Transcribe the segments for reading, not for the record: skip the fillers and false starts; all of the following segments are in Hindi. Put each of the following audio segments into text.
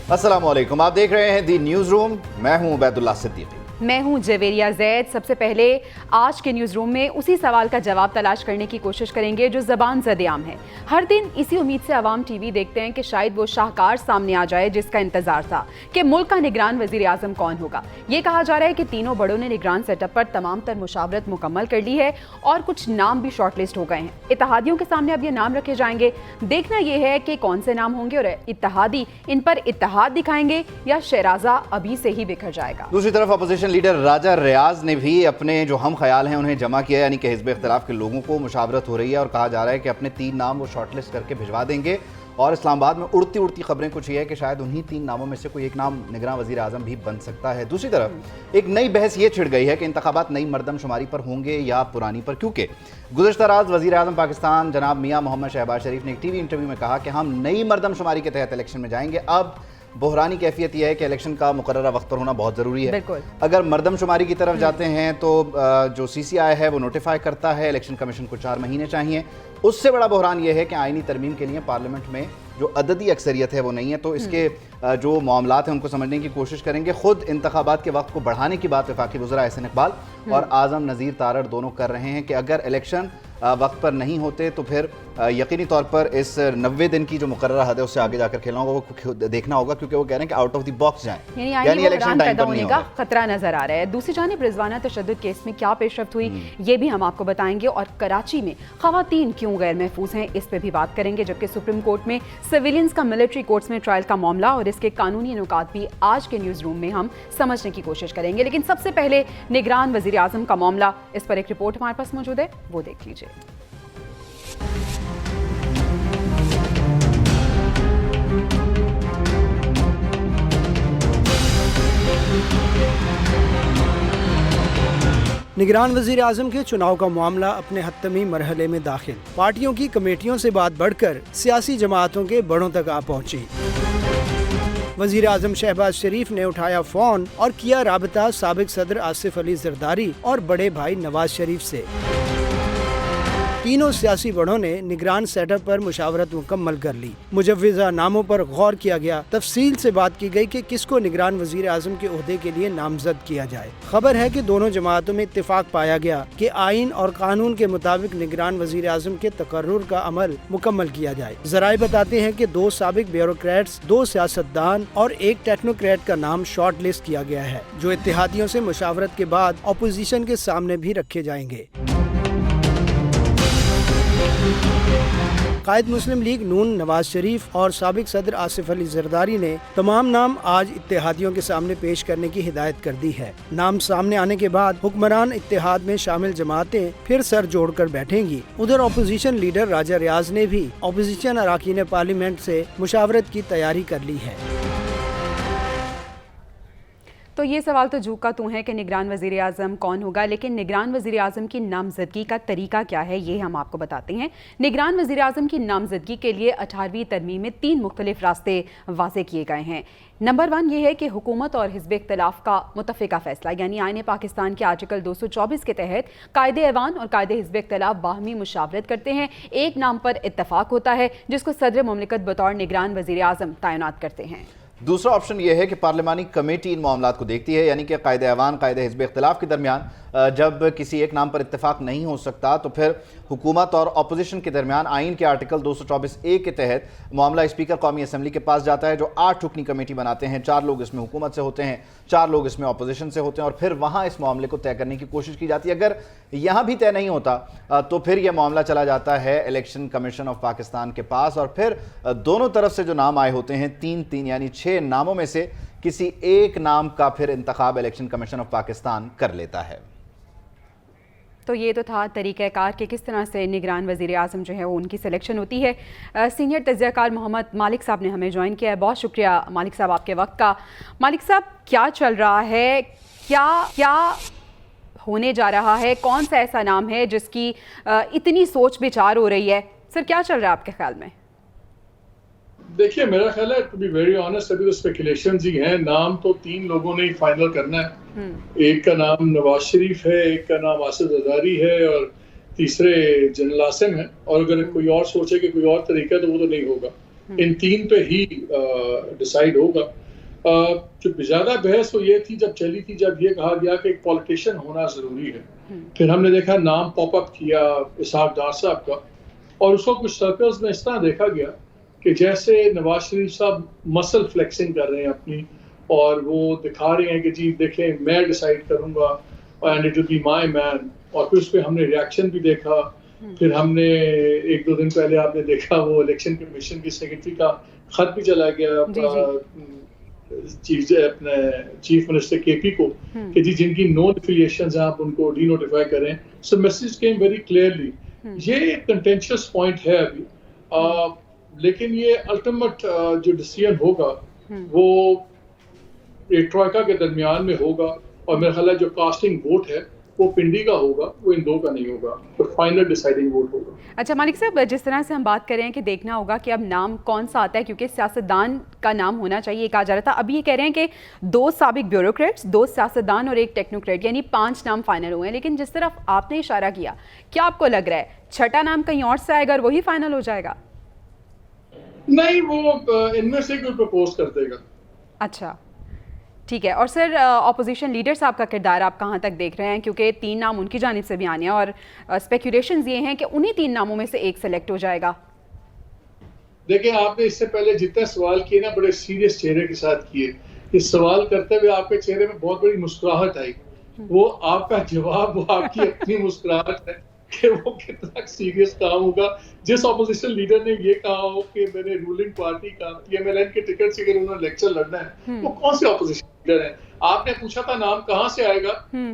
अस्सलामुअलैकुम, आप देख रहे हैं दी न्यूज़ रूम। मैं हूं उबैदुल्लाह सिद्दीकी। मैं हूं जवेरिया जैद। सबसे पहले आज के न्यूज़ रूम में उसी सवाल का जवाब तलाश करने की कोशिश करेंगे जो ज़बान ज़द-ए-आम है। हर दिन इसी उम्मीद से अवाम टीवी देखते हैं कि शायद वो शाहकार सामने आ जाए जिसका इंतजार था कि मुल्क का निगरान वज़ीर आज़म कौन होगा। ये कहा जा रहा है कि तीनों बड़ों ने निगरान सेटअप पर तमाम तर मुशावरत मुकम्मल कर ली है और कुछ नाम भी शॉर्टलिस्ट हो गए हैं। इत्तेहादियों के सामने अब ये नाम रखे जाएंगे। देखना यह है कि कौन से नाम होंगे और इत्तेहादी इन पर इत्तेहाद दिखाएंगे या शहराजा अभी से ही बिखर जाएगा। दूसरी तरफ अपोजिशन लीडर राजा रियाज ने भी अपने जो हम ख्याल हैं उन्हें जमा किया, यानी कि हिज़्ब इख्तिलाफ के लोगों को मुशावरत हो रही है और कहा जा रहा है कि अपने 3 नाम वो शॉर्टलिस्ट करके भिजवा देंगे। और इस्लामाबाद में उड़ती खबरें कुछ ये है कि शायद उन्हीं 3 नामों में से कोई एक नाम निगरान वज़ीर आज़म भी बन सकता है। दूसरी तरफ एक नई बहस ये छिड़ गई है कि इंतखाबात नई मरदमशुमारी पर होंगे या पुरानी पर, क्योंकि गुज़श्ता रात वज़ीर आज़म पाकिस्तान जनाब मियाँ मोहम्मद शहबाज शरीफ ने एक टीवी इंटरव्यू में कहा कि हम नई मरदमशुमारी के तहत इलेक्शन में जाएंगे। अब बहरानी कैफियत यह है कि इलेक्शन का मुकर्ररा वक्त पर होना बहुत ज़रूरी है। अगर मरदमशुमारी की तरफ जाते हैं तो जो CCI है वो नोटिफाई करता है, इलेक्शन कमीशन को 4 महीने चाहिए। उससे बड़ा बहरान यह है कि आईनी तरमीम के लिए पार्लियामेंट में जो अददी अक्सरियत है वो नहीं है। तो इसके जो मामलात हैं उनको समझने की कोशिश करेंगे। खुद इंतखाबात के वक्त को बढ़ाने की बात वफाकी वज़ीर एहसन इकबाल और आज़म नज़ीर तारड़ दोनों कर रहे हैं कि अगर इलेक्शन वक्त पर नहीं होते तो फिर यकीनी तौर पर इस 90 दिन की जो मुकर्ररा हद है उससे आगे जाकर खेलना होगा, वो देखना होगा, क्योंकि वो कह रहे हैं कि आउट ऑफ द बॉक्स जाएं, यानी इलेक्शन टाइम पर नहीं होगा। खतरा नजर आ रहा है। दूसरी जानिब रिजवाना तशद्दुद केस में क्या पेशरफ्त हुई ये भी हम आपको बताएंगे और कराची में खवातीन क्यों गैर महफूज हैं इस पर भी बात करेंगे। जबकि सुप्रीम कोर्ट में सिविलियंस का मिलिट्री कोर्ट्स में ट्रायल का मामला और इसके कानूनी नुकात भी आज के न्यूज़ रूम में हम समझने की कोशिश करेंगे। लेकिन सबसे पहले निगरान वज़ीर आज़म का मामला, इस पर एक रिपोर्ट हमारे पास मौजूद है, वो देख लीजिए। निगरान वज़ीर आज़म के चुनाव का मामला अपने हतमी मरहले में दाखिल। पार्टियों की कमेटियों से बात बढ़कर सियासी जमातों के बड़ों तक आ पहुंची। वज़ीर आज़म शहबाज शरीफ ने उठाया फ़ोन और किया राबता साबिक सदर आसिफ अली जरदारी और बड़े भाई नवाज शरीफ से। तीनों सियासी बड़ों ने निगरान सेटअप पर मुशावरत मुकम्मल कर ली। मुजव्विज़ा नामों पर गौर किया गया। तफसील से बात की गई कि किसको निगरान वज़ीर आज़म के ओहदे के लिए नामजद किया जाए। खबर है कि दोनों जमातों में इत्तेफाक पाया गया कि आइन और कानून के मुताबिक निगरान वज़ीर आज़म के तकर्रुर का अमल मुकम्मल किया जाए। ज़राए बताते हैं कि 2 साबिक ब्यूरोक्रेट्स, 2 सियासतदान और 1 टेक्नोक्रेट का नाम शॉर्ट लिस्ट किया गया है, जो इत्तेहादियों से मुशावरत के बाद अपोजिशन के सामने भी रखे जाएंगे। कायद मुस्लिम लीग नून नवाज शरीफ और साबिक सदर आसिफ अली जरदारी ने तमाम नाम आज इत्तेहादियों के सामने पेश करने की हिदायत कर दी है। नाम सामने आने के बाद हुक्मरान इत्तेहाद में शामिल जमातें फिर सर जोड़कर बैठेंगी। उधर अपोजिशन लीडर राजा रियाज ने भी अपोजिशन अरकान पार्लियामेंट से मुशावरत की तैयारी कर ली है। तो ये सवाल तो जूका तू है कि निगरान वज़ीर आज़म कौन होगा, लेकिन निगरान वज़ीर आज़म की नामजदगी का तरीका क्या है ये हम आपको बताते हैं। निगरान वज़ीर आज़म की नामजदगी के लिए 18वीं तरमीम में 3 मुख्तलिफ रास्ते वाज़े किए गए हैं। नंबर 1 ये है कि हुकूमत और हिज़्ब इख्तिलाफ का मुतफ़िका फ़ैसला, यानी आईन पाकिस्तान के आर्टिकल 224 के तहत कायदे ऐवान और कायदे हिज़्ब इख्तिलाफ बाहमी मुशावरत करते हैं। एक नाम पर इत्तफ़ाक़ होता है जिसको सदर मुमलिकत बतौर निगरान वज़ीर आज़म तैनात करते हैं। दूसरा ऑप्शन यह है कि पार्लिमानी कमेटी इन मामलात को देखती है, यानी कि कायदे ऐवान कायदे हिज़्ब इख्तिलाफ के दरमियान जब किसी एक नाम पर इत्तेफाक नहीं हो सकता तो फिर हुकूमत और अपोजिशन के दरमियान आइन के आर्टिकल 224A के तहत मामला स्पीकर कौमी असम्बली के पास जाता है, जो 8 रुकनी कमेटी बनाते हैं। 4 लोग इसमें हुकूमत से होते हैं, 4 लोग इसमें अपोजिशन से होते हैं और फिर वहाँ इस मामले को तय करने की कोशिश की जाती है। अगर यहाँ भी तय नहीं होता तो फिर यह मामला चला जाता है इलेक्शन कमीशन ऑफ पाकिस्तान के पास और फिर दोनों तरफ से जो नाम आए होते हैं 3-3 यानी 6 नामों में से किसी एक नाम का फिर इंतखाब इलेक्शन कमीशन ऑफ पाकिस्तान कर लेता है। तो ये तो था तरीक़ाकार कि किस तरह से निगरान वज़ीर आज़म जो है वो उनकी सिलेक्शन होती है। सीनियर तज्ज़ियाकार मोहम्मद मालिक साहब ने हमें ज्वाइन किया है। बहुत शुक्रिया मालिक साहब आपके वक्त का। मालिक साहब, क्या चल रहा है, क्या होने जा रहा है, कौन सा ऐसा नाम है जिसकी इतनी सोच विचार हो रही है? सर, क्या चल रहा है आपके ख्याल में? देखिए, मेरा ख्याल है टू बी वेरी ऑनेस्ट अभी तो स्पेकुलेशंस ही हैं। नाम तो 3 लोगों ने ही फाइनल करना है। एक का नाम नवाज शरीफ है, एक का नाम आसिफ जरदारी है और तीसरे जनरल आसिम है। और अगर कोई और सोचे कि कोई और तरीका है तो वो तो नहीं होगा। इन तीन पे ही डिसाइड होगा। जो ज़्यादा बहस वो ये थी जब चली थी, जब ये कहा गया कि एक पॉलिटिशियन होना ज़रूरी है। फिर हमने देखा नाम पॉपअप किया इसहाक डार साहब का, और उसको कुछ सर्कल्स में इस तरह देखा गया कि जैसे नवाज शरीफ साहब मसल फ्लेक्सिंग कर रहे हैं अपनी, और वो दिखा रहे हैं कि जी देखें मैं डिसाइड करूंगा and it will be my man. और फिर उस पर हमने रिएक्शन भी देखा। फिर हमने एक दो दिन पहले आपने देखा वो इलेक्शन कमीशन की सेक्रेटरी का खत भी चला गया चीफ मिनिस्टर केपी को कि जी जिनकी नॉन एफिलिएशंस हैं आप उनको डी नोटिफाई करें। सो मैसेज केम वेरी क्लियरली। ये एक कंटेंशियस पॉइंट है अभी, लेकिन ये अल्टीमेट जो डिसीजन होगा वो एक ट्रॉयका के दरमियान में होगा, और मेरा ख्याल है जो कास्टिंग वोट है वो पिंडी का होगा, वो इन दो का नहीं होगा, तो फाइनल डिसाइडिंग वोट होगा। अच्छा मालिक साहब, जिस तरह से हम बात कर रहे हैं कि देखना होगा कि अब नाम कौन सा आता है, क्योंकि सियासतदान का नाम होना चाहिए कहा जा रहा था, अभी ये कह रहे हैं कि 2 साबिक ब्यूरोक्रेट्स, 2 सियासतदान और 1 टेक्नोक्रेट, यानी 5 नाम फाइनल हुए हैं। लेकिन जिस तरफ आपने इशारा किया, क्या आपको लग रहा है छठा नाम कहीं और से आएगा और वही फाइनल हो जाएगा? नहीं, वो इनमें से कोई प्रपोज कर देगा। अच्छा ठीक है। और सर ऑपोजिशन लीडर साहब का किरदार आप कहाँ तक देख रहे हैं, क्योंकि 3 नाम उनकी जानिब से भी आने हैं और स्पेकुलेशंस ये हैं कि उन्हीं 3 नामों में से एक सेलेक्ट हो जाएगा। देखिए, आपने इससे पहले जितने सवाल किए ना बड़े सीरियस चेहरे के साथ किए। इस सवाल करते हुए आपके चेहरे में बहुत बड़ी मुस्कुराहट आई। वो आपका जवाब, वो आपकी अपनी मुस्कुराहट है कि वो कितना सीरियस काम होगा। जिस ऑपोजिशन लीडर ने ये कहा हो कि मैंने रूलिंग पार्टी का पीएमएलएन के टिकट से अगर उन्होंने इलेक्शन लड़ना है, वो कौन से ऑपोजिशन लीडर है? आपने पूछा था नाम कहाँ से आएगा,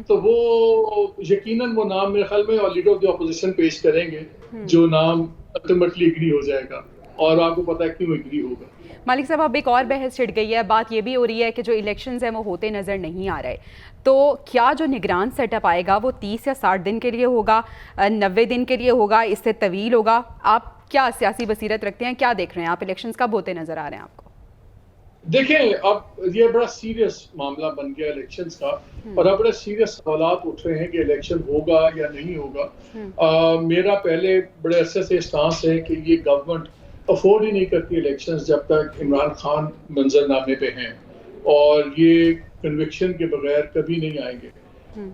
तो वो यकीनन वो नाम मेरे ख्याल में और लीडर ऑफ द ऑपोजिशन पेश करेंगे, जो नाम अल्टीमेटली एग्री हो जाएगा, और आपको पता है क्यों एग्री होगा। मालिक साहब, अब एक और बहस छिड़ गई है, बात ये भी हो रही है कि जो इलेक्शंस हैं वो होते नज़र नहीं आ रहे, तो क्या जो निगरान सेटअप आएगा वो 30 या 60 दिन के लिए होगा, 90 दिन के लिए होगा, इससे तवील होगा? आप क्या सियासी बसीरत रखते हैं, क्या देख रहे हैं आप? इलेक्शंस कब होते नज़र आ रहे हैं आपको? देखें, अब ये बड़ा सीरियस मामला बन गया इलेक्शंस का, और अब बड़े सीरियस सवाल उठ रहे हैं कि इलेक्शन होगा या नहीं होगा। मेरा पहले बड़े अरसे से स्टांस है कि ये गवर्नमेंट अफोर्ड ही नहीं करती इलेक्शंस जब तक इमरान खान मंजरनामे पे हैं, और ये कन्विक्शन के बगैर कभी नहीं आएंगे।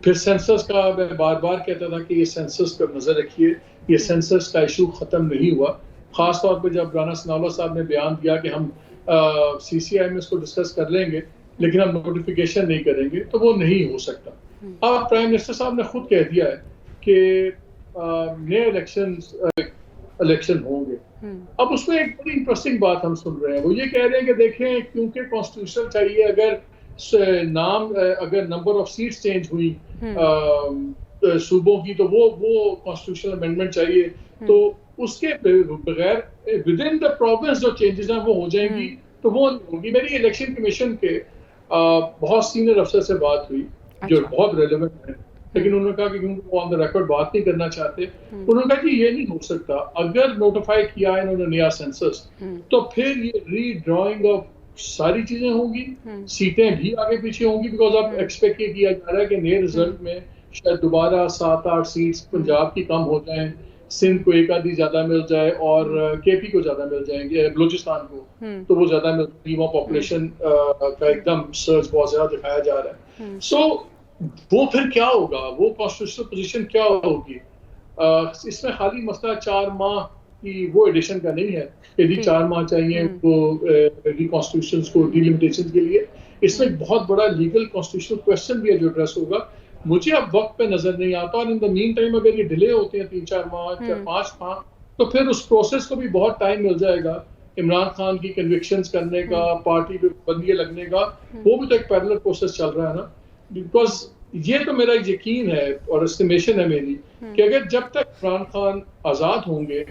फिर सेंसस का मैं बार बार कहता था कि ये सेंसस पर नजर रखिए, ये सेंसस का इशू खत्म नहीं हुआ। खास तौर पे जब राना सनाउल्लाह साहब ने बयान दिया कि हम सीसीआई में इसको डिस्कस कर लेंगे लेकिन हम नोटिफिकेशन नहीं करेंगे, तो वो नहीं हो सकता। अब प्राइम मिनिस्टर साहब ने खुद कह दिया है कि नए इलेक्शन होंगे। अब उसमें एक बड़ी इंटरेस्टिंग बात हम सुन रहे हैं, वो ये कह रहे हैं कि देखें, क्योंकि कॉन्स्टिट्यूशन चाहिए, अगर नंबर ऑफ सीट्स चेंज हुई सूबों की, तो वो कॉन्स्टिट्यूशनल अमेंडमेंट चाहिए, तो उसके बगैर विद इन द प्रोविंस जो चेंजेस हैं वो हो जाएंगी, तो वो होगी। मेरी इलेक्शन कमीशन के बहुत सीनियर अफसर से बात हुई जो बहुत रेलेवेंट है, लेकिन उन्होंने कहा कि क्योंकि वो ऑन द रिकॉर्ड बात नहीं करना चाहते, उन्होंने कहा कि ये नहीं हो सकता। अगर नोटिफाई किया है इन्होंने नया सेंसस, तो फिर ये रीड्रॉइंग ऑफ सारी चीजें होंगी, सीटें भी आगे पीछे होंगी, बिकॉज अब एक्सपेक्ट ये किया जा रहा है कि नए रिजल्ट में शायद दोबारा 7-8 सीट्स पंजाब की कम हो जाएं, सिंध को एक आधी ज्यादा मिल जाए और केपी को ज्यादा मिल जाएंगे, बलूचिस्तान को तो वो ज्यादा मिल जाएंगी। वहाँ पॉपुलेशन का एकदम सर्ज बहुत ज्यादा दिखाया जा रहा है। सो वो फिर क्या होगा, वो कॉन्स्टिट्यूशनल पोजीशन क्या होगी? इसमें खाली मसला 4 माह की वो एडिशन का नहीं है, यदि 4 माह चाहिए वो रिकॉन्स्टिट्यूशन को डिलिमिटेशन के लिए। इसमें बहुत बड़ा लीगल कॉन्स्टिट्यूशनल क्वेश्चन भी है जो एड्रेस होगा। मुझे अब वक्त पे नजर नहीं आता, और इन द मीन टाइम अगर ये डिले होते हैं 3-4 माह 5 माह, तो फिर उस प्रोसेस को भी बहुत टाइम मिल जाएगा इमरान खान की कन्विक्शंस करने का, पार्टी पे बंदियां लगने का। वो भी तो एक पैरेलल प्रोसेस चल रहा है ना। बिकॉज ये तो मेरा यकीन है और एस्टिमेशन है मेरी कि अगर जब तक इमरान खान आजाद होंगे,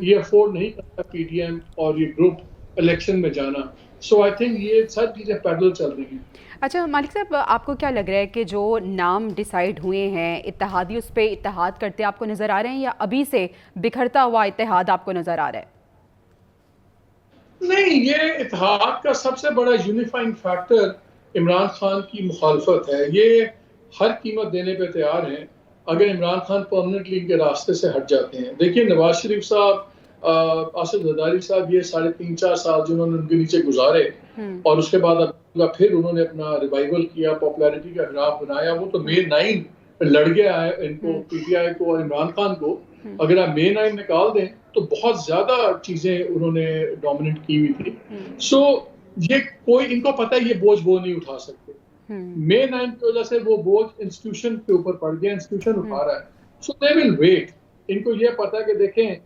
ये अफोर्ड नहीं करता पीडीएम और ये ग्रुप इलेक्शन में जाना। सो आई थिंक ये सब चीजें पैरेलल चल रही हैं। अच्छा मालिक साहब, आपको क्या लग रहा है कि जो नाम डिसाइड हुए हैं, इत्तेहादी उस पर इत्तेहाद करते आपको नजर आ रहे हैं, या अभी से बिखरता हुआ इत्तेहाद आपको नजर आ रहा है? नहीं, ये इत्तेहाद का सबसे बड़ा यूनिफाइंग फैक्टर इमरान खान की मुखालफत है। ये हर कीमत देने पे तैयार हैं अगर इमरान खान परमानेंटली इनके रास्ते से हट जाते हैं। देखिए, नवाज शरीफ साहब आसिफ जरदारी साहब ये 3.5-4 साल जिन्होंने उनके नीचे गुजारे और उसके बाद अब फिर उन्होंने अपना रिवाइवल किया, पॉपुलैरिटी का ग्राफ बनाया, वो तो मे 9 लड़ गया है इनको, पीटीआई को और इमरान खान को। अगर आप मे 9 निकाल दें तो बहुत ज्यादा चीजें उन्होंने डोमिनेट की हुई थी। सो ये कोई इनको पता है ये बोझ वो नहीं उठा सकते। मे 9 की वजह से वो बोझ इंस्टीट्यूशन के ऊपर पड़ गया, इंस्टीट्यूशन उठा रहा है। सो दे विल वेट। इनको ये पता है कि देखें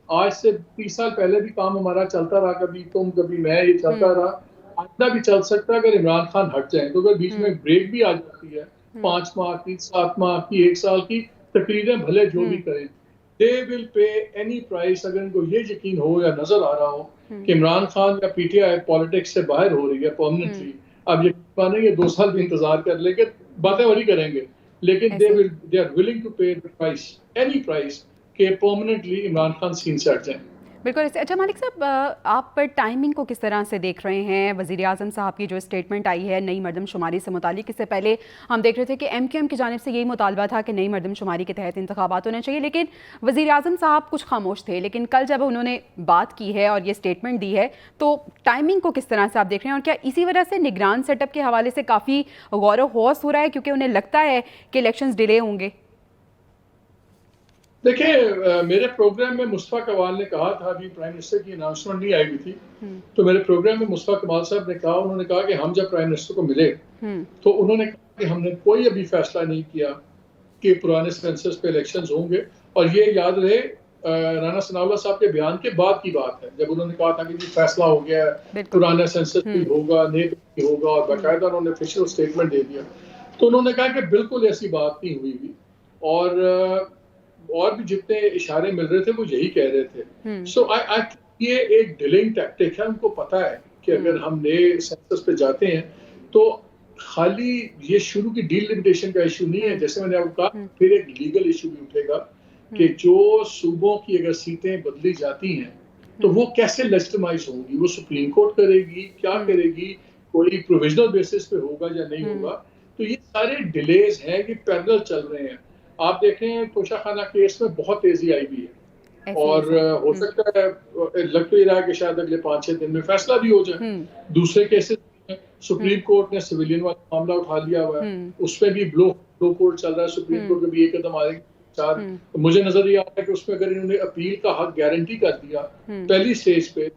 आज से 30 साल पहले भी काम हमारा चलता रहा, कभी तुम कभी मैं, ये चलता रहा, आइंदा भी चल सकता है अगर इमरान खान हट जाए। तो अगर बीच में ब्रेक भी आ जाती है 5 माह की, 7 माह की, 1 साल की, तकरीरें भले जो भी करें, they will pay any price. अगर इनको ये यकीन हो या नजर आ रहा हो कि इमरान खान या पीटीआई पॉलिटिक्स से बाहर हो रही है परमानेंटली, अब यकीन मानेंगे 2 साल भी इंतजार कर लेंगे, बातें वही करेंगे, लेकिन दे आर विलिंग टू पे द प्राइस, एनी प्राइस, कि परमानेंटली इमरान खान सीन से हट जाएं। बिल्कुल। अच्छा मालिक साहब, आप पर टाइमिंग को किस तरह से देख रहे हैं? वज़ीर आज़म साहब की जो स्टेटमेंट आई है नई मरदमशुमारी से मुतालिक, इससे पहले हम देख रहे थे कि MQM की जानिब से यही मुतालबा था कि नई मरदमशुमारी के तहत इंतखाबात होने चाहिए, लेकिन वज़ीर आज़म साहब कुछ खामोश थे। लेकिन कल जब उन्होंने बात की है और ये स्टेटमेंट दी है, तो टाइमिंग को किस तरह से आप देख रहे हैं? और क्या इसी वजह से निगरान सेटअप के हवाले से काफ़ी गौर व हौस हो रहा है, क्योंकि उन्हें लगता है कि इलेक्शंस डिले होंगे? देखिए, मेरे प्रोग्राम में मुस्तफा कमाल ने कहा था, अभी प्राइम मिनिस्टर की अनाउंसमेंट नहीं आई हुई थी, तो मेरे प्रोग्राम में मुस्तफा कमाल साहब ने कहा, उन्होंने कहा कि हम जब प्राइम मिनिस्टर को मिले तो उन्होंने कहा कि हमने कोई अभी फैसला नहीं किया कि पुराने सेंसस पे इलेक्शंस होंगे। और ये याद रहे राना सनाउल्लाह साहब के बयान के बाद की बात है, जब उन्होंने कहा था कि जी फैसला हो गया है, पुराना सेंसस भी होगा, नए भी होगा, और बाकायदा उन्होंने ऑफिशियल स्टेटमेंट दे दिया। तो उन्होंने कहा कि बिल्कुल ऐसी बात नहीं हुई थी, और भी जितने इशारे मिल रहे थे वो यही कह रहे थे। सो आई ये एक डिलेइंग टैक्टिक है। उनको पता है कि अगर हम नए सेंसस पे जाते हैं तो खाली ये शुरू की डीलिमिटेशन का इशू नहीं है, जैसे मैंने आपको कहा, फिर एक लीगल इशू भी उठेगा कि जो सूबों की अगर सीटें बदली जाती हैं तो वो कैसे लेजिटिमाइज होंगी, वो सुप्रीम कोर्ट करेगी, क्या करेगी, कोई प्रोविजनल बेसिस पे होगा या नहीं होगा। तो ये सारे डिलेज हैं कि पैरेलल चल रहे हैं। आप देखें तोशा खाना केस में बहुत तेजी आई भी है, और हो सकता है, लग तो ये रहा है कि शायद अगले 5-6 दिन में फैसला भी हो जाए। दूसरे केसेस में सुप्रीम कोर्ट ने सिविलियन वाला मामला उठा लिया हुआ है, उसमें भी ब्लो कोर्ट चल रहा है, सुप्रीम कोर्ट भी एक कदम आगे साथ। तो मुझे नजर ये आ रहा है कि उसमें अगर इन्होंने अपील का हक गारंटी कर दिया पहली स्टेज पे,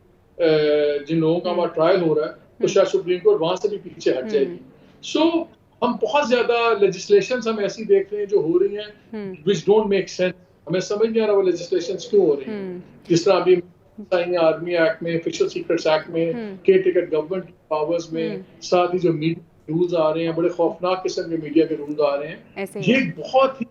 जिन लोगों का वहाँ ट्रायल हो रहा है, तो शायद सुप्रीम कोर्ट वहां से भी पीछे हट जाएगी। सो हम बहुत ज्यादा लेजिस्लेशंस हम ऐसी देख रहे हैं जो हो रही हैं which don't make sense। हमें समझ नहीं आ रहा वो लेजिस्लेशंस क्यों हो रही हैं। जिस तरह अभी आर्मी एक्ट में, ऑफिशियल सीक्रेट्स एक्ट में, केयर टेकर गवर्नमेंट की पावर्स में, साथ ही जो मीडिया रूल्स आ रहे हैं, बड़े खौफनाक किस्म के मीडिया के रूल्स आ रहे हैं, ये बहुत ही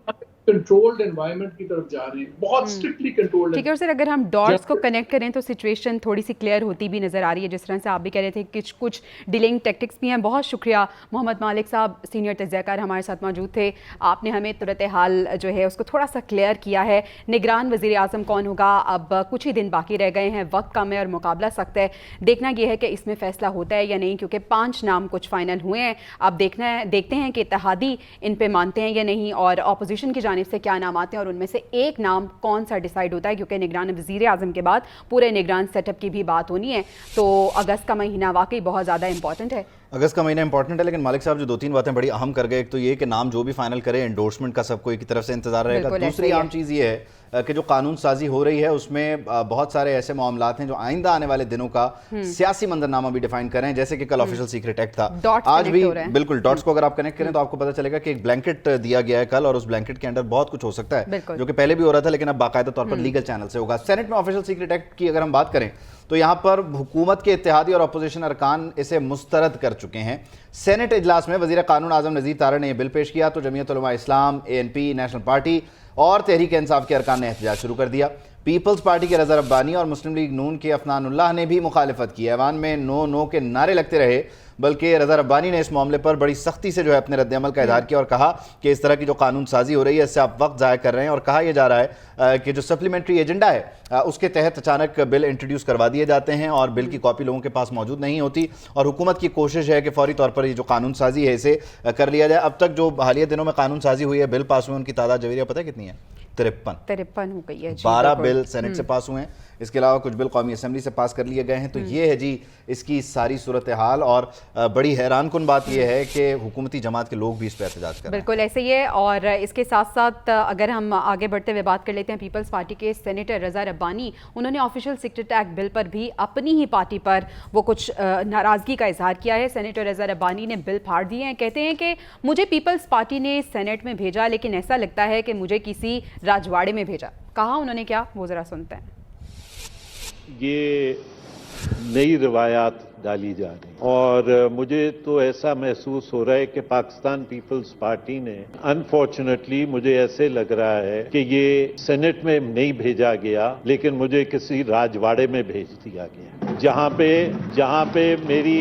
कंट्रोल्ड एनवायरनमेंट की तरफ जा रहे हैं, बहुत स्ट्रिक्टली कंट्रोल्ड। ठीक है, और सर अगर हम डॉट्स को कनेक्ट करें तो सिचुएशन थोड़ी सी क्लियर होती भी नज़र आ रही है, जिस तरह से आप भी कह रहे थे कि कुछ डिलेइंग टैक्टिक्स भी हैं। बहुत शुक्रिया मोहम्मद मालिक साहब, सीनियर तज्ज़ियाकार हमारे साथ मौजूद थे। आपने हमें सूरत हाल जो है उसको थोड़ा सा क्लियर किया है। निगरान वज़ीर आज़म कौन होगा, अब कुछ ही दिन बाकी रह गए हैं, वक्त कम है और मुकाबला सख्त है। देखना यह है कि इसमें फ़ैसला होता है या नहीं, क्योंकि 5 नाम कुछ फ़ाइनल हुए हैं। अब देखते हैं कि इत्तेहादी इन पर मानते हैं या नहीं, और अपोजिशन की जानिब से क्या नाम आते हैं, और उनमें से एक नाम कौन सा डिसाइड होता है, क्योंकि निगरान वज़ीर आज़म के बाद पूरे निगरान सेटअप की भी बात होनी है। तो अगस्त का महीना वाकई बहुत ज़्यादा इंपॉर्टेंट है। अगस्त का महीना इंपॉर्टेंट है, लेकिन मालिक साहब जो 2-3 बातें बड़ी अहम कर गए, एक तो ये कि नाम जो भी फाइनल करे, एंडोर्समेंट का सबको एक तरफ से इंतजार रहेगा। दूसरी आम चीज़ ये है कि जो कानून साजी हो रही है उसमें बहुत सारे ऐसे मामलात हैं जो आइंदा आने वाले दिनों का सियासी मंजरनामा भी डिफाइन करें, जैसे कि कल ऑफिशियल सीक्रेट एक्ट था, आज भी बिल्कुल डॉट्स को अगर आप कनेक्ट करें तो आपको पता चलेगा कि एक ब्लैंकेट दिया गया है कल, और उस ब्लैंकेट के अंदर बहुत कुछ हो सकता है जो कि पहले भी हो रहा था, लेकिन अब बाकायदा तौर पर लीगल चैनल से होगा। सेनेट में ऑफिशियल सीक्रेट एक्ट की अगर हम बात करें तो यहाँ पर हुकूमत के इत्तेहादी और अपोजिशन अरकान इसे मुस्तरद कर चुके हैं। सेनेट इजलास में वज़ीर कानून आज़म नज़ीर तारड़ ने यह बिल पेश किया तो जमीयत उलमा इस्लाम, ANP, नेशनल पार्टी और तहरीक इंसाफ के अरकान ने एहतजाज शुरू कर दिया। पीपल्स पार्टी के रज़ा रब्बानी और मुस्लिम लीग नून के अफनानुल्लाह ने भी मुखालिफत की। ऐवान में नो नो के नारे लगते रहे, बल्कि रज़ा रब्बानी ने इस मामले पर बड़ी सख्ती से जो है अपने रद्द-ए-अमल का इज़हार किया और कहा कि इस तरह की जो कानून साजी हो रही है इससे आप वक्त ज़ाया कर रहे हैं, और कहा यह जा रहा है कि जो सप्लीमेंट्री एजेंडा है उसके तहत अचानक बिल इंट्रोड्यूस करवा दिए जाते हैं और बिल की कॉपी लोगों के पास मौजूद नहीं होती, और हुकूमत की कोशिश है कि फौरी तौर पर ये जो कानून साजी है इसे कर लिया जाए। अब तक जो हालिया दिनों में कानून साजी हुई है, बिल पास हुए, उनकी तादाद जवेरिया पता है कितनी है? 53 हो गई है। 12 बिल सेनेट से पास हुए हैं, इसके अलावा कुछ बिल कौमी असम्बली से पास कर लिए गए हैं। तो ये है जी इसकी सारी सूरत हाल, और बड़ी हैरान कुन बात यह है कि हुकूमती जमात के लोग भी इस पर एहतजाज कर रहे हैं। बिल्कुल ऐसे ही है। और इसके साथ साथ अगर हम आगे बढ़ते हुए बात कर लेते हैं, पीपल्स पार्टी के सेनेटर रज़ा रब्बानी, उन्होंने ऑफिशियल सीक्रेट एक्ट बिल पर भी अपनी ही पार्टी पर वो कुछ नाराज़गी का इजहार किया है। सेनेटर रज़ा रब्बानी ने बिल फाड़ दिए हैं। कहते हैं कि मुझे पीपल्स पार्टी ने सेनेट में भेजा, लेकिन ऐसा लगता है कि मुझे किसी राजवाड़े में भेजा। कहा उन्होंने क्या, वो ज़रा सुनते हैं। ये नई रवायात डाली जा रही और मुझे तो ऐसा महसूस हो रहा है कि पाकिस्तान पीपल्स पार्टी ने अनफॉर्चुनेटली, मुझे ऐसे लग रहा है कि ये सेनेट में नहीं भेजा गया, लेकिन मुझे किसी राजवाड़े में भेज दिया गया, जहां पे मेरी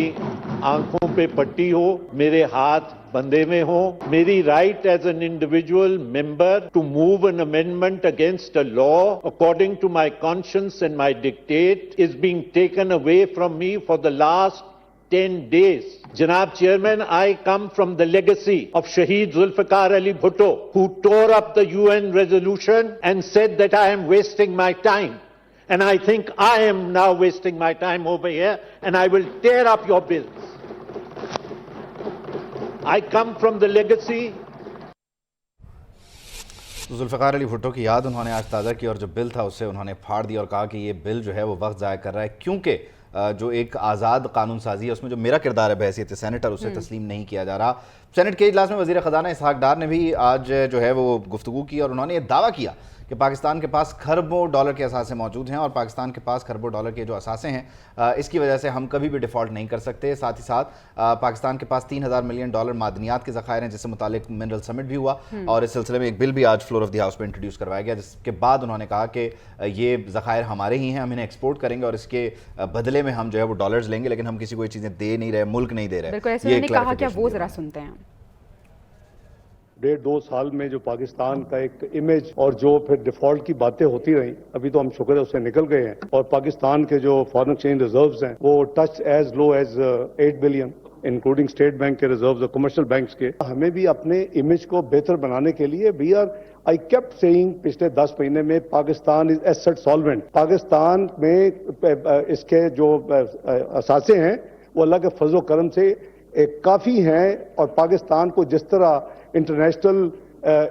आंखों पे पट्टी हो, मेरे हाथ बंधे में हो, मेरी right as an individual member to move an amendment against a law according to my conscience and my dictate is being taken away from me for the last 10 days. Janab Chairman, I come from the legacy of Shaheed Zulfikar Ali Bhutto, who tore up the UN resolution and said that I am wasting my time. And I think I am now wasting my time over here, and I will tear up your bills. I come from the legacy. Zulfikar Ali Bhutto की याद उन्होंने आज ताज़ा की, और जो बिल था उसे उन्होंने फाड़ दिया और कहा कि ये बिल जो है वो वक्त ज़ाया कर रहा है, क्योंकि जो एक आज़ाद कानून साजी है उसमें जो मेरा किरदार है बहैसियत सेनेटर, उसे तस्लीम नहीं किया जा रहा। सेनेट के इजलास में वज़ीर ख़जाना इसहाक़ डार ने भी आज जो है वो गुफ्तगू की और उन्होंने ये दावा किया कि पाकिस्तान के पास खरबों डॉलर के असासे मौजूद हैं, और पाकिस्तान के पास खरबों डॉलर के जो असासे हैं इसकी वजह से हम कभी भी डिफ़ॉल्ट नहीं कर सकते। साथ ही साथ पाकिस्तान के पास 3000 मिलियन डॉलर मादनियात के ज़खायर हैं, जिससे मुतालिक मिनरल समिट भी हुआ, और इस सिलसिले में एक बिल भी आज फ्लोर ऑफ द हाउस में इंट्रोड्यूस करवाया गया, जिसके बाद उन्होंने कहा कि ये ज़खायर हमारे ही हैं, हम इन्हें एक्सपोर्ट करेंगे और इसके बदले में हम जो है वो डॉलर्स लेंगे, लेकिन हम किसी को ये चीज़ें दे नहीं रहे, मुल्क नहीं दे रहे। ये कहा क्या, वो ज़रा सुनते हैं। 1.5-2 साल में जो पाकिस्तान का एक इमेज और जो फिर डिफॉल्ट की बातें होती रही, अभी तो हम शुक्र है उससे निकल गए हैं, और पाकिस्तान के जो फॉरेन एक्सचेंज रिजर्व्स हैं वो touch as low as 8 billion, including state bank के रिजर्व्स और कमर्शियल बैंक्स के। हमें भी अपने इमेज को बेहतर बनाने के लिए आई केप्ट सेइंग पिछले 10 महीने में Pakistan is asset solvent. Pakistan में इसके जो असासे हैं वो अल्लाह के फजल करम से काफी हैं, और पाकिस्तान को जिस तरह इंटरनेशनल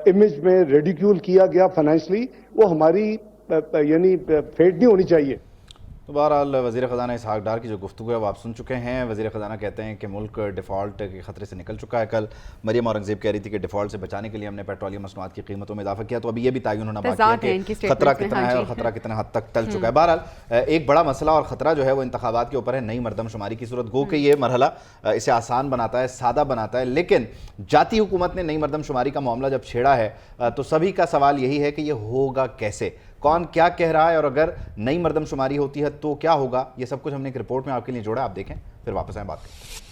इमेज में रेडिक्यूल किया गया फाइनेंशियली, वो हमारी यानी फेट नहीं होनी चाहिए। तो बहरहाल वज़ीर ख़जाना इसहाक़ डार की जो गुफ्तगू है वो आप सुन चुके हैं। वज़ीर ख़जाना कहते हैं कि मुल्क डिफ़ॉल्ट के ख़तरे से निकल चुका है। कल मरियम औरंगज़ेब कह रही थी कि डिफ़ॉल्ट से बचाने के लिए हमने पेट्रोलियम मसनूआत की कीमतों में इजाफा किया, तो अभी ये भी तयन होना बाकी है कि ख़तरा कितना है और ख़तरा कितना हद तक टल चुका है। बहरहाल एक बड़ा मसला और ख़तरा जो है वो इंतखाबात के ऊपर है, नई मरदमशुमारी की सूरत। गो कि ये मरहला इसे आसान बनाता है, सादा बनाता है, लेकिन जाती हुकूमत ने नई मरदमशुमारी का मामला जब छेड़ा है तो सभी का सवाल यही है कि ये होगा कैसे, कौन क्या कह रहा है, और अगर नई मरदमशुमारी होती है तो क्या होगा। ये सब कुछ हमने एक रिपोर्ट में आपके लिए जोड़ा, आप देखें फिर वापस आए बात करते हैं।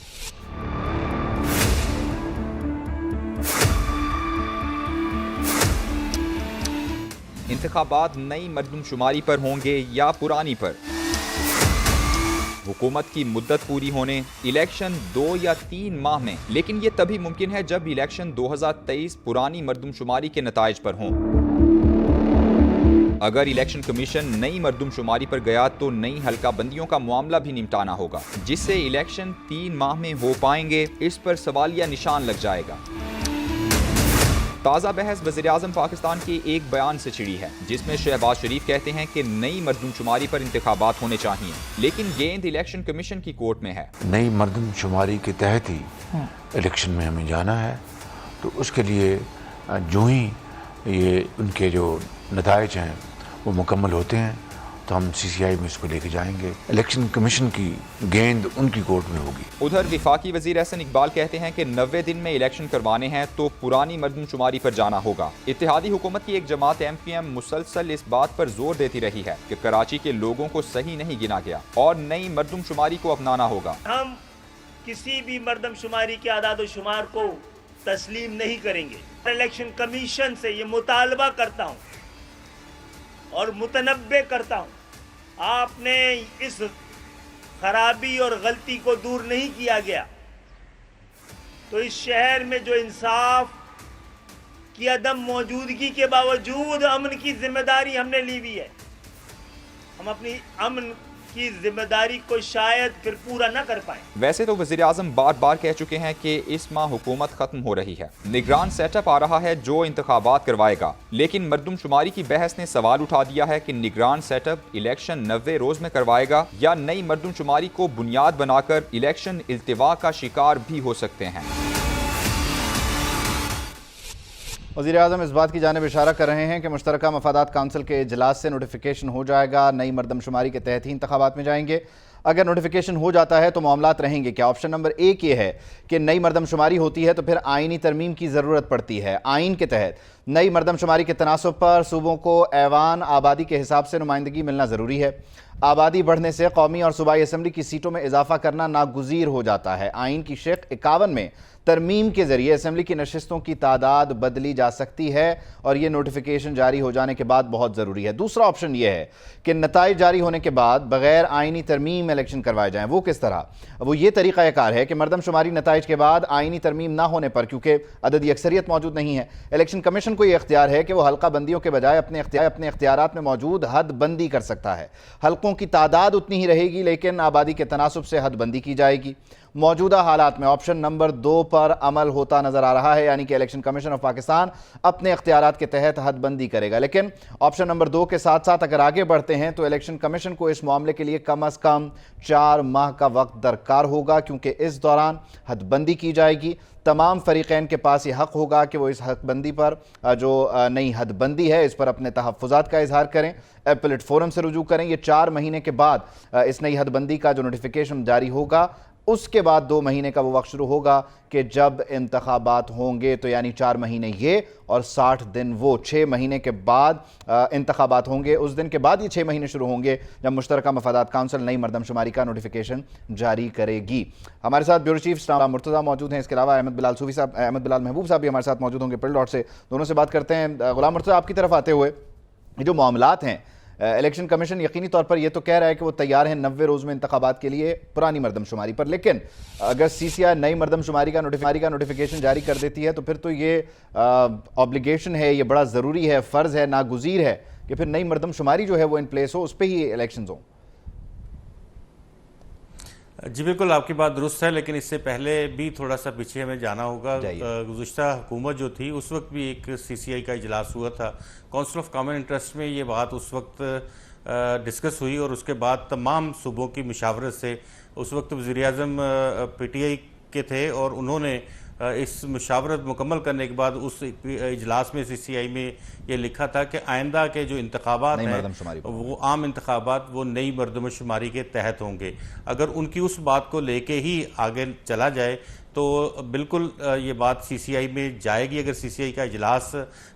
इंतखाबात नई मरदमशुमारी पर होंगे या पुरानी पर? हुकूमत की मुद्दत पूरी होने, इलेक्शन 2 या 3 माह में, लेकिन ये तभी मुमकिन है जब इलेक्शन 2023 पुरानी मरदमशुमारी के नताइज पर हों। अगर इलेक्शन कमीशन नई मरदमशुमारी पर गया तो नई हल्का बंदियों का मामला भी निपटाना होगा, जिससे इलेक्शन 3 माह में हो पाएंगे, इस पर सवालिया निशान लग जाएगा। ताज़ा बहस वज़ीर-ए-आज़म पाकिस्तान के एक बयान से छिड़ी है, जिसमें शहबाज शरीफ कहते हैं कि नई मरदमशुमारी पर इंतखाबात होने चाहिए, लेकिन गेंद इलेक्शन कमीशन की कोर्ट में है। नई मरदमशुमारी के तहत ही इलेक्शन में हमें जाना है, तो उसके लिए जो ही ये उनके जो नताइज हैं वो मुकम्मल होते हैं तो हम CCI में इसको लेके जाएंगे। इलेक्शन कमीशन की गेंद उनकी कोर्ट में होगी। उधर विफाकी वज़ीर एहसन इकबाल कहते हैं कि 90 दिन में इलेक्शन करवाने हैं तो पुरानी मरदमशुमारी पर जाना होगा। इत्तेहादी हुकूमत की एक जमात MPM मुसलसल इस बात पर जोर देती रही है कि कराची के लोगों को सही नहीं गिना गया और नई मरदमशुमारी को अपनाना होगा। हम किसी भी मरदमशुमारी के आदाद शुमार को तस्लीम नहीं करेंगे। इलेक्शन कमीशन से ये मुतालबा करता हूँ और मुतनब्बे करता हूँ, आपने इस खराबी और गलती को दूर नहीं किया गया तो इस शहर में जो इंसाफ की अदम मौजूदगी के बावजूद अमन की जिम्मेदारी हमने ली हुई है, हम अपनी अमन की जिम्मेदारी को शायद फिर पूरा न कर पाए। वैसे तो वज़ीर आज़म बार बार कह चुके हैं कि इस माह हुकूमत खत्म हो रही है, निगरान सेटअप आ रहा है जो इंतखाबात करवाएगा, लेकिन मरदमशुमारी की बहस ने सवाल उठा दिया है कि निगरान सेटअप इलेक्शन 90 रोज में करवाएगा या नई मरदमशुमारी को बुनियाद बनाकर इलेक्शन इल्तिवा का शिकार भी हो सकते हैं। वज़ीर आज़म इस बात की जानिब इशारा कर रहे हैं कि मुश्तरका मफादात काउंसिल के इजलास से नोटिफिकेशन हो जाएगा, नई मरदमशुमारी के तहत ही इंतखाबात में जाएंगे। अगर नोटिफिकेशन हो जाता है तो मामलात रहेंगे क्या? ऑप्शन नंबर एक ये है कि नई मरदमशुमारी होती है तो फिर आइनी तरमीम की ज़रूरत पड़ती है। आइन के तहत नई मरदमशुमारी के तनासुब पर सूबों को ऐवान आबादी के हिसाब से नुमाइंदगी मिलना ज़रूरी है। आबादी बढ़ने से कौमी और सूबाई असम्बली की सीटों में इजाफा करना नागुज़ीर हो जाता है। आइन की शेख 51 में तरमीम के जरिए असम्बली की नशिस्तों की तादाद बदली जा सकती है और ये नोटिफिकेशन जारी हो जाने के बाद बहुत ज़रूरी है। दूसरा ऑप्शन ये है कि नताइज जारी होने के बाद बगैर आइनी तरमीम इलेक्शन करवाए जाएं। वो किस तरह? वो ये तरीक़ाकार है कि मरदमशुमारी नताइज के बाद आइनी तरमीम ना होने पर, क्योंकि अददी अक्सरियत मौजूद नहीं है, इलेक्शन कमीशन को ये इख्तियार है कि वो हल्का बंदियों के बजाय अपने इख्तियारात में मौजूद हद बंदी कर सकता है। हल्कों की तादाद उतनी ही रहेगी लेकिन आबादी के तनासुब से हद बंदी की जाएगी। मौजूदा हालात में ऑप्शन नंबर 2 पर अमल होता नजर आ रहा है, यानी कि इलेक्शन कमीशन ऑफ पाकिस्तान अपने इख्तियारात के तहत हदबंदी करेगा। लेकिन ऑप्शन नंबर 2 के साथ साथ अगर आगे बढ़ते हैं तो इलेक्शन कमीशन को इस मामले के लिए कम अज कम 4 माह का वक्त दरकार होगा, क्योंकि इस दौरान हदबंदी की जाएगी। तमाम फरीक़ैन के पास ये हक़ होगा कि वो इस हकबंदी पर, जो नई हदबंदी है, इस पर अपने तहफ़्फ़ुज़ात का इजहार करें, एपेलेट फोरम से रुजू करें। ये 4 महीने के बाद इस नई हदबंदी का जो नोटिफिकेशन जारी होगा, उसके बाद 2 महीने का वो वक्त शुरू होगा कि जब इंतखाबात होंगे, तो यानी 4 महीने ये और 60 दिन वो, 6 महीने के बाद इंतखाबात होंगे। उस दिन के बाद ये 6 महीने शुरू होंगे जब मुश्तरका मफादात काउंसिल नई मरदमशुमारी का नोटिफिकेशन जारी करेगी। हमारे साथ ब्यूरो चीफ गुलाम मुर्तज़ा मौजूद हैं, इसके अलावा अहमद बिलाल महबूब साहब भी हमारे साथ मौजूद होंगे पिल डॉट से। दोनों से बात करते हैं। गुलाम मुर्तज़ा, आपकी तरफ आते हुए, ये जो मामलात हैं, इलेक्शन कमीशन यकीनी तौर पर यह तो कह रहा है कि वो तैयार है 90 रोज़ में इंतखाबात के लिए पुरानी मरदमशुमारी पर, लेकिन अगर CCI नई मरदमशुमारी का नोटिफिकेशन जारी कर देती है तो फिर तो ये ऑब्लिगेशन है, ये बड़ा ज़रूरी है, फ़र्ज़ है, नागुज़ीर है कि फिर नई मरदमशुमारी जो है वो इन प्लेस हो, उस पर ही इलेक्शन हो। जी बिल्कुल, आपकी बात दुरुस्त है, लेकिन इससे पहले भी थोड़ा सा पीछे हमें जाना होगा। गुज़िश्ता हुकूमत जो थी उस वक्त भी एक CCI का इजलास हुआ था, काउंसिल ऑफ कॉमन इंटरेस्ट में ये बात उस वक्त डिस्कस हुई और उसके बाद तमाम सूबों की मुशावरत से, उस वक्त वज़ीर-ए-आज़म PTI के थे और उन्होंने इस मुशावरत मुकम्मल करने के बाद उस इजलास में CCI में ये लिखा था कि आइंदा के जो इंतखाबात हैं वो आम इंतखाबात वो नई मरदमशुमारी के तहत होंगे। अगर उनकी उस बात को लेके ही आगे चला जाए तो बिल्कुल ये बात CCI में जाएगी। अगर CCI का इजलास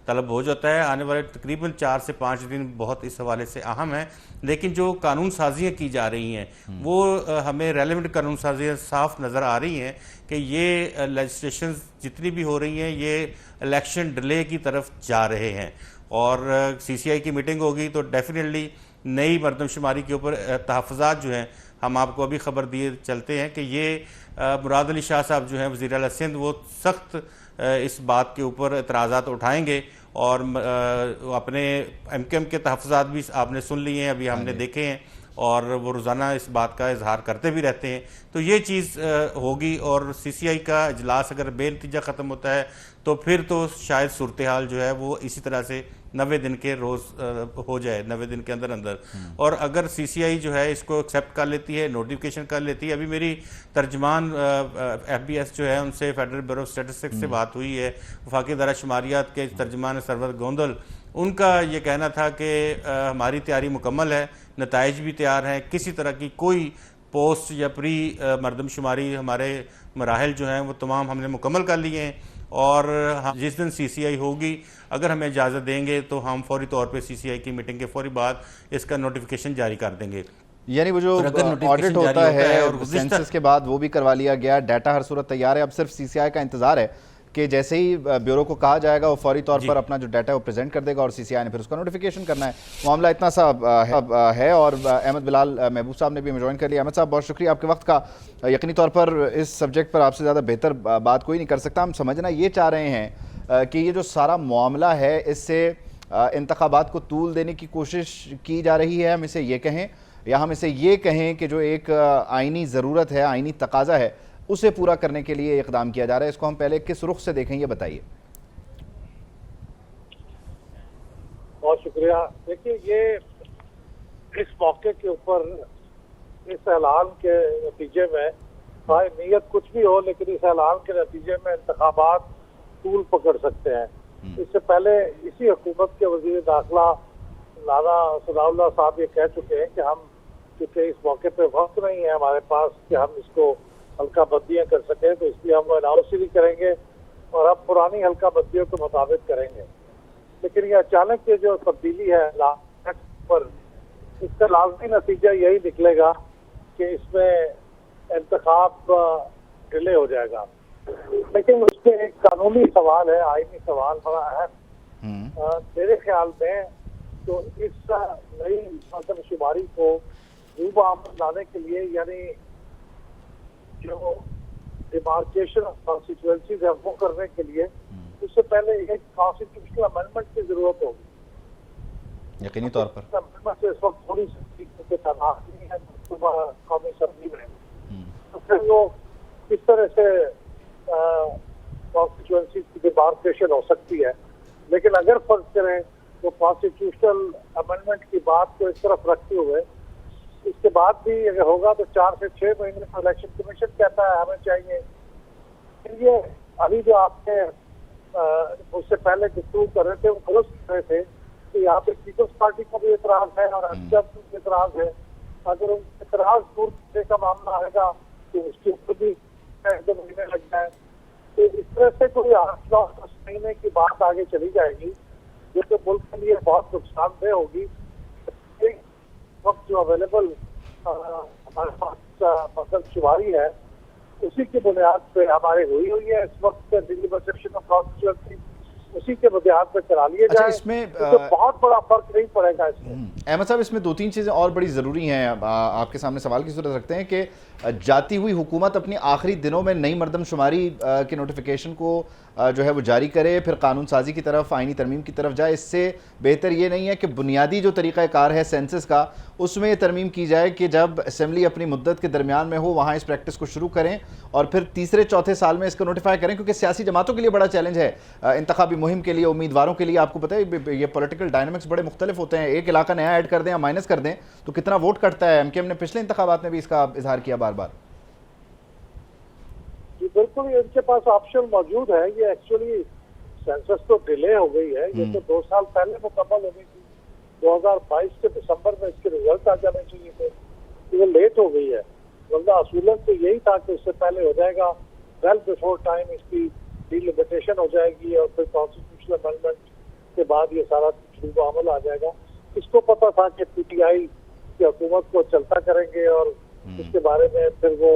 तलब हो जाता है, आने वाले तकरीबन 4 से 5 दिन बहुत इस हवाले से अहम है, लेकिन जो कानून साजियाँ की जा रही हैं वो हमें रेलेवेंट कानून साजियाँ साफ नज़र आ रही हैं कि ये लेजिस्लेशन जितनी भी हो रही हैं ये इलेक्शन डिले की तरफ जा रहे हैं। और CCI की मीटिंग होगी तो डेफिनेटली नई मरदमशुमारी के ऊपर तहफ़्फ़ुज़ात जो हैं, हम आपको अभी खबर दिए चलते हैं कि ये मुराद अली शाह साहब जो हैं वज़ीर आला सिंध, वो सख्त इस बात के ऊपर एतराज़ात उठाएंगे और अपने MKM के तहफ़्फ़ुज़ात भी आपने सुन लिए हैं, अभी हमने देखे हैं और वो रोज़ाना इस बात का इजहार करते भी रहते हैं। तो ये चीज़ होगी और CCI का इजलास अगर बेनतीजा ख़त्म होता है तो फिर तो शायद सूरत हाल जो है वो इसी तरह से 90 दिन के रोज़ हो जाए, 90 दिन के अंदर अंदर। और अगर CCI जो है इसको एक्सेप्ट कर लेती है, नोटिफिकेशन कर लेती है, अभी मेरी तर्जमान FBS जो है उनसे फेडरल ब्यूरो ऑफ स्टैटिस्टिक्स से बात हुई है, वफाकी इदारा शुमारियात के तर्जमान सरवर गोंदल, उनका ये कहना था कि हमारी तैयारी मुकम्मल है, नताइज भी तैयार हैं, किसी तरह की कोई पोस्ट या प्री मरदमशुमारी हमारे मराहल जो हैं वो तमाम हमने मुकम्मल कर लिए हैं और जिस दिन CCI होगी अगर हमें इजाज़त देंगे तो हम फौरी तौर पे CCI की मीटिंग के फौरी बाद इसका नोटिफिकेशन जारी कर देंगे। यानी वो जो ऑडिट होता है और सेंसस के बाद वो भी करवा लिया गया, डाटा हर सूरत तैयार है, अब सिर्फ CCI का इंतजार है कि जैसे ही ब्यूरो को कहा जाएगा वो फौरी तौर पर अपना जो डाटा है वो प्रेजेंट कर देगा और CCI ने फिर उसका नोटिफिकेशन करना है। मामला इतना सा है और अहमद बिलाल महबूब साहब ने भी हमें ज्वाइन कर लिया। अहमद साहब, बहुत शुक्रिया आपके वक्त का। यकीनी तौर पर इस सब्जेक्ट पर आपसे ज़्यादा बेहतर बात कोई नहीं कर सकता। हम समझना ये चाह रहे हैं कि ये जो सारा मामला है इससे इंतखाबात को तूल देने की कोशिश की जा रही है, हम इसे ये कहें, या हम इसे ये कहें कि जो एक आइनी ज़रूरत है, आइनी तकाजा है, उसे पूरा करने के लिए इक़दाम किया जा रहा है? इसको हम पहले किस रुख से देखें, ये बताइए। बहुत शुक्रिया। देखिए, ये इस मौके के ऊपर इस ऐलान के नतीजे में, चाहे नीयत कुछ भी हो, लेकिन इस ऐलान के नतीजे में इंतखाबात तूल पकड़ सकते हैं। इससे पहले इसी हुकूमत के वजीर दाखिला लाना सनाउल्लाह साहब ये कह चुके हैं कि हम, क्योंकि इस मौके पे वक्त नहीं है हमारे पास कि हम इसको हल्का बंदियाँ कर सकें, तो इसलिए हम अनाउंस ही करेंगे और अब पुरानी हल्का बंदियों के मुताबिक करेंगे। लेकिन ये अचानक ये जो तब्दीली है पर, इसका लाजमी नतीजा यही निकलेगा कि इसमें इंतखाब डिले हो जाएगा। लेकिन उसके एक कानूनी सवाल है, आईनी सवाल बड़ा अहम। मेरे ख्याल में तो इस नई मरदमशुमारी को रूब आमद लाने के लिए, यानी जो डिमार्केशन ऑफ कॉन्स्टिट्यूएंसीज है वो करने के लिए, उससे पहले एक कॉन्स्टिट्यूशनल अमेंडमेंट की जरूरत होगी। यकीनी तौर पर अमेंडमेंट से इस वक्त थोड़ी सी तनाव नहीं है कौमी असम्बली में, तो फिर वो किस तरह से कॉन्स्टिट्यूएंसी की डिमार्केशन हो सकती है। लेकिन अगर फर्ज करें तो कॉन्स्टिट्यूशनल अमेंडमेंट की बात को इस तरफ रखते हुए, इसके बाद भी अगर होगा तो 4 से 6 महीने का इलेक्शन कमीशन कहता है हमें चाहिए। ये अभी जो आपने उससे पहले गुफ्तगू कर रहे थे, वो दुरुस्त कर रहे थे कि यहाँ पे पीपल्स पार्टी का भी एतराज है और अक्षर भी एतराज है। अगर उन एतराज दूर करने का मामला आएगा तो उसके ऊपर भी 1-2 महीने लग जाए। तो इस तरह से कोई 8-9-10 महीने की बात आगे चली जाएगी, जो कि मुल्क के लिए बहुत नुकसानदेह होगी। एक वक्त जो अवेलेबल हमारे पास मरदमशुमारी है, उसी की बुनियाद पे हमारे हुई है इस वक्त दिल्ली परसेप्शन ऑफ कॉन्स्टिट्यूएंसी, उसी के बुनियाद पे करा लिए जाए। इसमें तो बहुत बड़ा फर्क नहीं पड़ेगा इसमें। अहमद साहब, इसमें 2-3 चीज़ें और बड़ी ज़रूरी हैं, आपके सामने सवाल की सूरत रखते हैं कि जाती हुई हुकूमत अपनी आखिरी दिनों में नई मरदमशुमारी के नोटिफिकेशन को जो है वो जारी करे, फिर कानून साजी की तरफ, आइनी तरमीम की तरफ जाए। इससे बेहतर ये नहीं है कि बुनियादी जो तरीक़ाकार है सेंसस का, उसमें ये तरमीम की जाए कि जब असम्बली अपनी मुद्दत के दरमियान में हो, वहाँ इस प्रैक्टिस को शुरू करें और फिर तीसरे-चौथे साल में इसको नोटिफाई करें, क्योंकि सियासी जमातों के लिए बड़ा चैलेंज है इंतखाबी मुहिम के लिए, उम्मीदवारों के लिए। आपको पता है ये पॉलिटिकल डायनामिक्स बड़े मुख्तलिफ होते हैं, एक इलाका नया ऐड कर दें या माइनस कर दें तो कितना वोट कटता है। एमकेएम ने पिछले इंतखाबात में भी इसका इजहार किया बार बार। जी बिल्कुल, इनके पास ऑप्शन मौजूद है। ये एक्चुअली सेंसस तो डिले हो गई है, ये तो 2 साल पहले मुकम्मल होनी थी। 2022 के दिसंबर में इसके रिजल्ट आ जाने चाहिए थे, ये लेट हो गई है। वरना असूलन तो यही था कि उससे पहले हो जाएगा, वेल बिफोर टाइम इसकी डिलिमिटेशन हो जाएगी और फिर कॉन्स्टिट्यूशनल अमेंडमेंट के बाद ये सारा शुरू अमल आ जाएगा। इसको पता था कि पीटीआई की हुकूमत को चलता करेंगे और इसके बारे में फिर वो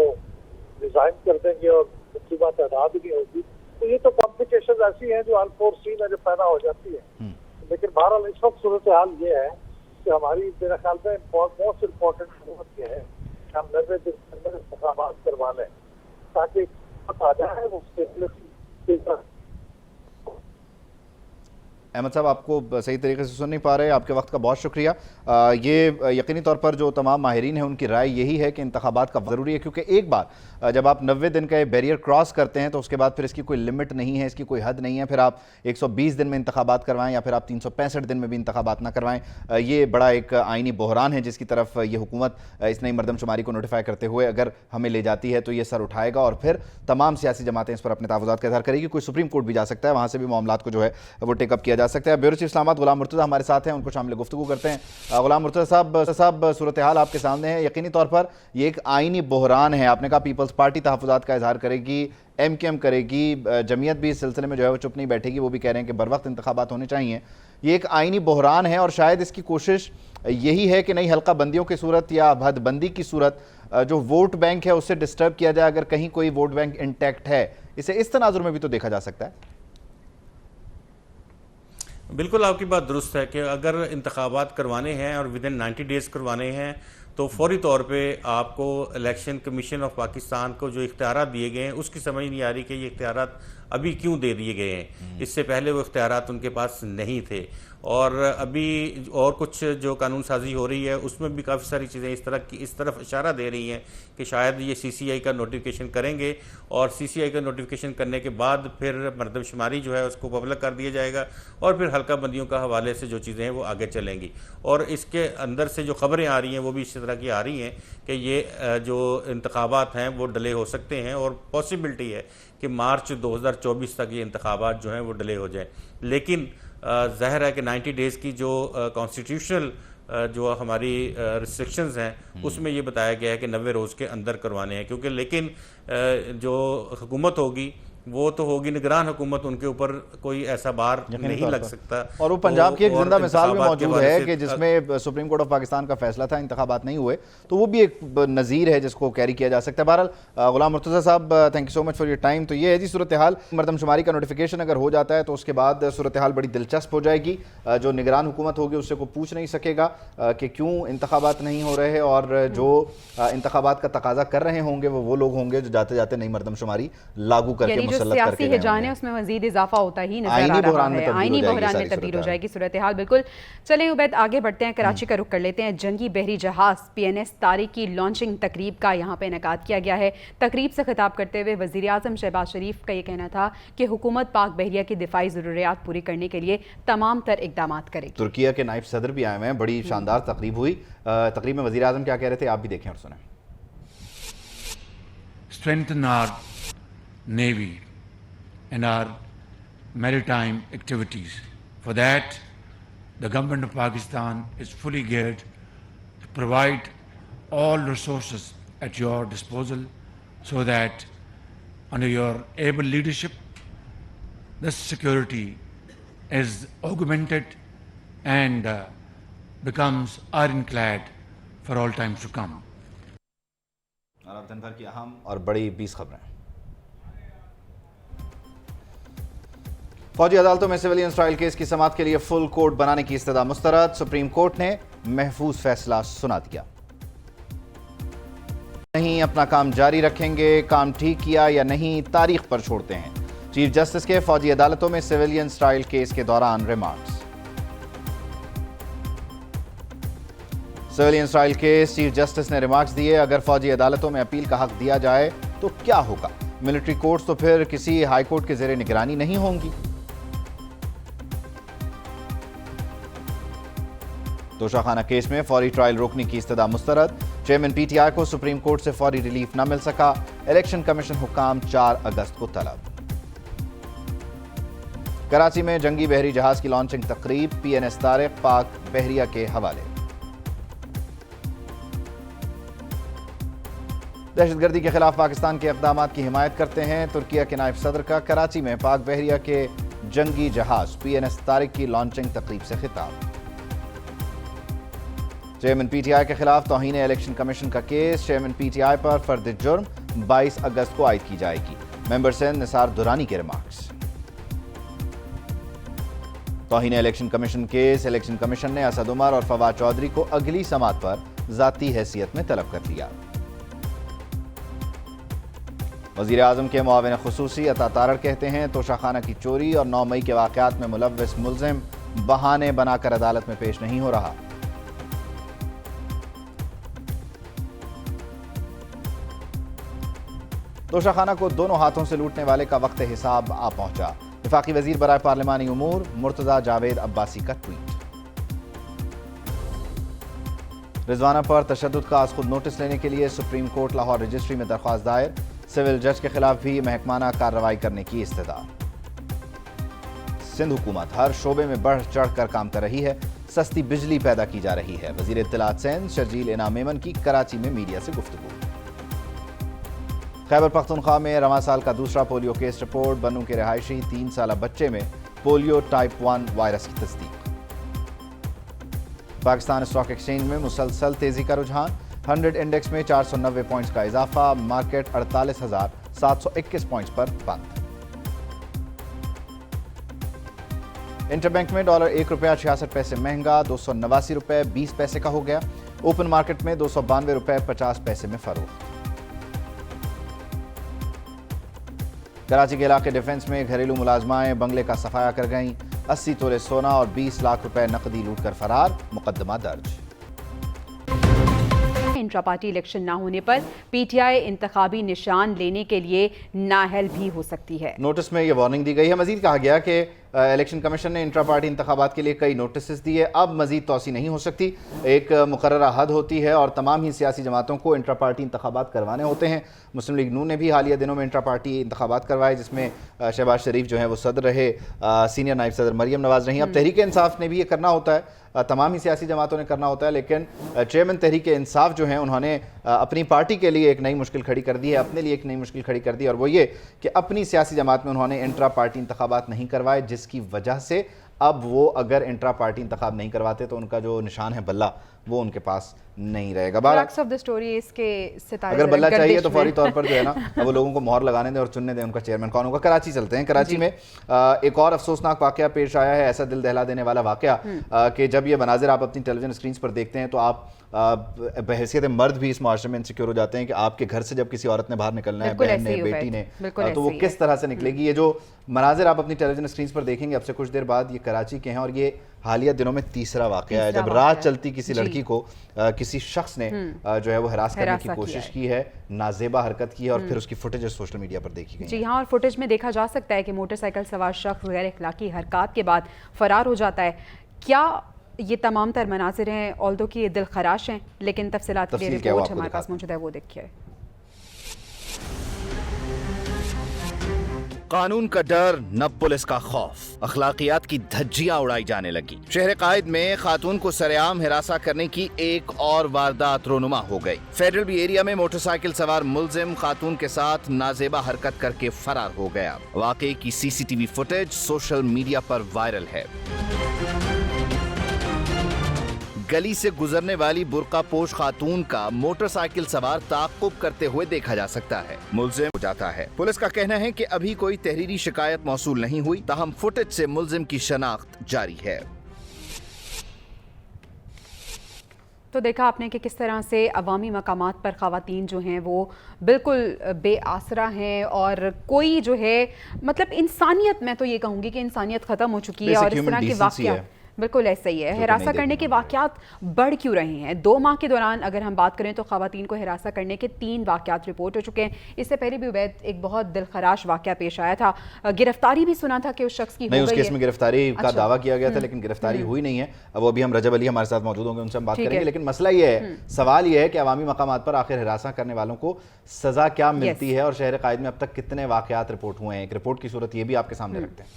रिजाइन कर देंगे और दूसरी बात तादाद नहीं होगी। तो ये तो कॉम्प्लिकेशन ऐसी हैं जो अनफोर्सीन है, जो पैदा हो जाती है। लेकिन बहरहाल इस वक्त सूरत हाल ये है कि हमारी मेरे ख्याल में मोस्ट इम्पोर्टेंट जरूरत ये है कि हम 90 दिन के अंदर इंतखाबात करवा लें, ताकि आ जाए वो स्टेबिलिटी। अहमद साहब, आपको सही तरीके से सुन नहीं पा रहे, आपके वक्त का बहुत शुक्रिया। ये यकीनी तौर पर जो तमाम माहिरीन हैं उनकी राय यही है कि इंतखाबात का ज़रूरी है, क्योंकि एक बार जब आप 90 दिन का ये बैरियर क्रॉस करते हैं तो उसके बाद फिर इसकी कोई लिमिट नहीं है, इसकी कोई हद नहीं है। फिर आप 120 दिन में इंतखाबात करवाएं या फिर आप 365 दिन में भी इंतखाबात ना करवाएं, ये बड़ा एक आइनी बहरान है जिसकी तरफ ये हुकूमत इस नई मरदमशुमारी को नोटिफाई करते हुए अगर हमें ले जाती है तो ये सर उठाएगा और फिर तमाम सियासी जमातें इस पर अपने तावुज़ात का इज़हार करेगी। कोई सुप्रीम कोर्ट भी जा सकता है, वहाँ से भी मामलात को जो है वो टेकअप किया जा सकता है। ब्यूरो चीफ इस्लामाबाद गुलाम मुर्तज़ा हमारे साथ हैं, उनको शामिल गुफ्तगू करते हैं। गुलाम मुर्तज़ा साहब, सूरत हाल आपके सामने है। यकीनी तौर पर ये एक आइनी बहरान है। आपने कहा पीपल्स पार्टी तहफ़्फ़ुज़ात का इज़हार करेगी, एमकेएम करेगी, जमीयत भी इस सिलसिले में जो है वो चुप नहीं बैठेगी, वो भी कह रहे हैं कि बर वक्त इंतखाबात होने चाहिए। ये एक आइनी बहरान है और शायद इसकी कोशिश यही है कि नई हल्का बंदियों की सूरत या हदबंदी की सूरत जो वोट बैंक है उससे डिस्टर्ब किया जाए, अगर कहीं कोई वोट बैंक इंटैक्ट है। इसे इस तनाजुर में भी तो देखा जा सकता है। बिल्कुल आपकी बात दुरुस्त है कि अगर इंतखाबात करवाने हैं और विदिन 90 डेज़ करवाने हैं तो फौरी तौर पे आपको इलेक्शन कमीशन ऑफ पाकिस्तान को जो इख्तियारात दिए गए हैं उसकी समझ नहीं आ रही कि ये इख्तियारात अभी क्यों दे दिए गए हैं। इससे पहले वो इख्तियारात उनके पास नहीं थे और अभी और कुछ जो कानून साजी हो रही है उसमें भी काफ़ी सारी चीज़ें इस तरफ इशारा दे रही हैं कि शायद ये CCI का नोटिफिकेशन करेंगे और CCI का नोटिफिकेशन करने के बाद फिर मरदमशुमारी जो है उसको पब्लिक कर दिया जाएगा और फिर हल्का बंदियों का हवाले से जो चीज़ें हैं वो आगे चलेंगी। और इसके अंदर से जो खबरें आ रही हैं वो भी इस तरह की आ रही हैं कि ये जो इंतखाबात हैं वो डिले हो सकते हैं और पॉसिबिलिटी है कि मार्च 2024 तक ये इंतखाबात जो हैं वो डिले हो जाए। लेकिन ज़ाहिर है कि 90 डेज़ की जो कॉन्स्टिट्यूशनल जो हमारी रिस्ट्रिक्शंस हैं उसमें ये बताया गया है कि 90 रोज़ के अंदर करवाने हैं, क्योंकि लेकिन जो हुकूमत होगी वो तो होगी निगरान हुकूमत, उनके ऊपर कोई ऐसा बार नहीं लग सकता। और वो पंजाब की एक जिंदा मिसाल भी मौजूद है कि जिसमें सुप्रीम कोर्ट ऑफ पाकिस्तान का फैसला था, इंतखाबात नहीं हुए, तो वो भी एक नज़ीर है जिसको कैरी किया जा सकता है। बहरहाल गुलाम मुर्तज़ा साहब, thank you so much for your time. तो ये है जी सूरत हाल, मरदमशुमारी का नोटिफिकेशन अगर हो जाता है तो उसके बाद सूरत हाल बड़ी दिलचस्प हो जाएगी। जो निगरान हुकूमत होगी उससे कोई पूछ नहीं सकेगा कि क्यों इंतखाबात नहीं हो रहे, और जो इंतखाबात का तकाजा कर रहे होंगे वो लोग होंगे जो जाते जाते नई मरदमशुमारी लागू करके सियासी हिजान है उसमें मजीद इजाफा होता ही नजर आ रहा है, आईनी बहरान में तब्दील हो जाएगी सूरत हाल। बिल्कुल, चलें उबैद आगे बढ़ते हैं, कराची का रुख कर लेते हैं। जंगी बहरी जहाज PNS तारिक की लॉन्चिंग तकरीब का यहाँ पे इनेकाद किया गया है। तकरीब से खिताब करते हुए वज़ीर आज़म शहबाज शरीफ का ये कहना था कि हुकूमत पाक बहरिया की दिफाई ज़रूरियात पूरी करने के लिए तमाम तर इक़दाम करेगी। तुर्किया के नायब सदर भी आए हुए हैं, बड़ी शानदार तकरीब हुई। तकरीब में वज़ीर आज़म क्या कह रहे थे, आप भी देखें और सुनें। Strengthen our navy and our maritime activities. For that, the government of Pakistan is fully geared to provide all resources at your disposal so that under your able leadership, this security is augmented and becomes ironclad for all times to come. और अब दिन भर की अहम और बड़ी 20 खबरें। फौजी अदालतों में सिविलियन ट्रायल केस की समाअत के लिए फुल कोर्ट बनाने की इस्तदा मुस्तरद। सुप्रीम कोर्ट ने महफूज फैसला सुना दिया। नहीं अपना काम जारी रखेंगे, काम ठीक किया या नहीं तारीख पर छोड़ते हैं। चीफ जस्टिस के फौजी अदालतों में सिविलियन ट्रायल केस के दौरान remarks. Civilian trial case chief justice ने रिमार्क्स दिए। अगर फौजी अदालतों में अपील का हक दिया जाए तो क्या होगा? मिलिट्री कोर्ट्स तो फिर किसी हाई कोर्ट के जेर निगरानी नहीं होंगी। तोशाखाना केस में फौरी ट्रायल रोकने की इस्तदा मुस्तरद। चेयरमैन PTI को सुप्रीम कोर्ट से फौरी रिलीफ न मिल सका। इलेक्शन कमीशन हुक्काम 4 अगस्त को तलब। कराची में जंगी बहरी जहाज की लॉन्चिंग तकरीब, PNS तारिक पाक बहरिया के हवाले। दहशतगर्दी के खिलाफ पाकिस्तान के इक़दाम की हिमायत करते हैं। तुर्किया के नायब सदर का कराची में पाक बहरिया के जंगी जहाज PNS तारिक की लॉन्चिंग तकरीब से खिताब। चेयरमैन PTI के खिलाफ तौहीन इलेक्शन कमीशन का केस, चेयरमैन PTI पर फर्द जुर्म 22 अगस्त को आयद की जाएगी। मेंबर सेन निसार दुरानी के रिमार्क्स। तौहीन election commission case, election commission ने असद उमर और फवाद चौधरी को अगली समाअत पर जाती हैसियत में तलब कर लिया। वज़ीर आज़म के मुआविन खुसूसी अता तारड़ कहते हैं तोशाखाना की चोरी और 9 मई के वाक़यात में मुलव्विस मुल्ज़िम बहाने बनाकर अदालत में पेश नहीं हो रहा। तोशाखाना को दोनों हाथों से लूटने वाले का वक्त हिसाब आ पहुंचा। वफाकी वज़ीर बराए पार्लिमानी उमूर मुर्तज़ा जावेद अब्बासी का ट्वीट। रिजवाना पर तशद्दुद का आज खुद नोटिस लेने के लिए सुप्रीम कोर्ट लाहौर रजिस्ट्री में दरख्वास्त दायर। सिविल जज के खिलाफ भी महकमाना कार्रवाई करने की इस्तदा। सिंध हुकूमत हर शोबे में बढ़ चढ़ कर काम कर रही है, सस्ती बिजली पैदा की जा रही है। वज़ीर इत्तलात सिंध शर्जील इनाम मेमन की कराची में मीडिया से गुफ्तगू। खैबर पख्तूनख्वा में रवां साल का दूसरा पोलियो केस रिपोर्ट, बनू के रिहायशी 3 साला बच्चे में पोलियो टाइप 1 वायरस की तस्दीक। पाकिस्तान स्टॉक एक्सचेंज में मुसलसल तेजी का रुझान, 100 इंडेक्स में 490 पॉइंट्स का इजाफा, मार्केट 48,721 पॉइंट्स पर बंद। इंटरबैंक में डॉलर ₹1.66 महंगा, 289 रुपये 20 पैसे का हो गया। ओपन मार्केट में 292 रुपये 50 पैसे में फरोख्त। कराची के इलाके डिफेंस में घरेलू मुलाजमाएं बंगले का सफाया कर गईं। 80 तोले सोना और 20 लाख रुपए नकदी लूटकर फरार, मुकदमा दर्ज। इंट्रा पार्टी इलेक्शन ना होने पर पीटीआई इंतखाबी निशान लेने के लिए नाअहल भी हो सकती है। नोटिस में यह वार्निंग दी गई है। मजीद कहा गया कि इलेक्शन कमीशन ने इंट्रा पार्टी इंतखाबात के लिए कई नोटिस दिए, अब मजीद तोसी नहीं हो सकती। एक मुकर्ररा हद होती है और तमाम ही सियासी जमातों को इंट्रा पार्टी इंतखाबात करवाने होते हैं। मुस्लिम लीग नून ने भी हालिया दिनों में इंट्रा पार्टी इंतखाबात करवाए, जिसमें शहबाज शरीफ जो है वो सदर रहे, सीनियर नायब सदर मरियम नवाज रही। अब तहरीक इंसाफ ने भी ये करना होता है, तमाम ही सियासी जमातों ने करना होता है, लेकिन चेयरमैन तहरीक इंसाफ जो हैं उन्होंने अपनी पार्टी के लिए एक नई मुश्किल खड़ी कर दी है, अपने लिए एक नई मुश्किल खड़ी कर दी, और वो ये कि अपनी सियासी जमात में उन्होंने इंट्रा पार्टी इंतखाबात नहीं करवाए, जिसकी वजह से अब वो अगर इंट्रा पार्टी इंतखाब नहीं करवाते तो उनका जो निशान है बल्ला वो उनके पास नहीं रहेगा। अगर बल्ला चाहिए तो फौरी तौर पर जो है ना वो लोगों को मोहर लगाने दें और चुनने दें उनका चेयरमैन कौन होगा। कराची चलते हैं। कराची में एक और अफसोसनाक वाकया पेश आया है, ऐसा दिल दहला देने वाला वाकया कि जब ये मनाजिर आप अपनी टेलीविजन स्क्रीन पर देखते हैं तो आप बहैसियत मर्द भी इस माशरे में इनसिक्योर हो जाते हैं कि आपके घर से जब किसी औरत ने बाहर निकलना है, बहन ने, बेटी ने, तो वो किस तरह से निकलेगी। ये जो मनाजिर आप अपनी टेलीविजन स्क्रीन पर देखेंगे अब से कुछ देर बाद, ये कराची के हैं और ये हालिया दिनों में तीसरा वाकया है जब रात चलती किसी लड़की को किसी शख्स ने जो है वो हरास करने की कोशिश की है, नाजेबा हरकत की है और फिर उसकी फुटेज सोशल मीडिया पर देखी गई। जी हाँ, और फुटेज में देखा जा सकता है कि मोटरसाइकिल सवार शख्स गैर इखलाकी हरकत के बाद फरार हो जाता है। क्या ये तमाम तर मनाजिर हैं, ऑल्दो कि ये दिल खराश हैं, लेकिन तफसीलात की रिपोर्ट हमारे पास मौजूद है, वो देखिए। कानून का डर न पुलिस का खौफ, अखलाकियात की धज्जियां उड़ाई जाने लगी। शहर कायद में खातून को सरेआम हिरासा करने की एक और वारदात रोनुमा हो गई। फेडरल बी एरिया में मोटरसाइकिल सवार मुलजिम खातून के साथ नाजेबा हरकत करके फरार हो गया। वाकये की सीसीटीवी फुटेज सोशल मीडिया पर वायरल है। गली से गुजरने वाली बुर्का पोश खातून का मोटरसाइकिल सवार ताक़ुब करते हुए देखा जा सकता है। मुलजिम हो जाता है। पुलिस का कहना है कि अभी कोई तहरीरी शिकायत मौसूल नहीं हुई, ताहम फुटेज से मुलजिम की शनाख्त जारी है। तो देखा आपने कि किस तरह से अवामी मकामात पर ख़वातीन जो हैं वो बिल्कुल बेआसरा हैं और कोई जो है मतलब इंसानियत, मैं तो ये कहूँगी कि इंसानियत ख़त्म हो चुकी है और इस तरह के वाक़या बिल्कुल ऐसा ही है। हिरासा करने के वाक़यात बढ़ क्यों रहे हैं? 2 माह के दौरान अगर हम बात करें तो ख़वातीन को हिरासा करने के 3 वाक़यात रिपोर्ट हो चुके हैं। इससे पहले भी उबैद एक बहुत दिलखराश वाक़या पेश आया था, गिरफ्तारी भी सुना था कि उस शख्स की नहीं, उस केस में गिरफ्तारी का दावा किया गया था लेकिन गिरफ्तारी हुई नहीं है। अब अभी हम रजब अली हमारे साथ मौजूद होंगे, उनसे हम बात करेंगे। लेकिन मसला ये है, सवाल ये है कि अवामी मकामात पर आखिर हिरासा करने वालों को सजा क्या मिलती है और शहर कायद में अब तक कितने वाक़यात रिपोर्ट हुए हैं। एक रिपोर्ट की सूरत ये भी आपके सामने रखते हैं।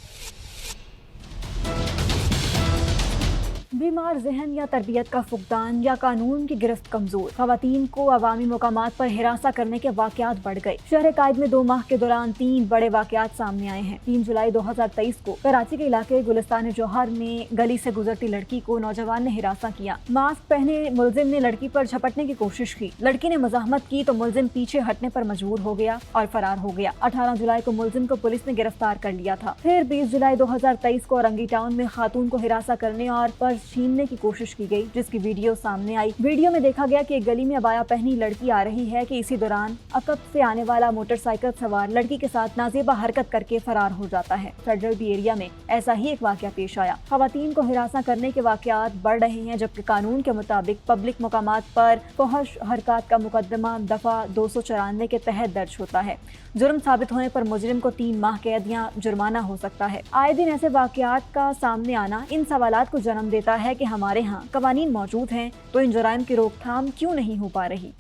बीमार जहन या तरबियत का फुकदान या कानून की गिरफ्त कमजोर, खवातीन को अवामी मुकामात पर हिरासा करने के वाकयात बढ़ गए। शहर कायद में 2 माह के दौरान 3 बड़े वाकयात सामने आए हैं। 3 जुलाई 2023 को कराची के इलाके गुलिस्तान जौहर में गली से गुजरती लड़की को नौजवान ने हिरासा किया। मास्क पहने मुलजिम ने लड़की पर झपटने की कोशिश की। लड़की ने मज़ाहमत की तो मुलजिम पीछे हटने पर मजबूर हो गया और फरार हो गया। 18 जुलाई को मुलजिम को पुलिस ने गिरफ्तार कर लिया था। फिर 20 जुलाई 2023 को औरंगी टाउन में खातून को हिरासा करने और पर्स छीनने की कोशिश की गई, जिसकी वीडियो सामने आई। वीडियो में देखा गया कि एक गली में अबाया पहनी लड़की आ रही है कि इसी दौरान अकब से आने वाला मोटरसाइकिल सवार लड़की के साथ नाजेबा हरकत करके फरार हो जाता है। फेडरल बी एरिया में ऐसा ही एक वाकया पेश आया। खवातीन को हिरासा करने के वाकयात बढ़ रहे हैं, जबकि कानून के मुताबिक पब्लिक मकामात पर फहश हरकत का मुकदमा दफा 294 के तहत दर्ज होता है। जुर्म साबित होने पर मुजरिम को 3 माह कैद या जुर्माना हो सकता है। आए दिन ऐसे वाकयात का सामने आना इन सवालात को जन्म देता है कि हमारे यहाँ कवानीन मौजूद हैं तो इन जुराइम की रोकथाम क्यों नहीं हो पा रही।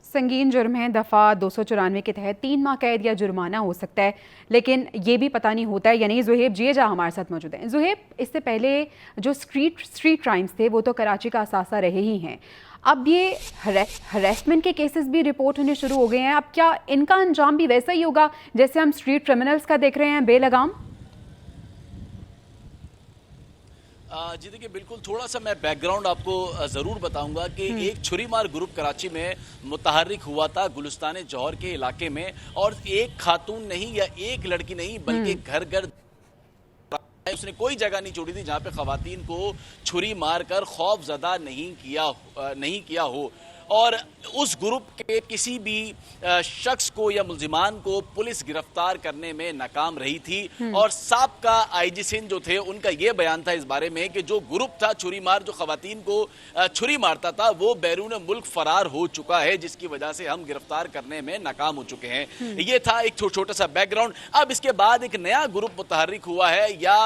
संगीन जुर्म है, दफ़ा 294 के तहत 3 माह कैद या जुर्माना हो सकता है, लेकिन ये भी पता नहीं होता है। यानी ज़ुहेब जिएजा हमारे साथ मौजूद हैं। ज़ुहेब, इससे पहले जो स्ट्रीट क्राइम्स थे वो तो कराची का असासा रहे ही हैं, अब ये हरेसमेंट के केसेस भी रिपोर्ट होने शुरू हो गए हैं। अब क्या इनका अंजाम भी वैसा ही होगा जैसे हम स्ट्रीट क्रिमिनल्स का देख रहे हैं, बेलगाम? जी देखिए, बिल्कुल थोड़ा सा मैं बैकग्राउंड आपको ज़रूर बताऊंगा कि एक छुरीमार ग्रुप कराची में मुतहर्रिक हुआ था गुलिस्तान जौहर के इलाके में, और एक खातून नहीं या एक लड़की नहीं बल्कि घर घर उसने कोई जगह नहीं छोड़ी थी जहां पे खवातीन को छुरी मारकर खौफ ज़दा नहीं किया हो। और उस ग्रुप के किसी भी शख्स को या मुल्जिमान को पुलिस गिरफ्तार करने में नाकाम रही थी। और साबका आईजी सिंध जो थे उनका यह बयान था इस बारे में कि जो ग्रुप था छुरी मार, जो खवातीन को छुरी मारता था, वो बैरून मुल्क फरार हो चुका है, जिसकी वजह से हम गिरफ्तार करने में नाकाम हो चुके हैं। ये था एक छोटा सा बैकग्राउंड। अब इसके बाद एक नया ग्रुप मुतहर्रिक हुआ है, या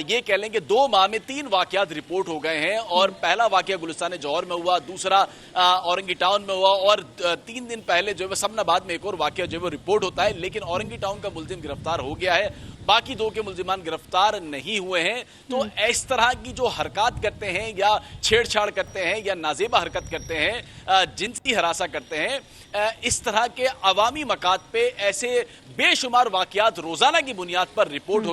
ये कह लें कि 2 माह में 3 वाकयात रिपोर्ट हो गए हैं। और पहला वाकया गुलिस्तान जौहर में हुआ, दूसरा औरंगी टाउन में हुआ, और 3 दिन पहले जो है समनाबाद में एक और वाकया जो है वो रिपोर्ट होता है। लेकिन औरंगी टाउन का मुल्जिम गिरफ्तार हो गया है, बाकी 2 के मुल्जिमान गिरफ्तार नहीं हुए हैं। तो इस तरह की जो हरकत करते हैं या छेड़छाड़ करते हैं या नाजेबा हरकत करते हैं, जिनसी हरासा करते हैं, इस तरह के अवामी मकात पे ऐसे बेशुमार वाकयात रोजाना की बुनियाद पर रिपोर्ट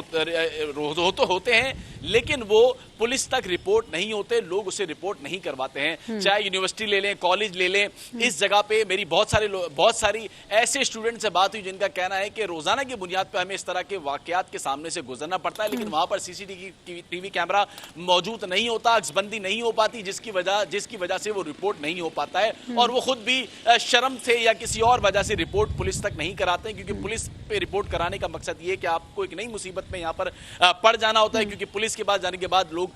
होते हैं, लेकिन वो पुलिस तक रिपोर्ट नहीं होते, लोग उसे रिपोर्ट नहीं करवाते हैं। चाहे यूनिवर्सिटी ले लें, कॉलेज ले लें, इस जगह पे मेरी बहुत सारी ऐसे स्टूडेंट से बात हुई जिनका कहना है कि रोजाना की बुनियाद पर हमें इस तरह के वाकयात के सामने से गुजरना पड़ता है, लेकिन वहां पर सीसीटीवी कैमरा मौजूद नहीं होता, अक्सबंदी नहीं हो पाती, जिसकी वजह से वो रिपोर्ट नहीं हो पाता है। और वो खुद भी शर्म से या किसी और वजह से रिपोर्ट पुलिस तक नहीं कराते हैं, क्योंकि पुलिस पे रिपोर्ट कराने का मकसद ये है कि आपको एक नई मुसीबत में यहाँ पर पड़ जाना होता है, क्योंकि पुलिस के पास जाने के बाद लोग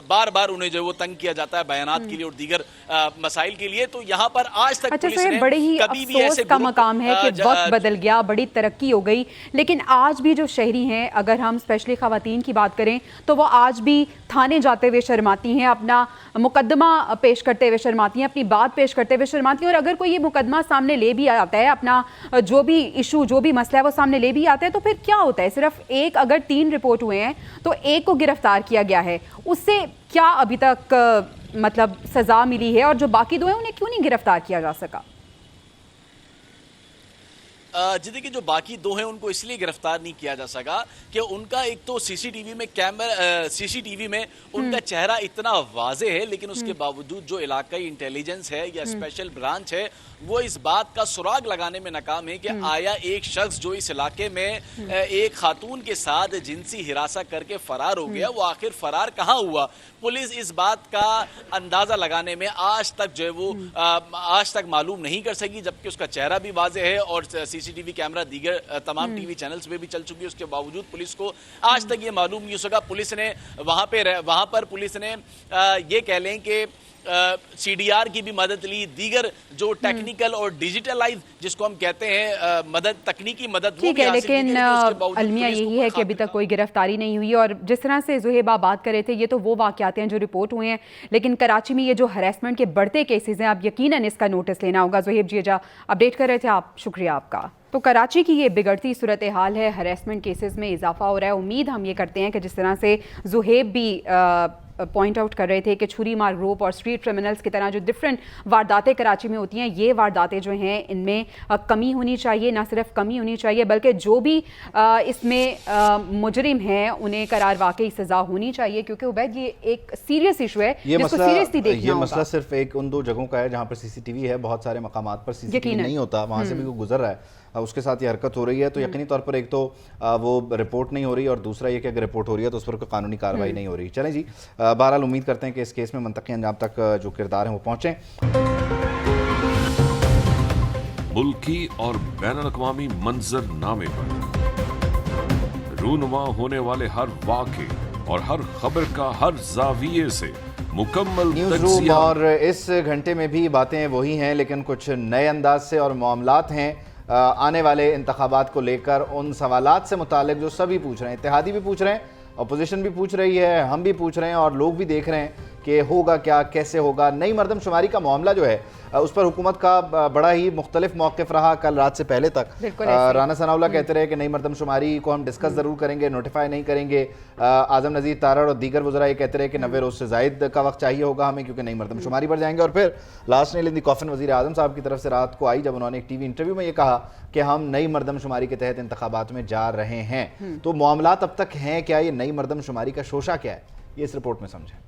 बार बार उन्हें जो वो तंग किया जाता है बयानात के लिए और दीगर मसाइल के लिए। तो यहाँ पर आज तक पुलिस ने बड़े ही कभी भी ऐसे का मकाम है कि वक्त बदल गया, बड़ी तरक्की हो गई, लेकिन आज भी जो शहरी हैं, अगर हम स्पेशली खवातीन की बात करें तो वो आज भी थाने जाते हुए शर्माती हैं, अपना मुकदमा पेश करते हुए शर्माती हैं, अपनी बात पेश करते हुए शर्माती हैं। और अगर कोई ये मुकदमा सामने ले भी आता है, अपना जो भी इशू, जो भी मसला है वो सामने ले भी आता है, तो फिर क्या होता है? सिर्फ एक, अगर 3 रिपोर्ट हुए हैं तो एक को गिरफ्तार किया गया है, उससे क्या अभी तक मतलब सजा मिली है? और जो बाकी 2 हैं उन्हें क्यों नहीं गिरफ्तार किया जा सका? जी देखिए, जो बाकी 2 हैं उनको इसलिए गिरफ्तार नहीं किया जा सका कि उनका एक तो सीसीटीवी में उनका चेहरा इतना वाज़ेह है, लेकिन उसके बावजूद जो इलाकाई इंटेलिजेंस है या स्पेशल ब्रांच है वो इस बात का सुराग लगाने में नाकाम है कि आया एक शख्स जो इस इलाके में एक खातून के साथ जिनसी हिरासा करके फरार हो गया, वो आखिर फरार कहाँ हुआ? पुलिस इस बात का अंदाजा लगाने में आज तक जो है वो आज तक मालूम नहीं कर सकी, जबकि उसका चेहरा भी वाज़ेह है और सीसीटीवी कैमरा दीगर तमाम टीवी चैनल्स पे भी चल चुकी है। उसके बावजूद पुलिस को आज तक ये मालूम नहीं हो सका। पुलिस ने वहां पर पुलिस ने ये कह लें कि CDR की भी मदद ली, दीगर जो टेक्निकल और डिजिटलाइज जिसको हम कहते हैं मदद, तकनीकी मदद, ठीक है, लेकिन अलमिया यही है कि अभी तक कोई गिरफ्तारी नहीं हुई। और जिस तरह से ज़ुहेबा बात कर रहे थे, ये तो वो वाक़यात हैं जो रिपोर्ट हुए हैं, लेकिन कराची में ये जो हरासमेंट के बढ़ते केसेस हैं, आप यकीनन इसका नोटिस लेना होगा। ज़ुहेब जीजा अपडेट कर रहे थे आप, शुक्रिया आपका। तो कराची की ये बिगड़ती सूरत हाल है, हरासमेंट केसेस में इजाफा हो रहा है। उम्मीद हम ये करते हैं कि जिस तरह से ज़ुहेब भी पॉइंट आउट कर रहे थे कि छुरी मार ग्रुप और स्ट्रीट क्रिमिनल्स की तरह जो डिफरेंट वारदातें कराची में होती हैं, ये वारदातें जो हैं इनमें कमी होनी चाहिए। ना सिर्फ कमी होनी चाहिए बल्कि जो भी इसमें मुजरिम हैं उन्हें करार वाकई सज़ा होनी चाहिए, क्योंकि उबैद ये एक सीरियस इशू है जिसको सीरियसली देखना होगा। ये मसला सिर्फ एक उन 2 जगहों का है जहाँ पर CCTV है, बहुत सारे मकामात पर CCTV नहीं होता, वहाँ से भी कोई गुजर रहा है, उसके साथ ये हरकत हो रही है। तो यकीनी तौर पर एक तो वो रिपोर्ट नहीं हो रही, और दूसरा ये कि अगर रिपोर्ट हो रही है तो उस पर कोई कानूनी कार्रवाई नहीं हो रही। चलें जी, बहरहाल उम्मीद करते हैं कि इस केस में मंतकी अंजाम तक जो किरदार हैं वो पहुँचें। मुल्की और बैनुल-अक़वामी मंजरनामे पर रूनुमा होने वाले हर वाक़े और हर खबर का हर जाविये से मुकम्मल न्यूज़ रूम, और इस घंटे में भी बातें वही हैं, लेकिन कुछ नए अंदाज से, और मामलात हैं आने वाले इंतखाबात को लेकर उन सवालात से मुतालिक जो सभी पूछ रहे हैं। इत्तेहादी भी पूछ रहे हैं, अपोजिशन भी पूछ रही है, हम भी पूछ रहे हैं, और लोग भी देख रहे हैं कि होगा क्या, कैसे होगा। नई मरदमशुमारी का मामला जो है उस पर हुकूमत का बड़ा ही मुख्तलिफ मौक़िफ़ रहा। कल रात से पहले तक राना सनाउल्लाह कहते रहे कि नई मरदमशुमारी को हम डिस्कस ज़रूर करेंगे, नोटिफाई नहीं करेंगे। आज़म नज़ीर तारड़ और दीगर वज़रा ये कहते रहे कि 90 रोज़ से ज़ायद का वक्त चाहिए होगा हमें, क्योंकि नई मरदमशुमारी पर जाएंगे। और फिर last nail in the coffin वज़ीर आज़म साहब की तरफ से रात को आई, जब उन्होंने एक TV इंटरव्यू में ये कहा कि हम नई मरदमशुमारी के तहत इंतखाबात में जा रहे हैं। तो मामलात अब तक हैं क्या, ये नई मरदमशुमारी का शोशा क्या है, ये इस रिपोर्ट में समझें।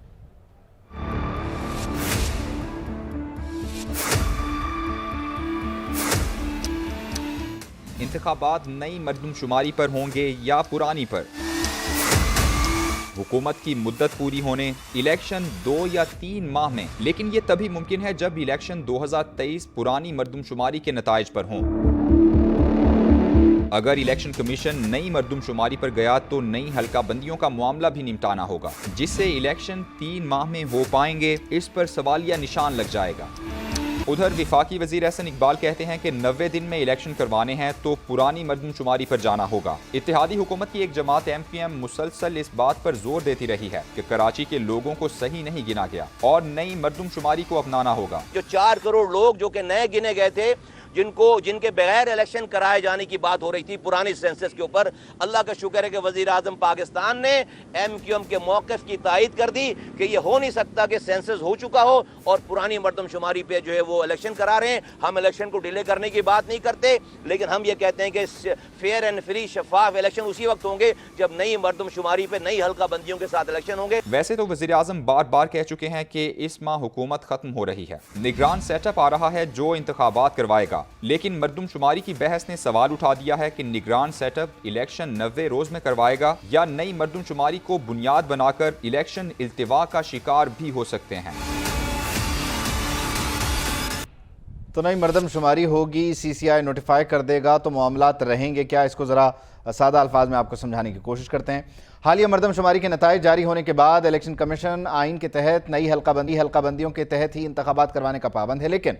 इंतखाबात नई मरदमशुमारी पर होंगे या पुरानी पर? हुकूमत की मुद्दत पूरी होने इलेक्शन 2 या 3 माह में, लेकिन ये तभी मुमकिन है जब इलेक्शन 2023 पुरानी मरदमशुमारी के नताइज पर हों। अगर इलेक्शन कमीशन नई मरदमशुमारी पर गया तो नई हल्का बंदियों का मामला भी निपटाना होगा, जिससे इलेक्शन 3 माह में हो पाएंगे, इस पर सवालिया निशान लग जाएगा। उधर विफाकी वजीर एहसन इकबाल कहते हैं कि 90 दिन में इलेक्शन करवाने हैं तो पुरानी मरदमशुमारी पर जाना होगा। इत्तेहादी हुकूमत की एक जमात MPM मुसलसल इस बात पर जोर देती रही है कि कराची के लोगों को सही नहीं गिना गया और नई मरदमशुमारी को अपनाना होगा। जो 4 करोड़ लोग जो कि नए गिने गए थे, जिनके बगैर इलेक्शन कराए जाने की बात हो रही थी पुरानी सेंसस के ऊपर, अल्लाह का शुक्र है कि वजीर आजम पाकिस्तान ने MQM के मौक़िफ़ की तायद कर दी कि ये हो नहीं सकता कि सेंसस हो चुका हो और पुरानी मरदमशुमारी पे जो है वो इलेक्शन करा रहे हैं। हम इलेक्शन को डिले करने की बात नहीं करते, लेकिन हम ये कहते हैं कि फेयर एंड फ्री शफाफ इलेक्शन उसी वक्त होंगे जब नई मरदमशुमारी पे नई हल्का बंदियों के साथ इलेक्शन होंगे। वैसे तो वजीर आजम बार बार कह चुके हैं कि इस माह हुकूमत खत्म हो रही है, निगरान सेटअप आ रहा है जो इंतखाबात करवाएगा, लेकिन मरदमशुमारी की बहस ने सवाल उठा दिया है कि निगरान सेटअप इलेक्शन 90 रोज में करवाएगा या नई मरदमशुमारी को बुनियाद बनाकर इलेक्शन इल्तिवा का शिकार भी हो सकते हैं। तो नई मरदमशुमारी होगी, CCI नोटिफाई कर देगा, तो मामलात रहेंगे क्या, इसको ज़रा सादा अल्फाज में आपको समझाने की कोशिश करते हैं। हालिया मरदमशुमारी के नताइज जारी होने के बाद इलेक्शन कमीशन आइन के तहत नई हल्काबंदियों के तहत ही इंतखाबात करवाने का पाबंद है, लेकिन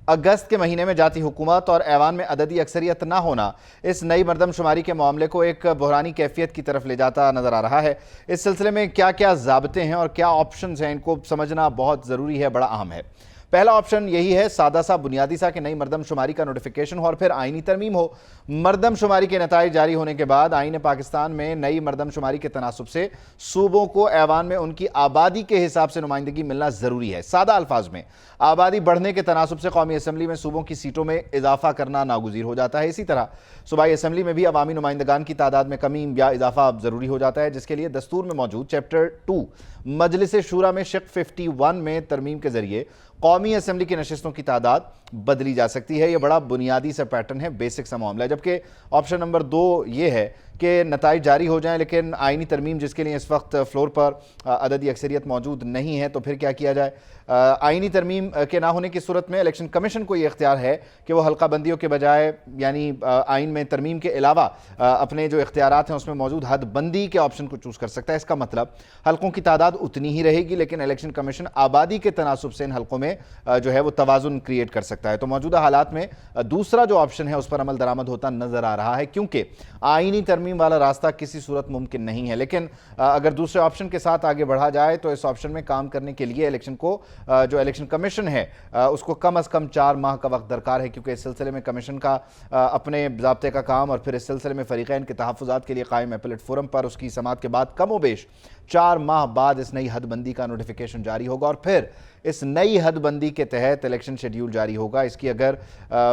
अगस्त के महीने में जाती हुकूमत और ऐवान में अददी अक्सरियत ना होना इस नई मरदमशुमारी के मामले को एक बहरानी कैफियत की तरफ ले जाता नज़र आ रहा है। इस सिलसिले में क्या क्या ज़ाब्ते हैं और क्या ऑप्शंस हैं, इनको समझना बहुत ज़रूरी है, बड़ा अहम है। पहला ऑप्शन यही है, सादा सा बुनियादी सा, कि नई मरदमशुमारी का नोटिफिकेशन हो और फिर आईनी तरमीम हो। मरदमशुमारी के नताइज जारी होने के बाद आईन पाकिस्तान में नई मरदमशुमारी के तनासुब से सूबों को ऐवान में उनकी आबादी के हिसाब से नुमाइंदगी मिलना ज़रूरी है। सादा अल्फाज में, आबादी बढ़ने के तनासुब से कौमी असम्बली में सूबों की सीटों में इजाफा करना नागुज़ीर हो जाता है। इसी तरह सूबाई असम्बली में भी अवामी नुमाइंदगान की तादाद में कमी या इजाफा ज़रूरी हो जाता है, जिसके लिए दस्तूर में मौजूद चैप्टर 2 मजलिस शूरा में शिक 51 में तरमीम के जरिए कौमी असम्बली की नशिस्तों की तादाद बदली जा सकती है। यह बड़ा बुनियादी सा पैटर्न है, बेसिक सा मामला है। जबकि ऑप्शन नंबर 2 ये है कि नताइज जारी हो जाएं, लेकिन आईनी तरमीम जिसके लिए इस वक्त फ्लोर पर अददी अक्सरियत मौजूद नहीं है, तो फिर क्या किया जाए। आईनी तरमीम के ना होने की सूरत में इलेक्शन कमीशन को ये इख्तियार है कि वह हल्का बंदियों के बजाय यानी आइन में तरमीम के अलावा अपने जो इख्तियारात हैं उसमें मौजूद हद बंदी के ऑप्शन को चूज़ कर सकता है। इसका मतलब हल्कों की तादाद उतनी ही रहेगी, लेकिन इलेक्शन कमीशन आबादी के तनासुब से इन हल्कों में जो है वो तवाज़ुन क्रिएट कर सकता है। तो मौजूदा हालात में दूसरा जो ऑप्शन है उस पर अमल दरामद होता नजर आ रहा है, क्योंकि आइनी तरमीम वाला रास्ता किसी सूरत मुमकिन नहीं है। लेकिन अगर दूसरे ऑप्शन के साथ आगे बढ़ा जाए तो इस ऑप्शन में काम करने के लिए इलेक्शन को जो इलेक्शन कमीशन है उसको कम अज़ कम 4 माह का वक्त दरकार है, क्योंकि इस सिलसिले में कमीशन का अपने ज़ाब्ते का काम और फिर इस सिलसिले में फ़रीक़ैन के तहफ़्फ़ुज़ात के लिए कायम एपलेट फोरम पर उसकी समाअत के बाद कम व बेश 4 माह बाद इस नई हदबंदी का नोटिफिकेशन जारी होगा और फिर इस नई हदबंदी के तहत इलेक्शन शेड्यूल जारी होगा। इसकी अगर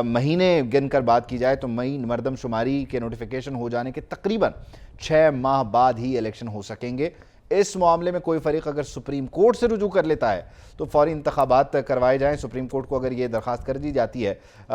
महीने गिनकर बात की जाए तो मई मरदमशुमारी के नोटिफिकेशन हो जाने के तकरीबन 6 माह बाद ही इलेक्शन हो सकेंगे। इस मामले में कोई फरीक अगर सुप्रीम कोर्ट से रुजू कर लेता है तो फौरी इंतखाबात करवाए जाएं। सुप्रीम कोर्ट को अगर ये दरख्वास्त कर दी जाती है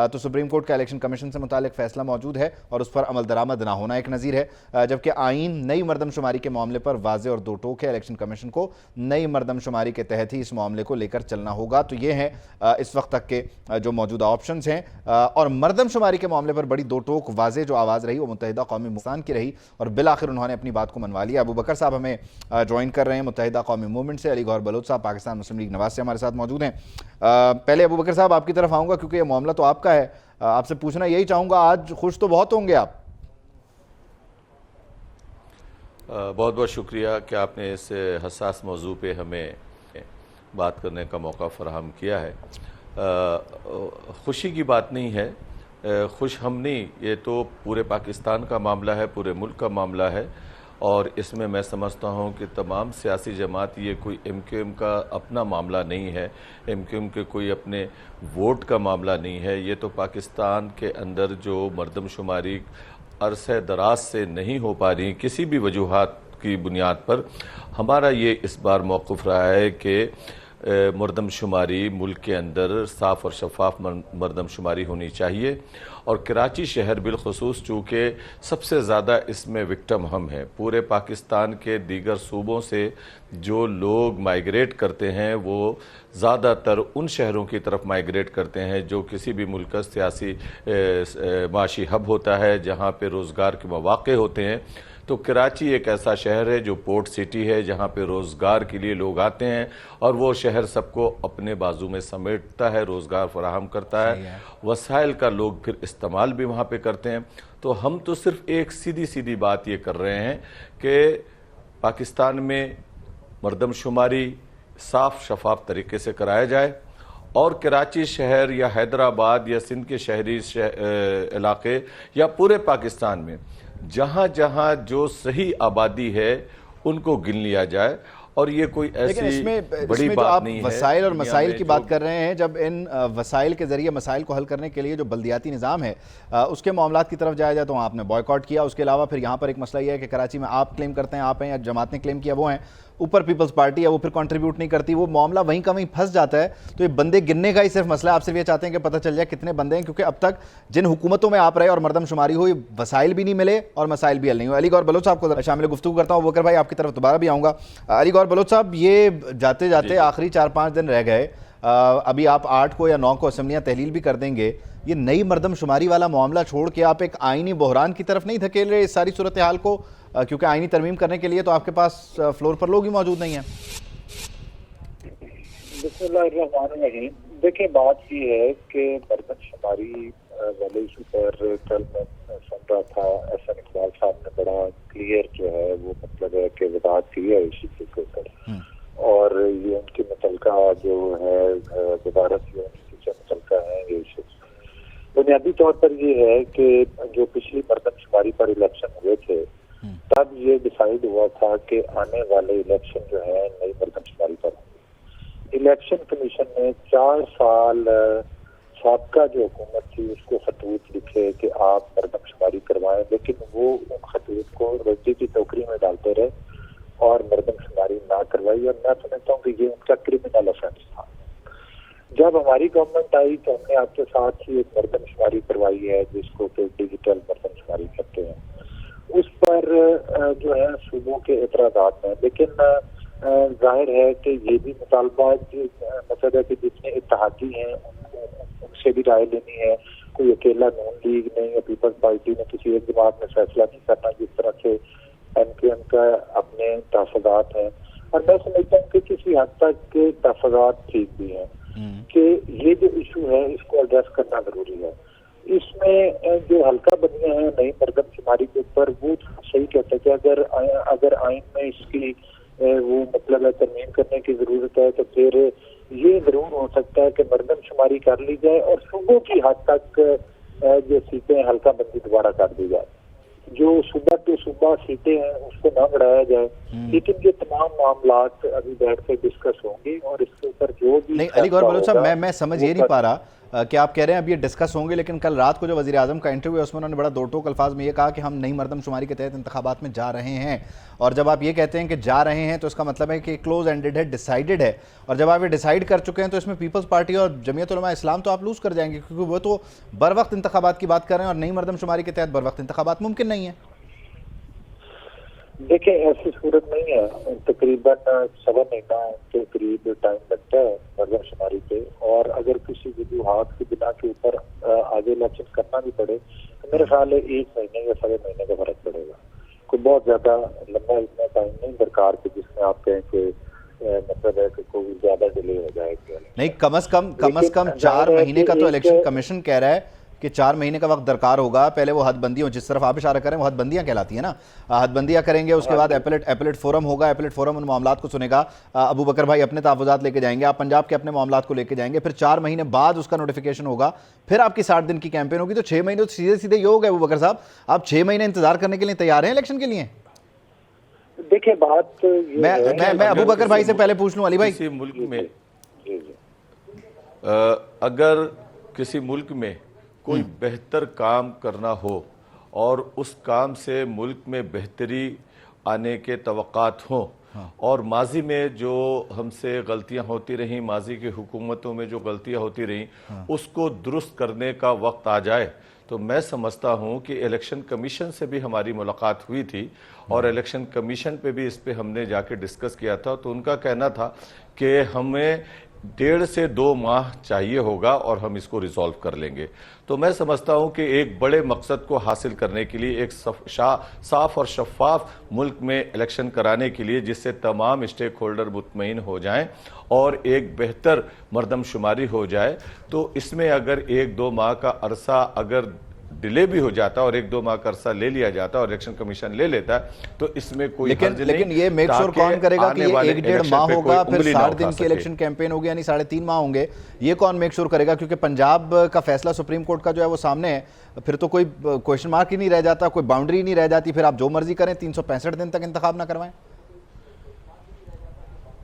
तो सुप्रीम कोर्ट का इलेक्शन कमीशन से मुतालिक फैसला मौजूद है और उस पर अमल दरामद ना होना एक नज़ीर है। जबकि आइन नई मरदमशुमारी के मामले पर वाज़े और दो टोक है, इलेक्शन कमीशन को नई मरदमशुमारी के तहत ही इस मामले को लेकर चलना होगा। तो ये हैं इस वक्त तक के जो मौजूदा ऑप्शन हैं। और मरदमशुमारी के मामले पर बड़ी दो टोक वाज़े जो आवाज़ रही वो मुत्तहिदा कौमी मुस्तान की रही और बिलाखिर उन्होंने अपनी बात को मनवा लिया। अबू बकर साहब हमें ज्वाइन कर रहे हैं मुत्तहिदा कौमी मूवमेंट से। अली गौहर बलोच साहब पाकिस्तान मुस्लिम लीग नवाज से हमारे साथ मौजूद हैं। पहले अबू बकर साहब आपकी तरफ आऊँगा क्योंकि ये मामला तो आपका है, आपसे पूछना यही चाहूँगा, आज खुश तो बहुत होंगे आप। बहुत बहुत शुक्रिया कि आपने इस हसास मौजू पे हमें बात करने का मौका फराहम किया है। खुशी की बात नहीं है, खुश हम नहीं, ये तो पूरे पाकिस्तान का मामला है, पूरे मुल्क का मामला है और इसमें मैं समझता हूँ कि तमाम सियासी जमात, ये कोई MQM का अपना मामला नहीं है, MQM के कोई अपने वोट का मामला नहीं है। ये तो पाकिस्तान के अंदर जो मरदमशुमारी अरसे दराज से नहीं हो पा रही किसी भी वजूहात की बुनियाद पर, हमारा ये इस बार मौक़िफ़ रहा है कि मरदमशुमारी मुल्क के अंदर साफ़ और शफाफ मरदमशुमारी होनी चाहिए। और कराची शहर बिलखुसूस चूँकि सबसे ज़्यादा इसमें विक्टिम हम हैं, पूरे पाकिस्तान के दीगर सूबों से जो लोग माइग्रेट करते हैं वो ज़्यादातर उन शहरों की तरफ माइग्रेट करते हैं जो किसी भी मुल्क का सियासी माशी हब होता है, जहाँ पे रोज़गार के मौक़े होते हैं। तो कराची एक ऐसा शहर है जो पोर्ट सिटी है, जहाँ पे रोज़गार के लिए लोग आते हैं और वो शहर सबको अपने बाजू में समेटता है, रोज़गार फराहम करता है, वसाइल का लोग फिर इस्तेमाल भी वहाँ पे करते हैं। तो हम तो सिर्फ एक सीधी सीधी बात ये कर रहे हैं कि पाकिस्तान में मरदमशुमारी साफ शफाफ तरीके से कराया जाए और कराची शहर या हैदराबाद या सिंध के शहरी इलाके या पूरे पाकिस्तान में जहाँ जहाँ जो सही आबादी है उनको गिन लिया जाए। और ये कोई ऐसी बड़ी बात नहीं है। वसाइल और मसाइल की बात कर रहे हैं, जब इन वसाइल के जरिए मसाइल को हल करने के लिए जो बल्दियाती निज़ाम है उसके मामलात की तरफ जाया जाए तो आपने बॉयकॉट किया। उसके अलावा फिर यहाँ पर एक मसला यह है कि कराची में आप क्लेम करते हैं आप हैं या जमात ने क्लेम किया वो हैं, ऊपर पीपल्स पार्टी है वो फिर कंट्रीब्यूट नहीं करती, वो मामला वहीं का वहीं फंस जाता है। तो ये बंदे गिनने का ही सिर्फ मसला है। आप सिर्फ ये चाहते हैं कि पता चल जाए कितने बंदे हैं, क्योंकि अब तक जिन हुकूमतों में आप रहे और मरदमशुमारी हुई वसाइल भी नहीं मिले और मसाइल भी हल नहीं हुए। अली गौर बलोच साहब को शामिल गुफ्तगू करता हूँ। वकर भाई आपकी तरफ दोबारा भी आऊँगा। अली गौर बलोच साहब, ये जाते जाते आखिरी 4-5 दिन रह गए, अभी आप 8 को या 9 को असम्बलियाँ तहलील भी कर देंगे। ये नई मरदमशुमारी वाला मामला छोड़ के आप एक आइनी बहरान की तरफ नहीं धकेल रहे इस सारी सूरत हाल को, क्योंकि आइनी तरमीम करने के लिए तो आपके पास फ्लोर पर लोग ही मौजूद नहीं हैं। बिस्मिल्लाहिर्रहमानिर्रहीम। देखिए, बात ये है कि मरदमशुमारी वाले इशू पर कल मैं सुन रहा था, एहसन इकबाल साहब ने बड़ा क्लियर जो है वो मतलब है कि वजाहत की है इस इशू के ऊपर, और ये उनकी मुतलका जो है वजारत जो उनकी मुतलका है ये इशू बुनियादी तौर पर ये है कि जो पिछली मरदमशुमारी पर इलेक्शन हुए थे तब ये डिसाइड हुआ था कि आने वाले इलेक्शन जो है नई मरदमशुमारी पर होंगे। इलेक्शन कमीशन ने 4 साल साबका जो हुकूमत थी उसको खतूत लिखे कि आप मरदमशुमारी करवाएं, लेकिन वो उन खतूत को रद्दी की टोकरी में डालते रहे और मरदमशुमारी ना करवाई। और मैं समझता हूँ कि ये उनका क्रिमिनल ऑफेंस था। जब हमारी गवर्नमेंट आई तो हमने आपके साथ ही एक मरदमशुमारी करवाई है जिसको कि डिजिटल मरदमशुमारी कहते हैं। उस पर जो है सूबों के एतराज़ात हैं, लेकिन जाहिर है कि ये भी मुतालबा मतलब है कि जितने इत्तेहादी हैं उनसे भी राय लेनी है। कोई अकेला नून लीग ने या पीपल्स पार्टी ने किसी एक जमात में फैसला नहीं करना, जिस तरह से MKM का अपने तहफ़्फ़ुज़ात हैं। और मैं समझता हूँ कि किसी हद तक के तहफ़्फ़ुज़ात ठीक भी हैं कि ये जो इशू है इसको एड्रेस करना जरूरी है। इसमें जो हल्का बनियां है नई मरदमशुमारी के ऊपर वो सही कहते हैं कि अगर आइन में इसकी वो मतलब है तरमीम करने की जरूरत है तो फिर ये जरूर हो सकता है कि मरदमशुमारी कर ली जाए और सूबों की हद तक जो सीटें हल्का बंदी दोबारा कर दी जाए। जो सूबा टू सूबा सीटें हैं उसको ना बढ़ाया जाए, लेकिन ये तमाम मामलात अभी बैठ कर डिस्कस होंगे और इसके ऊपर जो भी नहीं। अली गौर बलोच साहब, मैं समझ ये नहीं पा रहा कि आप कह रहे हैं अब ये डिस्कस होंगे, लेकिन कल रात को जो वज़ीर आज़म का इंटरव्यू है उसमें उन्होंने बड़ा दो टोक अल्फाज में ये कहा कि हम नई मरदमशुमारी के तहत इंतखाबात में जा रहे हैं। और जब आप ये कहते हैं कि जा रहे हैं तो इसका मतलब है कि क्लोज एंडेड है, डिसाइडेड है। और जब आप ये डिसाइड कर चुके हैं तो इसमें पीपल्स पार्टी और जमीयत उलमा इस्लाम तो आप लूज़ कर जाएंगे, क्योंकि वो तो बर वक्त इंतखाबात की बात कर रहे हैं और नई मरदमशुमारी के तहत बर वक्त इंतखाबात मुमकिन नहीं है। देखिए, ऐसी सूरत नहीं है। तकरीबन 1.25 महीना के करीब टाइम लगता है मरदमशुमारी पे, और अगर किसी वजूहात की बिना के ऊपर आगे इलेक्शन करना भी पड़े तो मेरे ख्याल है 1 महीने या 1.25 महीने का फर्क पड़ेगा। कोई बहुत ज्यादा लंबा इतना टाइम नहीं दरकार कि जिसमें आप कहें कि मतलब है कि कोई ज्यादा डिले हो जाएगा। नहीं, कम अज कम 4 महीने का तो इलेक्शन कमीशन कह रहा है कि 4 महीने का वक्त दरकार होगा। पहले वो हदबंदियों, जिस तरफ आप इशारा करें वो हदबंदियां कहलाती है ना, हदबंदियां करेंगे, उसके बाद एपलेट फोरम होगा, एपलेट फोरम उन मामलात को सुनेगा। अबू बकर भाई अपने तहफ़्फ़ुज़ात लेके जाएंगे, आप पंजाब के अपने मामलात को लेके जाएंगे, फिर 4 महीने बाद उसका नोटिफिकेशन होगा, फिर आपकी 60 दिन की कैंपेन होगी। तो 6 महीने तो सीधे सीधे ये हो गए। अबू बकर साहब, आप 6 महीने इंतजार करने के लिए तैयार हैं इलेक्शन के लिए? देखिए, बात मैं अबू बकर भाई से पहले पूछ लूं, अली भाई, किसी मुल्क में अगर किसी मुल्क में कोई बेहतर काम करना हो और उस काम से मुल्क में बेहतरी आने के तवक्कात हों। और माजी में जो हमसे गलतियां होती रहीं, माजी की हुकूमतों में जो गलतियां होती रहीं, उसको दुरुस्त करने का वक्त आ जाए। तो मैं समझता हूं कि इलेक्शन कमीशन से भी हमारी मुलाकात हुई थी और इलेक्शन कमीशन पे भी इस पे हमने जाके डिस्कस किया था। तो उनका कहना था कि हमें 1.5 से 2 माह चाहिए होगा और हम इसको रिजॉल्व कर लेंगे। तो मैं समझता हूं कि एक बड़े मकसद को हासिल करने के लिए, एक साफ और शफाफ मुल्क में इलेक्शन कराने के लिए, जिससे तमाम स्टेक होल्डर मुतमईन हो जाएं और एक बेहतर मरदमशुमारी हो जाए, तो इसमें अगर 1-2 माह का अरसा अगर डिले भी हो जाता और 1-2 माह का अरसा ले लिया जाता और इलेक्शन कमीशन ले लेता, तो इसमें कोई लेकिन ये मेक श्योर कौन करेगा कि ये 1-1.5 माह होगा, फिर 60 दिन की इलेक्शन कैंपेन होगी, यानी 3.5 माह होंगे? ये कौन मेक श्योर करेगा? क्योंकि पंजाब का फैसला सुप्रीम कोर्ट का जो है वो सामने है, फिर तो कोई क्वेश्चन मार्क ही नहीं रह जाता, कोई बाउंड्री नहीं रह जाती, फिर आप जो मर्जी करें, 365 दिन तक इंतखाब ना करवाएं।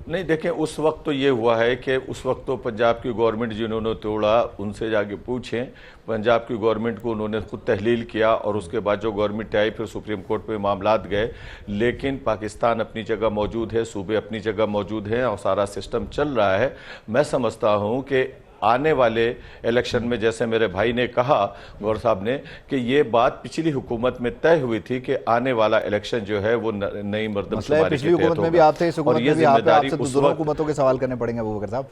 नहीं, देखें, उस वक्त तो ये हुआ है कि उस वक्त तो पंजाब की गवर्नमेंट जिन्होंने तोड़ा, उनसे जाके पूछें। पंजाब की गवर्नमेंट को उन्होंने खुद तहलील किया और उसके बाद जो गवर्नमेंट आई फिर सुप्रीम कोर्ट में मामलात गए। लेकिन पाकिस्तान अपनी जगह मौजूद है, सूबे अपनी जगह मौजूद हैं और सारा सिस्टम चल रहा है। मैं समझता हूँ कि आने वाले इलेक्शन में, जैसे मेरे भाई ने कहा, गौर साहब ने, कि ये बात पिछली हुकूमत में तय हुई थी कि आने वाला इलेक्शन जो है वो नई मर्दमशुमारी पिछली हुकूमत में भी आप थे, इस हुकूमत में भी आपसे दोनों हुकूमतों के सवाल करने पड़ेंगे अबूबकर साहब।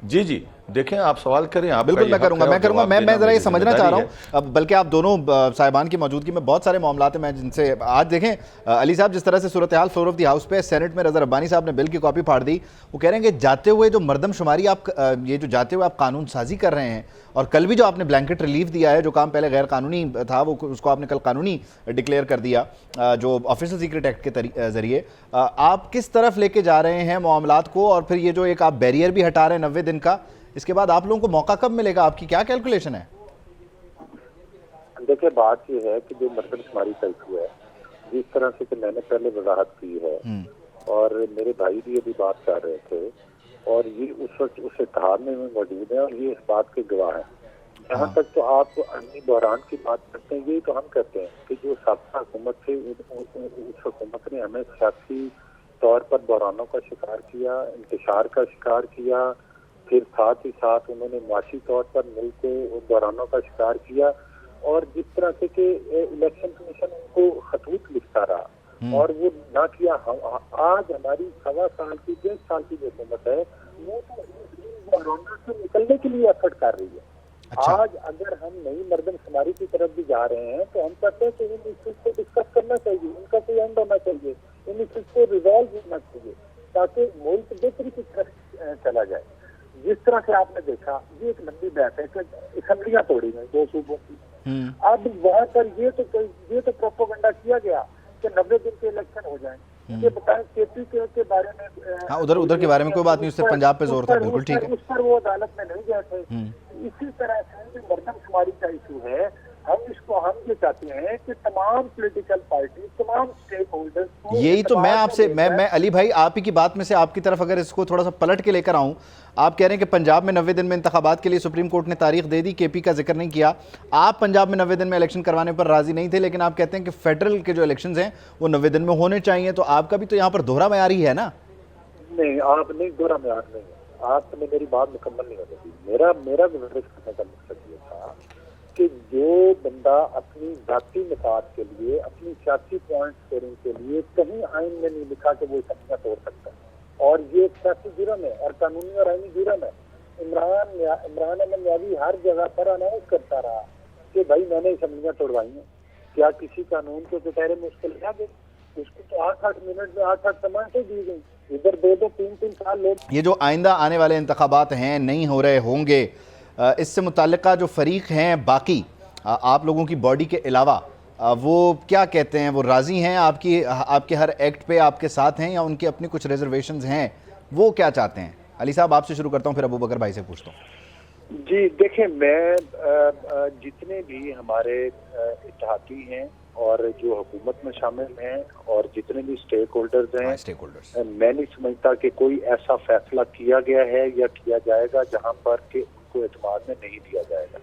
जी जी, देखें, आप सवाल करें। आप बिल्कुल मैं करूंगा मैं जरा ये समझना चाह रहा हूँ, बल्कि आप दोनों साहिबान की मौजूदगी में बहुत सारे मामलात हैं मैं जिनसे आज देखें अली साहब, जिस तरह से सूरत हाल फ्लोर ऑफ द हाउस पे सेनेट में रज़ा रब्बानी साहब ने बिल की कॉपी फाड़ दी। वो कह रहे हैं कि जाते हुए जो मर्दमशुमारी आप ये जो जाते हुए आप कानून साजी कर रहे हैं, और कल भी जो आपने ब्लैंकेट रिलीफ दिया है, जो काम पहले गैर कानूनी था वो उसको आपने कल कानूनी डिक्लेयर कर दिया, जो ऑफिशियल सीक्रेट एक्ट के जरिए, आप किस तरफ लेके जा रहे हैं मामलात को? और फिर ये जो एक आप बैरियर भी हटा रहे हैं 90 दिन का, इसके बाद आप लोगों को मौका कब मिलेगा? आपकी क्या कैलकुलेशन है? देखिए, बात ये है कि जो मर्दमशुमारी का इशू है, जिस तरह से कि मैंने पहले वजाहत की है और मेरे भाई भी अभी बात कर रहे थे, और ये उस वक्त उस इत्तेहाद में मौजूद है और ये इस बात के गवाह हैं। जहाँ तक तो आप अमनी बहरान की बात करते हैं, यही तो हम कहते हैं कि जो साबिक़ा हुकूमत थी, उस हुकूमत ने हमें सियासी तौर पर बहरानों का शिकार किया, इंतशार का शिकार किया, फिर साथ ही साथ उन्होंने माशी तौर पर मुल्क को बहरानों का शिकार किया। और जिस तरह से कि इलेक्शन कमीशन उनको खतूत लिखता रहा और वो ना किया। आज हमारी 1.25 साल की 1.5 साल की जो हुकूमत है, वो तो बहरानों से निकलने के लिए एफर्ट कर रही है। अच्छा। आज अगर हम नई मर्दमशुमारी की तरफ भी जा रहे हैं तो हम कहते हैं कि इन इश्यूज को डिस्कस करना चाहिए, इनका कोई एंड होना चाहिए, इन इश्यूज को रिजॉल्व होना चाहिए, ताकि मुल्क बेहतरी की तरफ चला जाए। जिस तरह से आपने देखा, ये एक लंबी बहस है कि असम्बलियां तोड़ी गई 2 सूबों की। अब वहाँ पर ये तो प्रोपेगेंडा किया गया कि 90 दिन के इलेक्शन हो जाए। ये बताएं, केपी के बारे में, हाँ, उधर के बारे में कोई बात नहीं, उससे पंजाब पे जोर था, बिल्कुल ठीक है। उस पर वो अदालत में नहीं गए थे। इसी तरह से जो मर्दमशुमारी का इशू है, हम ये चाहते हैं कि तमाम पॉलिटिकल पार्टी, तमाम स्टेक होल्डर्स, यही तो मैं आपसे मैं अली भाई, आप ही की बात में से आपकी तरफ अगर इसको थोड़ा सा पलट के लेकर आऊं, आप कह रहे हैं कि पंजाब में 90 दिन में इंतखाबात के लिए सुप्रीम कोर्ट ने तारीख दे दी, केपी का जिक्र नहीं किया। आप पंजाब में 90 दिन में इलेक्शन करवाने पर राजी नहीं थे, लेकिन आप कहते हैं कि फेडरल के जो इलेक्शन हैं वो 90 दिन में होने चाहिए। तो आपका भी तो यहाँ पर दोहरा मयार ही है ना? नहीं, आप नहीं, दोहरा मयार नहीं है। आपने मेरी बात मुकम्मल नहीं होने दी। मेरा गुजारिश करने का मकसद ये था कि जो बंदा अपनी जाती मफाद के लिए, अपनी सियासी पॉइंट स्कोरिंग के लिए, कहीं आइन में नहीं लिखा कि वो असम्बलियां तोड़ सकता है, और ये एक सियासी जुर्म है और कानूनी और आईनी जुर्म है। इमरान अहमद न्यावी हर जगह पर अनाउंस करता रहा कि भाई मैंने असम्बलियां तोड़वाई हैं। क्या किसी कानून के दोपहरे में उसको लगा गए? उसको तो 8-8 मिनट में 8-8 समानतें दी गई। इधर 2-2, 3-3 साल लोग। ये जो आइंदा आने वाले इंतखाबात हैं, नहीं हो रहे होंगे, इससे मुताल्लिका जो फरीक हैं बाकी आप लोगों की बॉडी के अलावा, वो क्या कहते हैं? वो राज़ी हैं आपके हर एक्ट पे, आपके साथ हैं, या उनकी अपनी कुछ रिजर्वेशंस हैं? वो क्या चाहते हैं? अली साहब, आपसे शुरू करता हूँ, फिर अबूबकर भाई से पूछता हूँ। जी देखिए, मैं जितने भी हमारे इत्तेहादी हैं और जो हुकूमत में शामिल हैं और जितने भी स्टेक होल्डर्स हैं, मैं नहीं समझता कि कोई ऐसा फैसला किया गया है या किया जाएगा जहाँ पर कि उनको एतमाद में नहीं दिया जाएगा।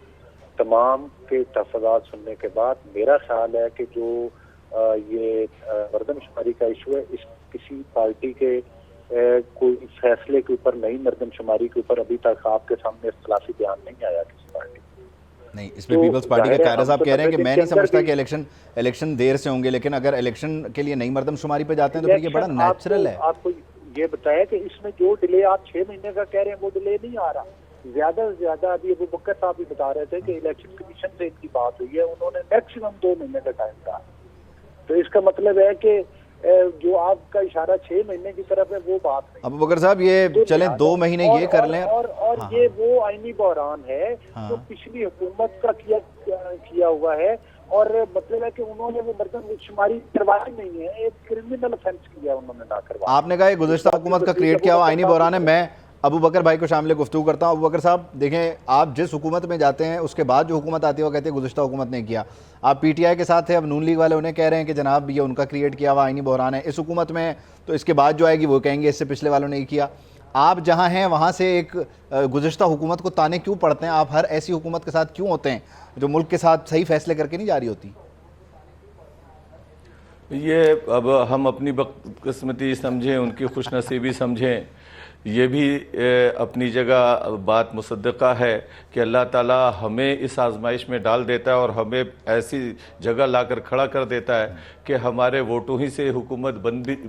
तमाम के तफज़ात सुनने के बाद मेरा ख्याल है कि जो ये मर्दमशुमारी का इशू है। इस किसी पार्टी के कोई फैसले के ऊपर, नई मर्दमशुमारी के ऊपर अभी तक आपके सामने इख्तिलाफी बयान नहीं आया किसी पार्टी। नहीं, इसमें पीपल्स पार्टी के कायरा साहब कह रहे हैं कि मैं नहीं समझता कि इलेक्शन देर से होंगे, लेकिन अगर इलेक्शन के लिए नई मर्दमशुमारी पे जाते हैं तो फिर ये बड़ा नेचुरल है। आपको ये बताया कि इसमें जो डिले आप 6 महीने का कह रहे हैं वो डिले नहीं आ रहा, ज्यादा से ज्यादा अभी अबू बकर साहब भी बता रहे थे कि इलेक्शन कमीशन से इनकी बात हुई है, उन्होंने मैक्सिमम 2 महीने का टाइम कहा। तो इसका मतलब है कि जो आपका इशारा 6 महीने की तरफ है वो बात नहीं। अबू बकर साहब ये चलें 2 महीने ये कर लें और ये वो आईनी बहरान है जो पिछली हुकूमत का किया हुआ है, और मतलब है कि उन्होंने वो मर्दमशुमारी करवाई नहीं है, एक क्रिमिनल ऑफेंस किया उन्होंने ना करवाया। आपने कहा गुज़िश्ता हुकूमत का क्रिएट किया हुआ आईनी बहरान है। मैं अबू बकर भाई को शामिल गुफ्तगू करता हूँ। अबू बकर साहब देखें, आप जिस हुकूमत में जाते हैं उसके बाद जो हुकूमत आती है वो कहते हैं गुज़िश्ता हुकूमत ने किया। आप पीटीआई के साथ है, अब नून लीग वाले उन्हें कह रहे हैं कि जनाब ये उनका क्रिएट किया हुआ आईनी बहरान है। इस हुकूमत में तो इसके बाद जो आएगी वो कहेंगे इससे पिछले वालों ने ही किया। आप जहाँ हैं वहाँ से एक गुज़िश्ता हुकूमत को ताने क्यों पड़ते हैं? आप हर ऐसी हुकूमत के साथ क्यों होते हैं जो मुल्क के साथ सही फैसले करके नहीं जा रही होती? ये अब हम अपनी बदकिस्मती समझें, उनकी खुशनसीबी समझें, ये भी अपनी जगह बात मुसद्दक़ा है कि अल्लाह ताला हमें इस आजमाइश में डाल देता है और हमें ऐसी जगह लाकर खड़ा कर देता है कि हमारे वोटों ही से हुकूमत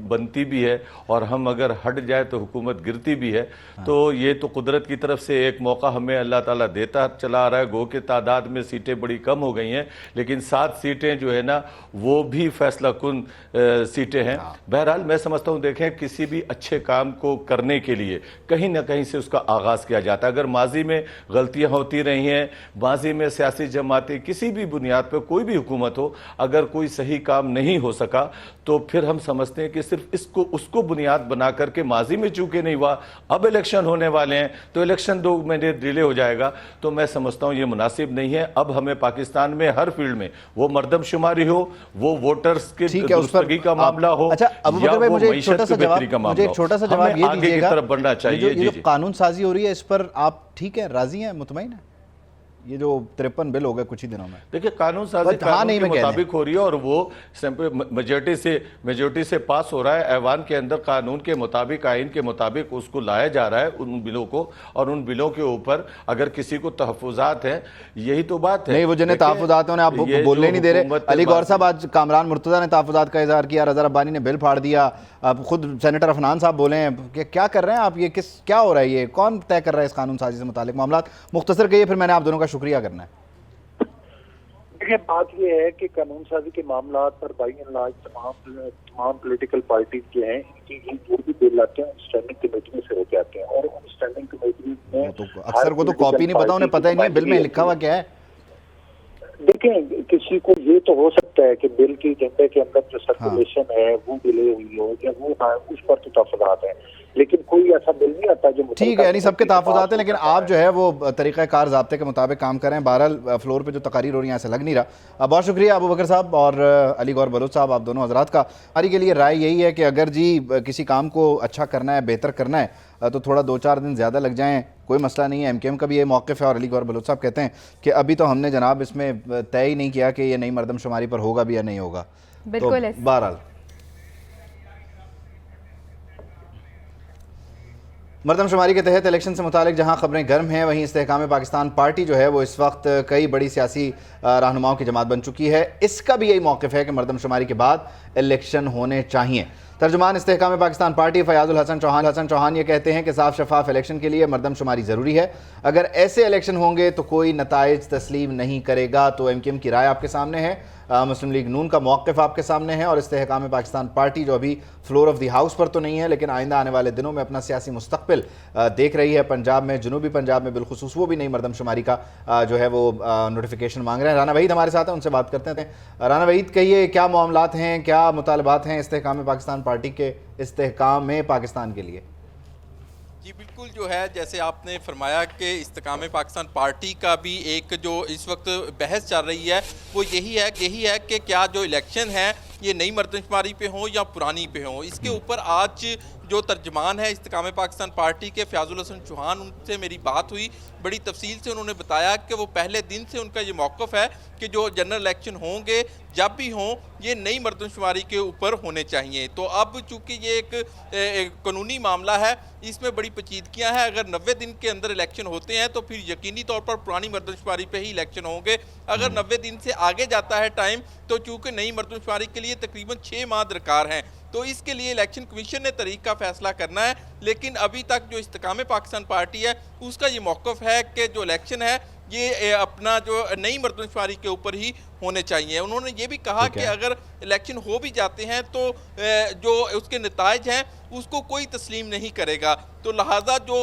बनती भी है और हम अगर हट जाए तो हुकूमत गिरती भी है। तो ये तो कुदरत की तरफ से एक मौका हमें अल्लाह ताला देता चला आ रहा है। गो के तादाद में सीटें बड़ी कम हो गई हैं, लेकिन 7 सीटें जो है ना वो भी फैसला कुन सीटें हैं। बहरहाल मैं समझता हूँ, देखें किसी भी अच्छे काम को करने के लिए कहीं ना कहीं से उसका आगाज़ किया जाता है। अगर माजी में गलतियाँ होती रही हैं, माजी में सियासी जमातें किसी भी बुनियाद पर कोई भी हुकूमत हो, अगर कोई सही काम नहीं हो सका तो फिर हम समझते हैं कि सिर्फ इसको उसको बुनियाद बना करके माजी में चूंकि नहीं हुआ, अब इलेक्शन होने वाले हैं तो इलेक्शन 2 महीने डिले हो जाएगा। तो मैं समझता हूं ये मुनासिब नहीं है। अब हमें पाकिस्तान में हर फील्ड में, वो मर्दमशुमारी हो, वो वोटर्स की दुरुस्तगी का मामला हो, अच्छा अबू बकर भाई मुझे एक छोटा सा जवाब ये दीजिएगा, तरफ बढ़ना चाहिए। ये जो कानून साजी हो रही है इस पर आप ठीक है, राजी हैं, मुतमईन है? ये जो 53 बिल हो गए कुछ ही दिनों में, देखिए कानून साजी कानून के मुताबिक हो रही है और वो मेजोरिटी से पास हो रहा है। ऐवान के अंदर कानून के मुताबिक, आइन के मुताबिक उसको लाया जा रहा है उन बिलों को, और उन बिलों के ऊपर अगर किसी को तहफ़्फ़ुज़ात हैं, यही तो बात है। नहीं, वो जिन्हें तहफ़्फ़ुज़ात हैं आप बोलने नहीं दे रहे। अली गौर साहब, आज कामरान मुर्तज़ा ने तहफ़्फ़ुज़ात का इज़हार किया, रज़ा रब्बानी ने बिल फाड़ दिया, अब खुद सेनेटर अफनान साहब बोले हैं कि क्या कर रहे हैं आप, ये क्या हो रहा है, ये कौन तय कर रहा है इस कानून साजी से मुतालिक मामला? मुख्तसर कहिए, फिर मैंने आप दोनों का शुक्रिया करना है। देखिए बात ये है कि कानून साजी के मामला पर बाई एंड लार्ज तमाम पॉलिटिकल पार्टीज जो हैं, इनकी जो भी बिल आते हैं स्टैंडिंग कमेटी में से होके आते हैं, और उन स्टैंडिंग कमेटी में अक्सर को तो कॉपी नहीं पता, उन्हें पता ही नहीं बिल में लिखा हुआ क्या है। देखें, किसी को ये तो हो सकता है कि बिल की एजेंडे के अंदर जो सर्कुलेशन है वो डिले हुई हो या वो उस पर तो तहफ़्फ़ुज़ात है, लेकिन कोई ऐसा बिल नहीं आता जो ठीक है, यानी सबके तहफ़्फ़ुज़ात हैं, लेकिन आप जो है वो तरीक़ाकार ज़ाब्ते के मुताबिक काम करें। बहरहाल फ्लोर पे जो तकारीर हो रही है ऐसा लग नहीं रहा। बहुत शुक्रिया अबू बकर साहब और अली गौर बलोच साहब, आप दोनों हज़रात का। हमारी के लिए राय यही है कि अगर जी किसी काम को अच्छा करना है, बेहतर करना है, तो थोड़ा 2-4 दिन ज़्यादा लग जाएँ, कोई मसला नहीं है। एमकेएम का भी ये मौक़िफ़ है और अली गौर बलोच साहब कहते हैं कि अभी तो हमने जनाब इसमें तय ही नहीं किया कि ये नई मर्दमशुमारी पर होगा भी या नहीं होगा। बिल्कुल। तो बहरहाल मर्दमशुमारी के तहत इलेक्शन से मुतालिक जहां खबरें गर्म हैं, वहीं इस्तेहकाम पाकिस्तान पार्टी जो है वो इस वक्त कई बड़ी सियासी रहनुमाओं की जमात बन चुकी है। इसका भी यही मौक़िफ़ है कि मर्दमशुमारी के बाद इलेक्शन होने चाहिए। तर्जुमान इस्तेहकाम पाकिस्तान पार्टी फ़याज़ुल हसन चौहान ये कहते हैं कि साफ शफाफ इलेक्शन के लिए मर्दमशुमारी ज़रूरी है। अगर ऐसे इलेक्शन होंगे तो कोई नताइज तस्लीम नहीं करेगा। तो एमकेएम की राय आपके सामने है, मुस्लिम लीग नून का मौक़िफ़ आपके सामने है, और इस्तेहकाम पाकिस्तान पार्टी जो अभी फ्लोर ऑफ द हाउस पर तो नहीं है, लेकिन आइंदा आने वाले दिनों में अपना सियासी मुस्तक़बिल देख रही है। पंजाब में, जनूबी पंजाब में बिलखुसूस वो भी नई मर्दमशुमारी का जो है वो नोटिफिकेशन मांग रहे हैं। राना वहीद हमारे साथ हैं, उनसे बात करते हैं। राना वहीद, कहिए क्या मामलात हैं, क्या मुतालबात हैं इस्तेहकाम पाकिस्तान पार्टी के इस्तेहकाम पाकिस्तान के लिए? जी बिल्कुल, जो है जैसे आपने फरमाया कि इस्तेकाम पाकिस्तान पार्टी का भी एक जो इस वक्त बहस चल रही है वो यही है कि क्या जो इलेक्शन है ये नई मर्दमशुमारी पे हो या पुरानी पे हो। इसके ऊपर आज जो तर्जमान है इस्तेकाम पाकिस्तान पार्टी के फ़याज़ुल हसन चौहान, उनसे मेरी बात हुई। बड़ी तफसील से उन्होंने बताया कि वो पहले दिन से उनका ये मौक़िफ़ है कि जो जनरल इलेक्शन होंगे जब भी हों ये नई मरदमशुमारी के ऊपर होने चाहिए। तो अब चूँकि ये एक कानूनी मामला है, इसमें बड़ी पेचीदगियाँ हैं। अगर 90 दिन के अंदर इलेक्शन होते हैं तो फिर यकीनी तौर पर पुरानी मरदमशुमारी पे ही इलेक्शन होंगे। अगर 90 दिन से आगे जाता है टाइम तो चूँकि नई मरदमशुमारी के लिए तकरीबन 6 माह दरकार हैं, तो इसके लिए इलेक्शन कमीशन ने तारीख का फैसला करना है। लेकिन अभी तक जो इस्तेकाम पाकिस्तान पार्टी है उसका ये मौक़िफ़ है कि जो इलेक्शन है ये अपना जो नई मरदमशुमारी के ऊपर ही होने चाहिए। उन्होंने ये भी कहा कि अगर इलेक्शन हो भी जाते हैं तो जो उसके नताइज हैं उसको कोई तस्लीम नहीं करेगा। तो लिहाजा जो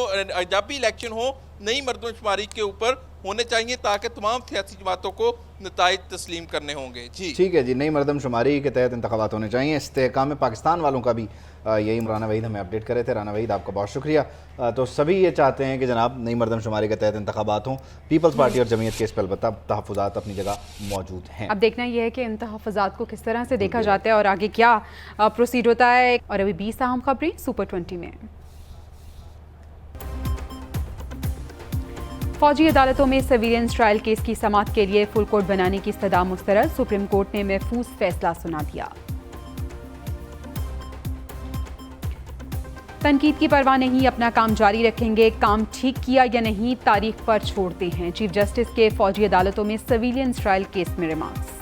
जब भी इलेक्शन हो नई मरदमशुमारी के ऊपर होने चाहिए ताकि तमाम सियासी जमातों को नताइज तस्लीम करने होंगे। जी ठीक है जी, नई मरदमशुमारी के तहत इंतखाबात होने चाहिए। इस्तेकाम पाकिस्तान वालों का भी यही राना वहीद हमें अपडेट कर रहे थे। राना वहीद आपका बहुत शुक्रिया। तो सभी ये चाहते हैं कि जनाब नई मरदमशुमारी के तहत इंतखाबात हों। पीपल्स पार्टी और जमीयत के इस पर अलबत्ता तहफ़्फ़ुज़ात अपनी जगह मौजूद हैं। अब देखना यह है कि इन तहफ़्फ़ुज़ात को किस तरह से देखा जाता है और आगे क्या प्रोसीड होता है। और अभी 20 अहम खबरें सुपर 20 में। फौजी अदालतों में सिविलियंस ट्रायल केस की समाअत के लिए फुल कोर्ट बनाने की इस्तदा मुस्तरद। सुप्रीम कोर्ट ने महफूज फैसला सुना दिया। तनकीद की परवाह नहीं, अपना काम जारी रखेंगे, काम ठीक किया या नहीं तारीख पर छोड़ते हैं। चीफ जस्टिस के फौजी अदालतों में सिविलियंस ट्रायल केस में remarks.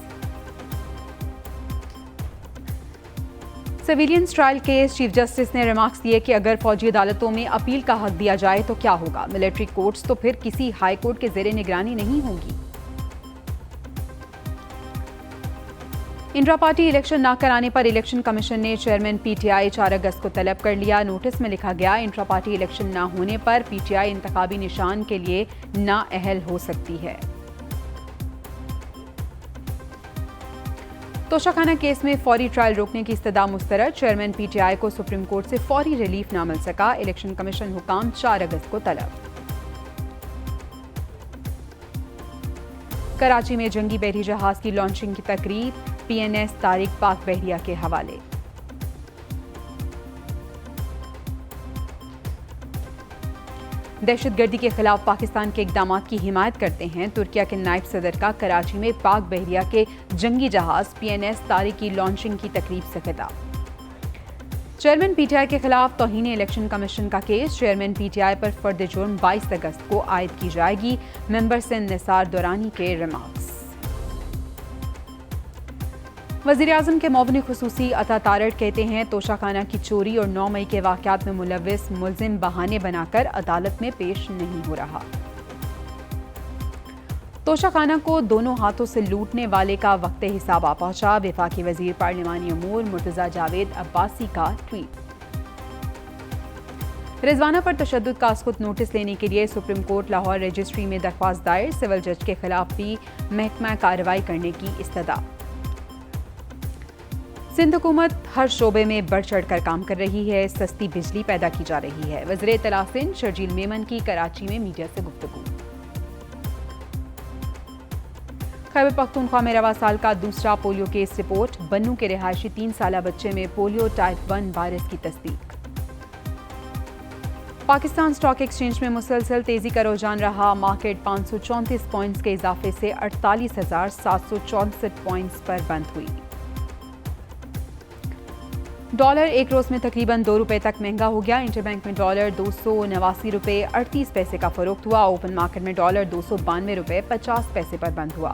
Civilians trial case chief justice ने रिमार्क्स दिए कि अगर फौजी अदालतों में अपील का हक दिया जाए तो क्या होगा। मिलिट्री कोर्ट्स तो फिर किसी हाई कोर्ट के ज़ेरे निगरानी नहीं होगी। इंट्रा पार्टी इलेक्शन न कराने पर इलेक्शन कमीशन ने चेयरमैन पीटीआई 4 अगस्त को तलब कर लिया। नोटिस में लिखा गया, इंट्रा पार्टी इलेक्शन न होने पर पीटीआई इंतखाबी निशान के लिए नाअहल हो सकती है। तोशाखाना केस में फौरी ट्रायल रोकने की इस्तदा मुस्तरद। चेयरमैन पीटीआई को सुप्रीम कोर्ट से फौरी रिलीफ न मिल सका। इलेक्शन कमीशन हुकाम 4 अगस्त को तलब। कराची में जंगी बहरी जहाज की लॉन्चिंग की तकरीब। पीएनएस तारिक पाक बहरिया के हवाले। दहशतगर्दी के खिलाफ पाकिस्तान के इकदाम की हिमायत करते हैं। तुर्किया के नायब सदर का कराची में पाक बहरिया के जंगी जहाज पीएनएस तारिक की लॉन्चिंग की तकरीब से खिताब। चेयरमैन पीटीआई के खिलाफ तौहीन इलेक्शन कमीशन का केस। चेयरमैन पीटीआई पर फर्द जुर्म 22 अगस्त को आयद की जाएगी। मेंबर सिंध निसार दुरानी के रिमार्क्स। वज़ीर-ए-आज़म के मुआविन खुसूसी अता तारड़ कहते हैं तोशाखाना की चोरी और 9 मई के वाक़यात में मुलव्विस मुल्ज़िम बहाने बनाकर अदालत में पेश नहीं हो रहा। तोशाखाना को दोनों हाथों से लूटने वाले का वक्त हिसाब आ पहुंचा। वफाकी वज़ीर पार्लिमानी अमूर मुर्तज़ा जावेद अब्बासी का ट्वीट। रिजवाना पर तशद्दुद का असकुत नोटिस लेने के लिए सुप्रीम कोर्ट लाहौर रजिस्ट्री में दरख्वास्त दायर। सिविल जज के खिलाफ भी महकमा कार्रवाई करने की इस्तदा। सिंध हुकूमत हर शोबे में बढ़ चढ़ कर काम कर रही है। सस्ती बिजली पैदा की जा रही है। वज़ीर इत्तला सिंध शर्जील मेमन की कराची में मीडिया से गुफ्तगू। खैबर पख्तूनख्वा में रवा साल का दूसरा पोलियो केस रिपोर्ट। बन्नू के रिहायशी 3 साला बच्चे में पोलियो टाइप 1 वायरस की तस्दीक। पाकिस्तान स्टॉक एक्सचेंज में मुसलसल तेजी का रुझान रहा। मार्केट 534 पॉइंट्स के इजाफे से 48,764 पॉइंट्स पर बंद हुई। डॉलर एक रोज में तकरीबन 2 रुपए तक महंगा हो गया। इंटरबैंक में डॉलर 289 रुपए 38 पैसे का फरोख्त हुआ। ओपन मार्केट में डॉलर 292 रुपए 50 पैसे पर बंद हुआ।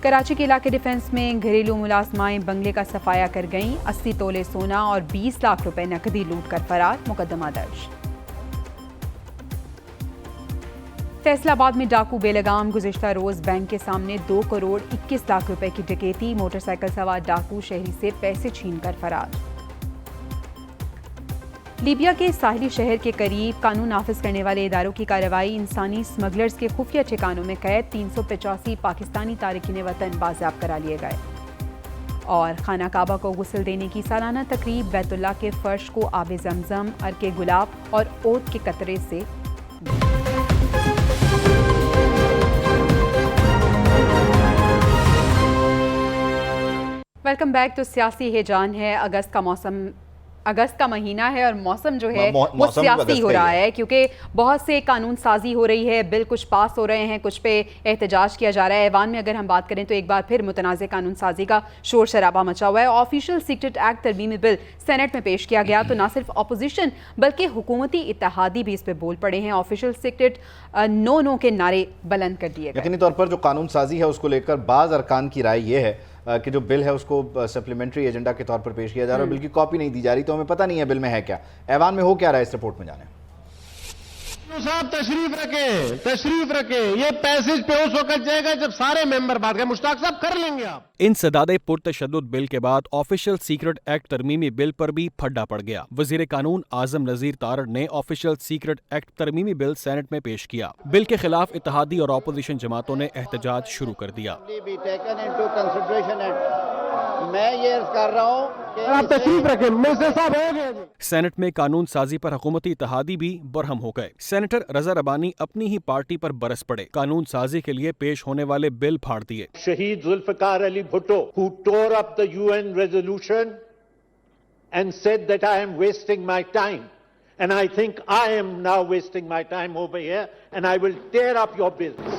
कराची के इलाके डिफेंस में घरेलू मुलाजमाएं बंगले का सफाया कर गईं। 80 तोले सोना और 20 लाख रुपए नकदी लूट कर फरार। मुकदमा दर्ज। फैसलाबाद में डाकू बेलगाम। गुज़िश्ता रोज बैंक के सामने 2 करोड़ 21 लाख रुपए की डकैती। मोटरसाइकिल सवार डाकू शहरी से पैसे छीनकर फरार। लीबिया के साहिली शहर के करीब कानून नाफिज करने वाले इदारों की कार्रवाई। इंसानी स्मगलर्स के खुफिया ठिकानों में कैद। 385 पाकिस्तानी तारिकीन वतन बाजियाब करा लिए गए। और खाना काबा को गुस्ल देने की सालाना तकरीब। बैतुल्लाह के फर्श को आबे जमजम, अर्के गुलाब और ओट के कतरे से। Welcome back. तो सियासी हिजान है, अगस्त का महीना है और मौसम जो है वो सियासी हो रहा है, क्योंकि बहुत से कानून साजी हो रही है, बिल कुछ पास हो रहे हैं, कुछ पे एहतजाज किया जा रहा है। ऐवान में अगर हम बात करें तो एक बार फिर मुतनाज़ कानून साजी का शोर शराबा मचा हुआ है। ऑफिशियल सीक्रेट एक्ट तरमीमी बिल सेनेट में पेश किया गया तो ना सिर्फ अपोजिशन बल्कि हुकूमती इत्तेहादी भी इस पर बोल पड़े हैं। ऑफिशियल सीक्रेट नो के नारे बुलंद कर दिए गए। यकीनी तौर पर जो कानून साजी है उसको लेकर बाज़ अरकान की राय ये है कि जो बिल है उसको सप्लीमेंट्री एजेंडा के तौर पर पेश किया जा रहा है, बिल की कॉपी नहीं दी जा रही, तो हमें पता नहीं है बिल में है क्या। ऐवान में हो क्या रहा है इस रिपोर्ट में जाने। साहब तशरीफ रखे, ये पैसेज पे उस वक्त जाएगा जब सारे मेंबर बात करें। मुश्ताक साहब कर लेंगे आप। इंसदादे पुरतशद्दुद बिल के बाद ऑफिशियल सीक्रेट एक्ट तरमीमी बिल पर भी फड्डा पड़ गया। वजीर कानून आजम नजीर तारड़ ने ऑफिशियल सीक्रेट एक्ट तरमीमी बिल सेनेट में पेश किया। बिल के खिलाफ इत्तेहादी और अपोजिशन जमातों ने एहतजाज शुरू कर दिया। मैं ये अर्ज कर रहा हूँ कि आप तशरीफ रखें, मिनिस्टर साहब हो गए। सेनेट में कानून साजी पर हुकूमती इत्तेहादी भी बरहम हो गए। सेनेटर रजा रबानी अपनी ही पार्टी पर बरस पड़े, कानून साजी के लिए पेश होने वाले बिल फाड़ दिए। शहीद Zulfikar Ali Bhutto who tore up the UN resolution and said that I am wasting my time, and I think I am now wasting my time over here and I will tear up your bills.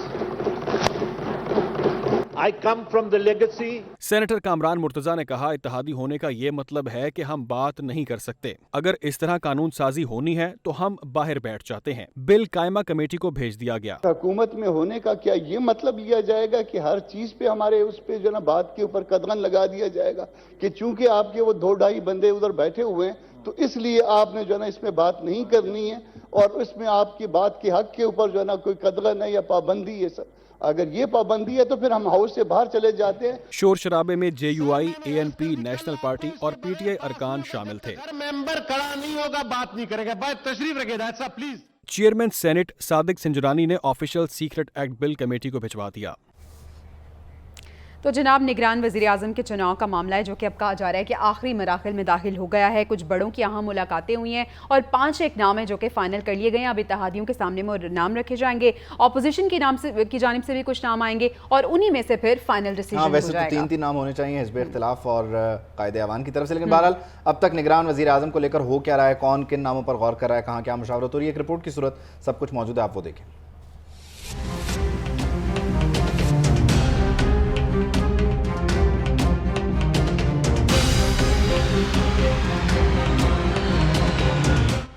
I come from the legacy. Senator Kamran Murtaza ने कहा, इत्तेहादी होने का ये मतलब है कि हम बात नहीं कर सकते। अगर इस तरह कानून साजी होनी है तो हम बाहर बैठ जाते हैं। बिल कायमा कमेटी को भेज दिया गया। हुकूमत में होने का क्या ये मतलब लिया जाएगा कि हर चीज पे हमारे उस पे जो ना बात के ऊपर कदगन लगा दिया जाएगा कि चूंकि आपके वो 2-2.5 बंदे उधर बैठे हुए हैं तो इसलिए आपने जो ना इसमें बात नहीं करनी है और इसमें आपकी बात के हक के ऊपर जो ना कोई कदगन है या पाबंदी है। सर अगर ये पाबंदी है तो फिर हम हाउस से बाहर चले जाते हैं। शोर शराबे में JUI, ANP, नेशनल पार्टी और PTI अरकान शामिल थे। मेंबर खड़ा नहीं होगा, बात नहीं करेगा। तशरीफ रखे साहब प्लीज। चेयरमैन सेनेट सादिक सिंजरानी ने official secret act bill committee को भिजवा दिया। तो जनाब, निगरान वज़ीर आज़म के चुनाव का मामला है जो कि अब कहा जा रहा है कि आखिरी मराहिल में दाखिल हो गया है। कुछ बड़ों की अहम मुलाकातें हुई हैं और 5 एक नाम है जो कि फाइनल कर लिए गए हैं। अब इत्तेहादियों के सामने में नाम रखे जाएंगे, अपोजिशन की जानिब से भी कुछ नाम आएंगे और उन्हीं में से फिर फाइनल डिसीजन हो जाएगा। वैसे तो 3 नाम होने चाहिए हिज़्ब इख्तिलाफ और कायदे ऐवान की तरफ से, लेकिन बहरहाल अब तक निगरान वज़ीर आज़म को लेकर हो क्या रहा है, कौन किन नामों पर गौर कर रहा है, कहाँ क्या मुशावरत हो रही है, एक रिपोर्ट की सूरत सब कुछ मौजूद है, आप वो देखें।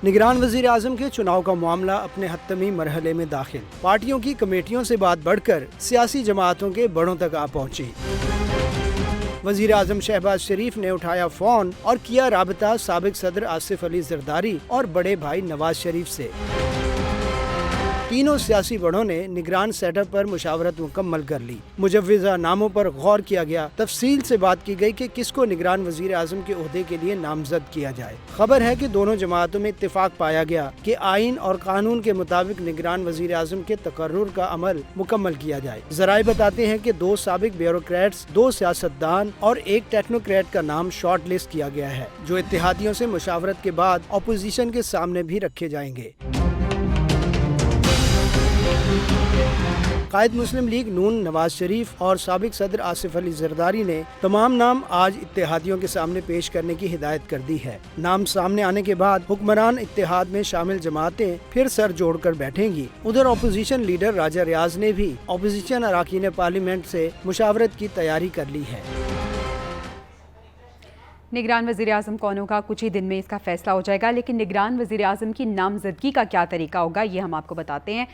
निगरान वज़ीर आज़म के चुनाव का मामला अपने हतमी मरहले में दाखिल। पार्टियों की कमेटियों से बात बढ़कर सियासी जमातों के बड़ों तक आ पहुंची। वज़ीर आज़म शहबाज शरीफ ने उठाया फ़ोन और किया राबता साबिक सदर आसिफ अली जरदारी और बड़े भाई नवाज शरीफ से। तीनों सियासी बड़ों ने निगरान सेटअप पर मुशावरत मुकम्मल कर ली। मुजव्विज़ा नामों पर गौर किया गया, तफसील से बात की गई कि किसको निगरान वज़ीर आज़म के ओहदे के लिए नामजद किया जाए। खबर है कि दोनों जमातों में इत्तेफाक पाया गया कि आइन और कानून के मुताबिक निगरान वज़ीर आज़म के तकर्रुर का अमल मुकम्मल किया जाए। ज़राए बताते हैं कि 2 साबिक ब्यूरोक्रेट्स, 2 सियासतदान और 1 टेक्नोक्रेट का नाम शॉर्ट लिस्ट किया गया है, जो इत्तेहादियों से मुशावरत के बाद अपोजिशन के सामने भी रखे जाएंगे। कायद मुस्लिम लीग नून नवाज शरीफ और साबिक सदर आसिफ अली जरदारी ने तमाम नाम आज इत्तेहादियों के सामने पेश करने की हिदायत कर दी है। नाम सामने आने के बाद हुक्मरान इत्तेहाद में शामिल जमातें फिर सर जोड़कर बैठेंगी। उधर अपोजिशन लीडर राजा रियाज ने भी अपोजिशन अरकान पार्लियामेंट से मुशावरत की तैयारी कर ली है। निगरान वज़ीर आज़म कौन होगा, कुछ ही दिन में इसका फैसला हो जाएगा, लेकिन निगरान वज़ीर आज़म की नामजदगी का क्या तरीका होगा ये हम आपको बताते हैं।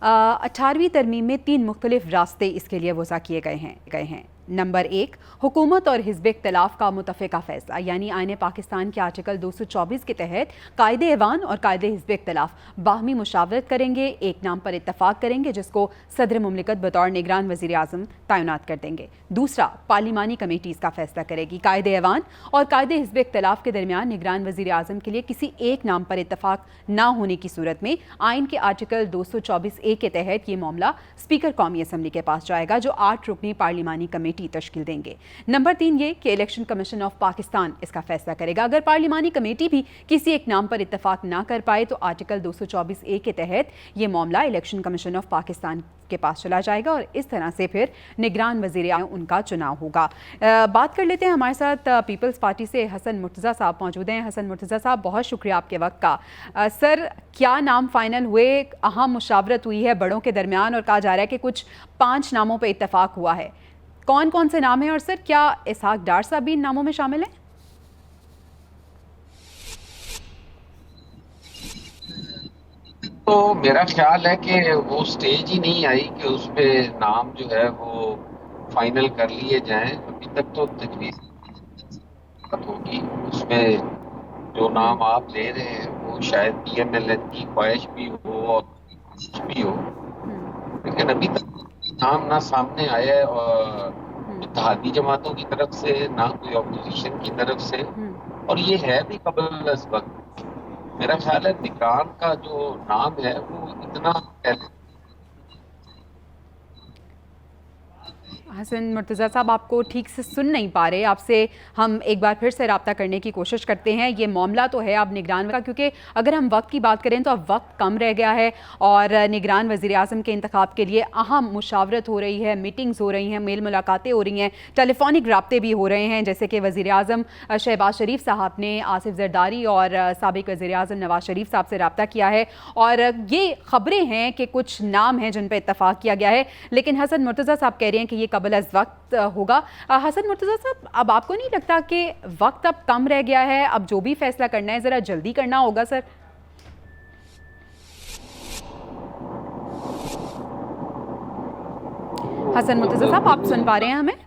18वीं तरमीम में 3 मुख्तलिफ रास्ते इसके लिए वज़ा किए गए हैं। नंबर 1, हुकूमत और हिज़्ब इख्तिलाफ का मुतफ़िका फ़ैसला, यानी आईन पाकिस्तान के आर्टिकल 224 के तहत कायदे ऐवान और कायदे हिज़्ब इख्तिलाफ बाहमी मुशावरत करेंगे, एक नाम पर इत्तफ़ाक़ करेंगे जिसको सदर मुमलिकत बतौर निगरान वज़ीर आज़म तैनात कर देंगे। दूसरा, पार्लिमानी कमेटी इसका फ़ैसला करेगी। कायदे ऐवान और कायदे हिज़्ब इख्तिलाफ के दरमियान निगरान वज़ीर आज़म के लिए किसी एक नाम पर इत्तफ़ाक़ ना होने की सूरत में आइन के आर्टिकल 224A के तहत ये मामला स्पीकर कौमी असम्बली के पास जाएगा, जो 8 रुकनी पार्लिमानी कमेटी कमेटी तश्कील देंगे। नंबर 3 ये कि इलेक्शन कमीशन ऑफ पाकिस्तान इसका फैसला करेगा। अगर पार्लिमानी कमेटी भी किसी एक नाम पर इत्तफाक ना कर पाए तो आर्टिकल 224A के तहत ये मामला इलेक्शन कमीशन ऑफ पाकिस्तान के पास चला जाएगा और इस तरह से फिर निगरान वज़ीर आज़म उनका चुनाव होगा। बात कर लेते हैं, हमारे साथ पीपल्स पार्टी से हसन मुर्तज़ा साहब मौजूद हैं। हसन मुर्तज़ा साहब, बहुत शुक्रिया आपके वक्त का। सर, क्या नाम फाइनल हुए? अहम मुशावरत हुई है बड़ों के दरमियान और कहा जा रहा है कि कुछ 5 नामों पर इत्तफाक हुआ है। कौन कौन से नाम हैं और सर क्या इसहाक डार साहब भी इन नामों में शामिल हैं? तो मेरा ख्याल है कि वो स्टेज ही नहीं आई कि उस पे नाम जो है वो फाइनल कर लिए जाएं। अभी तक तो तजवीज़ होगी, उसमें जो नाम आप ले रहे हैं वो शायद PMLN की ख्वाहिश भी हो और कुछ भी हो, लेकिन अभी तक नाम ना सामने आया है और इत्तेहादी जमातों की तरफ से ना कोई अपोजिशन की तरफ से, और ये है भी कबल अज़ वक्त। मेरा ख्याल है निगरान का जो नाम है वो इतना हसन मुर्तज़ा साहब, आपको ठीक से सुन नहीं पा रहे, आपसे हम एक बार फिर से रब्ता करने की कोशिश करते हैं। ये मामला तो है अब निगरान का, क्योंकि अगर हम वक्त की बात करें तो अब वक्त कम रह गया है और निगरान वज़ीर आज़म के इंतखाब के लिए अहम मुशावरत हो रही है, मीटिंग्स हो रही हैं, मेल मुलाकातें हो रही हैं, टेलीफोनिक रब्ते भी हो रहे हैं। जैसे कि वज़ीर आज़म शहबाज शरीफ साहब ने आसिफ ज़रदारी और साबिक़ वज़ीर आज़म नवाज शरीफ साहब से रब्ता किया है और ये ख़बरें हैं कि कुछ नाम हैं जिन पर इत्तफ़ाक़ किया गया है, लेकिन हसन मुर्तज़ा साहब कह रहे हैं कि ये कबल अज़ वक्त होगा। हसन मुर्तज़ा साहब, अब आपको नहीं लगता कि वक्त अब कम रह गया है, अब जो भी फैसला करना है ज़रा जल्दी करना होगा? सर, हसन मुर्तज़ा साहब, आप सुन पा रहे हैं हमें?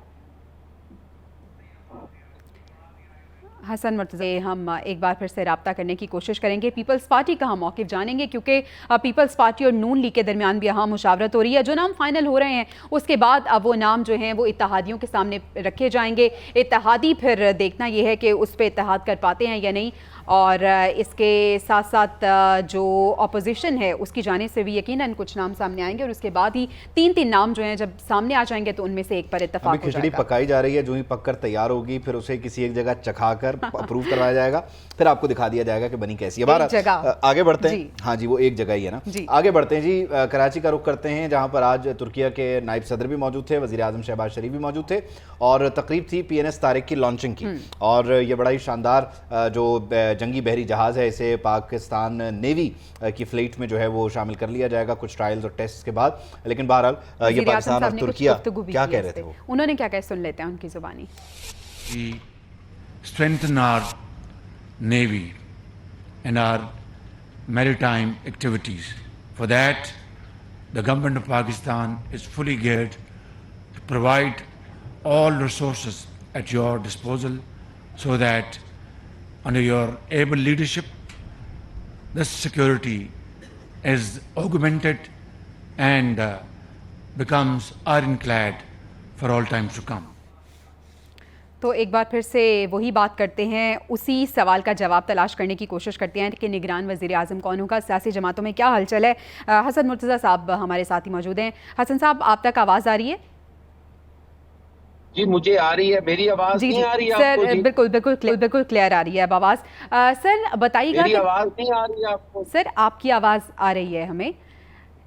हसन मुर्तज़ा, हम एक बार फिर से रब्ता करने की कोशिश करेंगे। पीपल्स पार्टी का हम मौक़िफ़ जानेंगे, क्योंकि पीपल्स पार्टी और नून लीग के दरमियान भी अहम मुशावरत हो रही है। जो नाम फाइनल हो रहे हैं उसके बाद अब वो नाम जो हैं वो इत्तेहादियों के सामने रखे जाएंगे। इत्तेहादी फिर देखना ये है कि उस पर इत्तेहाद कर पाते हैं या नहीं, और इसके साथ साथ जो अपोजिशन है उसकी जानिब से भी यकीनन कुछ नाम सामने आएंगे और उसके बाद ही 3 नाम जो हैं जब सामने आ जाएंगे तो उनमें से एक पर इत्तेफाक हो जाएगा। खिचड़ी पकाई जा रही है, जो ही पककर तैयार होगी फिर उसे किसी एक जगह चखाकर अप्रूव करवाया जाएगा, फिर आपको दिखा दिया जाएगा कि बनी कैसी है। बारह आगे बढ़ते हैं। हाँ जी, वो एक जगह ही है ना। आगे बढ़ते हैं जी, कराची का रुख करते हैं, जहाँ पर आज तुर्किया के नायब सदर भी मौजूद थे, वज़ीर आज़म शहबाज शरीफ भी मौजूद थे और तकरीब थी PNS तारिक की लॉन्चिंग की। और ये बड़ा ही शानदार जो जंगी बहरी जहाज़ है, इसे पाकिस्तान नेवी की फ्लीट में जो है वो शामिल कर लिया जाएगा कुछ ट्रायल्स और टेस्ट के बाद। लेकिन बहरहाल ये पाकिस्तान और तुर्किया क्या कह रहे थे, वो उन्होंने क्या कहा, सुन लेते हैं उनकी जुबानी। Strengthen our navy and our maritime activities. For that, the government of Pakistan is fully geared to provide all resources at your disposal so that under your able leadership, this security is augmented and becomes ironclad for all times to come. तो एक बार फिर से वही बात करते हैं, उसी सवाल का जवाब तलाश करने की कोशिश करते हैं कि निगरान वज़ीर आज़म कौन होगा, सियासी जमातों में क्या हलचल है। हसन मुर्तज़ा साहब हमारे साथ ही मौजूद हैं। हसन साहब, आप तक आवाज़ आ रही है? जी, मुझे आ रही है। मेरी आवाज़ नहीं आ रही है सर? आपको? बिल्कुल क्लियर आ रही है अब आवाज़। सर बताइएगा, मेरी आवाज़ नहीं आ रही है आपको? सर आपकी आवाज़ आ रही है हमें।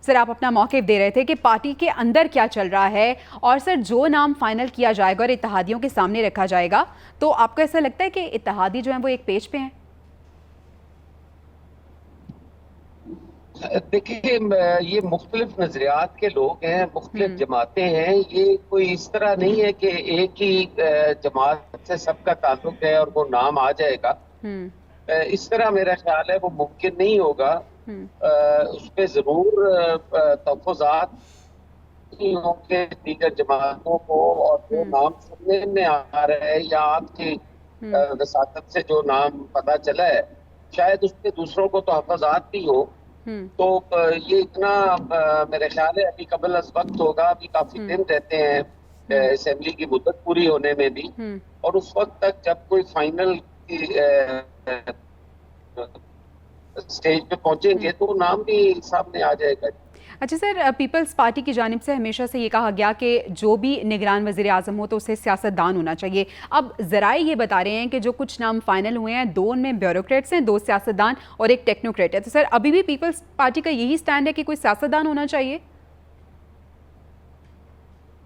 सर, आप अपना मौक़िफ़ दे रहे थे कि पार्टी के अंदर क्या चल रहा है, और सर जो नाम फाइनल किया जाएगा और इत्तेहादियों के सामने रखा जाएगा, तो आपको ऐसा लगता है कि इत्तेहादी जो हैं वो एक पेज पे हैं? देखिए, ये मुख्तलिफ नजरियात के लोग हैं, मुख्तलिफ जमातें हैं। ये कोई इस तरह नहीं है कि एक ही जमात से सबका ताल्लुक है और वो नाम आ जाएगा। इस तरह मेरा ख्याल है वो मुमकिन नहीं होगा। उस पर जरूर तहफ़्फ़ुज़ात होंगे दीगर जमातों को, और जो नाम सुनने में आ रहा है या आपकी वसातत से जो नाम पता चला है, शायद उस पर दूसरों को तहफ़्फ़ुज़ात भी हो। तो ये इतना मेरे ख्याल है अभी कबल अज़ वक्त होगा। अभी काफी दिन रहते हैं असेंबली की मुद्दत पूरी होने में भी, और उस वक्त तक जब कोई फाइनल स्टेज पे पहुंचेंगे तो नाम भी सामने आ जाएगा। अच्छा सर, पीपल्स पार्टी की जानिब से हमेशा से ये कहा गया कि जो भी निगरान वज़ीर आज़म हो तो उसे सियासतदान होना चाहिए। अब ज़राए ये बता रहे हैं कि जो कुछ नाम फाइनल हुए हैं, 2 उनमें ब्यूरोक्रेट्स हैं, 2 सियासतदान और 1 टेक्नोक्रेट है। तो सर अभी भी पीपल्स पार्टी का यही स्टैंड है कि कोई सियासतदान होना चाहिए?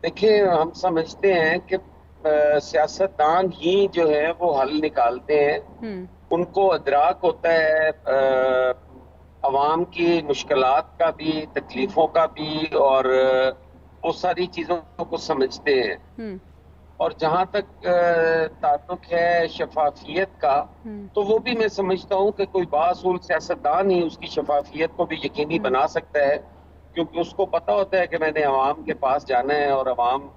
देखिए, हम समझते हैं कि सियासतदान ही जो है वो हल निकालते हैं। उनको अदराक होता है अवाम की मुश्किलात का भी, तकलीफों का भी, और वो सारी चीज़ों को समझते हैं। और जहाँ तक ताल्लुक है शफाफियत का, तो वो भी मैं समझता हूँ कि कोई बासूल सियासतदान ही उसकी शफाफियत को भी यकीनी बना सकता है, क्योंकि उसको पता होता है कि मैंने अवाम के पास जाना है और अवाम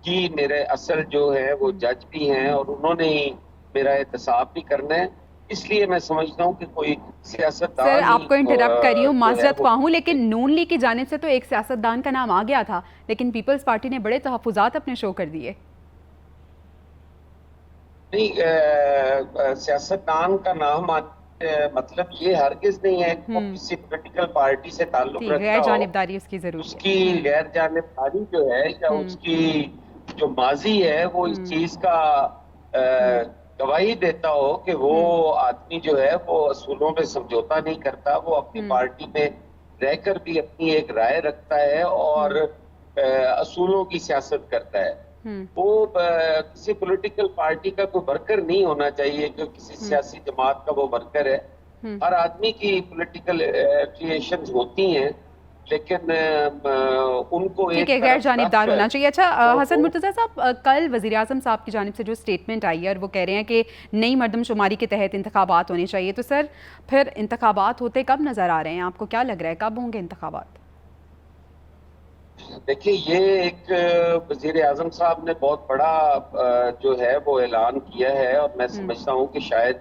की मेरे असल जो है वो जज भी हैं और उन्होंने ही मेरा एहतसाब भी करना है। इसलिए मैं समझता हूँ कि कोई सियासतदान। सर आपको इंटरप्ट कर रही हूँ, माजरत ख्वाह हूँ, लेकिन नून लीग की जानिब से तो एक सियासतदान का नाम आ गया था, लेकिन पीपल्स पार्टी ने बड़े तहफ़्फ़ुज़ात अपने शो कर दिए। नहीं, सियासतदान का नाम मतलब ये हरगिज नहीं है कि वो किसी पॉलिटिकल पार्टी से ताल्लुक रखता हो। गैर जानिबदारी उसकी जरूरत है। उसकी गैर जानिबदारी जो है या उसकी जो माजी है वो इस चीज का गवाही देता हो कि वो आदमी जो है वो असूलों में समझौता नहीं करता, वो अपनी पार्टी में रहकर भी अपनी एक राय रखता है और असूलों की सियासत करता है। वो किसी पॉलिटिकल पार्टी का कोई वर्कर नहीं होना चाहिए जो किसी सियासी जमात का वो वर्कर है। हर आदमी की पॉलिटिकल एफिलिएशंस होती हैं, लेकिन उनको ठीक है, गैर जानिबदार होना चाहिए। अच्छा हसन मुर्तज़ा साहब, कल वज़ीर आज़म साहब की जानिब से जो स्टेटमेंट आई है और वो कह रहे हैं कि नई मरदमशुमारी के तहत इंतखाबात होने चाहिए, तो सर फिर इंतखाबात होते कब नज़र आ रहे हैं? आपको क्या लग रहा है कब होंगे इंतखाबात? देखिए, ये एक वज़ीर आज़म साहब ने बहुत बड़ा जो है वो ऐलान किया है और मैं समझता हूँ कि शायद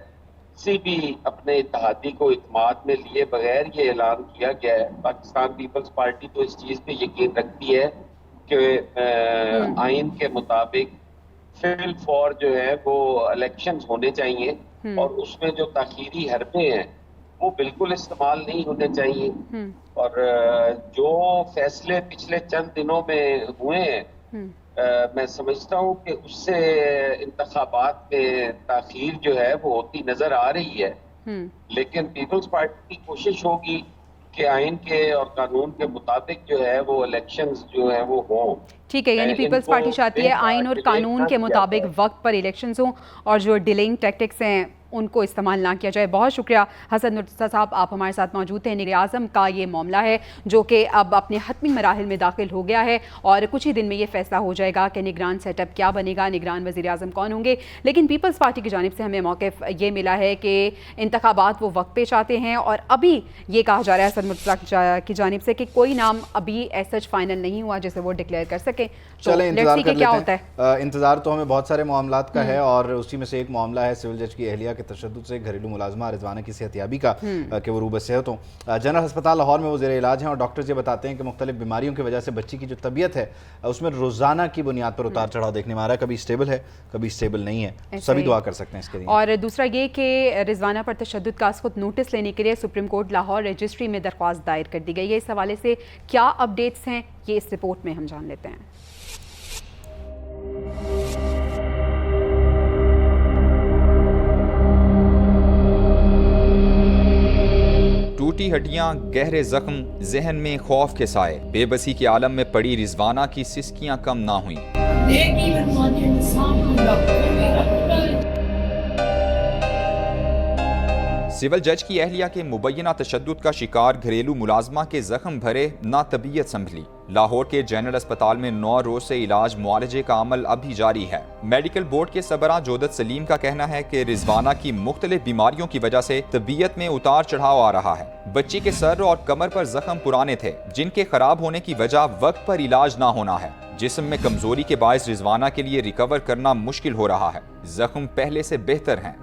किसी भी अपने इत्तेहादी को इत्मीनान में लिए बगैर ये ऐलान किया गया है। पाकिस्तान पीपल्स पार्टी तो इस चीज़ पे यकीन रखती है कि आइन के मुताबिक फिल फॉर जो है वो इलेक्शंस होने चाहिए और उसमें जो ताखीरी हरबे हैं वो बिल्कुल इस्तेमाल नहीं होने चाहिए। और जो फैसले पिछले चंद दिनों में हुए हैं, मैं समझता हूँ कि उससे इंतखाबात में ताखीर जो है वो होती नजर आ रही है। लेकिन पीपल्स पार्टी की कोशिश होगी कि आइन के और कानून के मुताबिक जो है वो इलेक्शंस जो है वो हों। ठीक है, यानी पीपल्स पार्टी चाहती है आइन और कानून के मुताबिक वक्त पर इलेक्शंस हों और जो डिलेइंग टैक्टिक्स हैं उनको इस्तेमाल ना किया जाए। बहुत शुक्रिया हसन मुर्तज़ा साहब, आप हमारे साथ मौजूद थे। वज़ीर आज़म का ये मामला है जो कि अब अपने हतमी मराहिल में दाखिल हो गया है और कुछ ही दिन में ये फैसला हो जाएगा कि निगरान सेटअप क्या बनेगा, निगरान वज़ीर आज़म कौन होंगे। लेकिन पीपल्स पार्टी की जानिब से हमें मौक़िफ़ ये मिला है कि इंतखाबात वो वक्त पे चाहते हैं और अभी ये कहा जा रहा है हसन मुर्तज़ा की जानिब से कि कोई नाम अभी ऐसा फाइनल नहीं हुआ जिसे वो डिक्लेयर कर सके। चलें इंतजार कर क्या लेते हैं। इंतजार तो हमें बहुत सारे मामलात का है और उसी में से एक मामला है सिविल जज की अहलिया के तशद्दुद से घरेलू मुलाजमा रिजवाना की सेहतियाबी का कि वो रूबत सेहत हो। जनरल अस्पताल लाहौर में वो ज़ेर इलाज हैं और डॉक्टर्स ये बताते हैं कि मुख्तलिफ बीमारियों की वजह से बच्ची की जो तबीयत है उसमें रोज़ाना की बुनियाद पर उतार चढ़ाव देखने में आ रहा है। कभी स्टेबल है, कभी स्टेबल नहीं है। सभी दुआ कर सकते हैं इसके लिए। और दूसरा ये कि रिजवाना पर तशद्दुद का खुद नोटिस लेने के लिए सुप्रीम कोर्ट लाहौर रजिस्ट्री में दरख्वास्त दायर कर दी गई है। इस हवाले से क्या अपडेट्स हैं ये इस रिपोर्ट में हम जान लेते हैं। टूटी हड्डियां, गहरे जख्म, जहन में खौफ के साए, बेबसी के आलम में पड़ी रिजवाना की सिसकियां कम ना हुई। सिविल जज की अहलिया के मुबैना तशद्दुद का शिकार घरेलू मुलाजमा के जख्म भरे ना तबीयत संभली। लाहौर के जनरल अस्पताल में 9 रोज से इलाज मुआलजे का अमल अभी जारी है। मेडिकल बोर्ड के सबरा जोदत सलीम का कहना है कि रिजवाना की मुख्तलिफ बीमारियों की वजह से तबीयत में उतार चढ़ाव आ रहा है। बच्ची के सर और कमर पर जख्म पुराने थे जिनके खराब होने की वजह वक्त पर इलाज ना होना है। जिस्म में कमजोरी के बायस रिजवाना के लिए रिकवर करना मुश्किल हो रहा है। जख्म पहले से बेहतर हैं।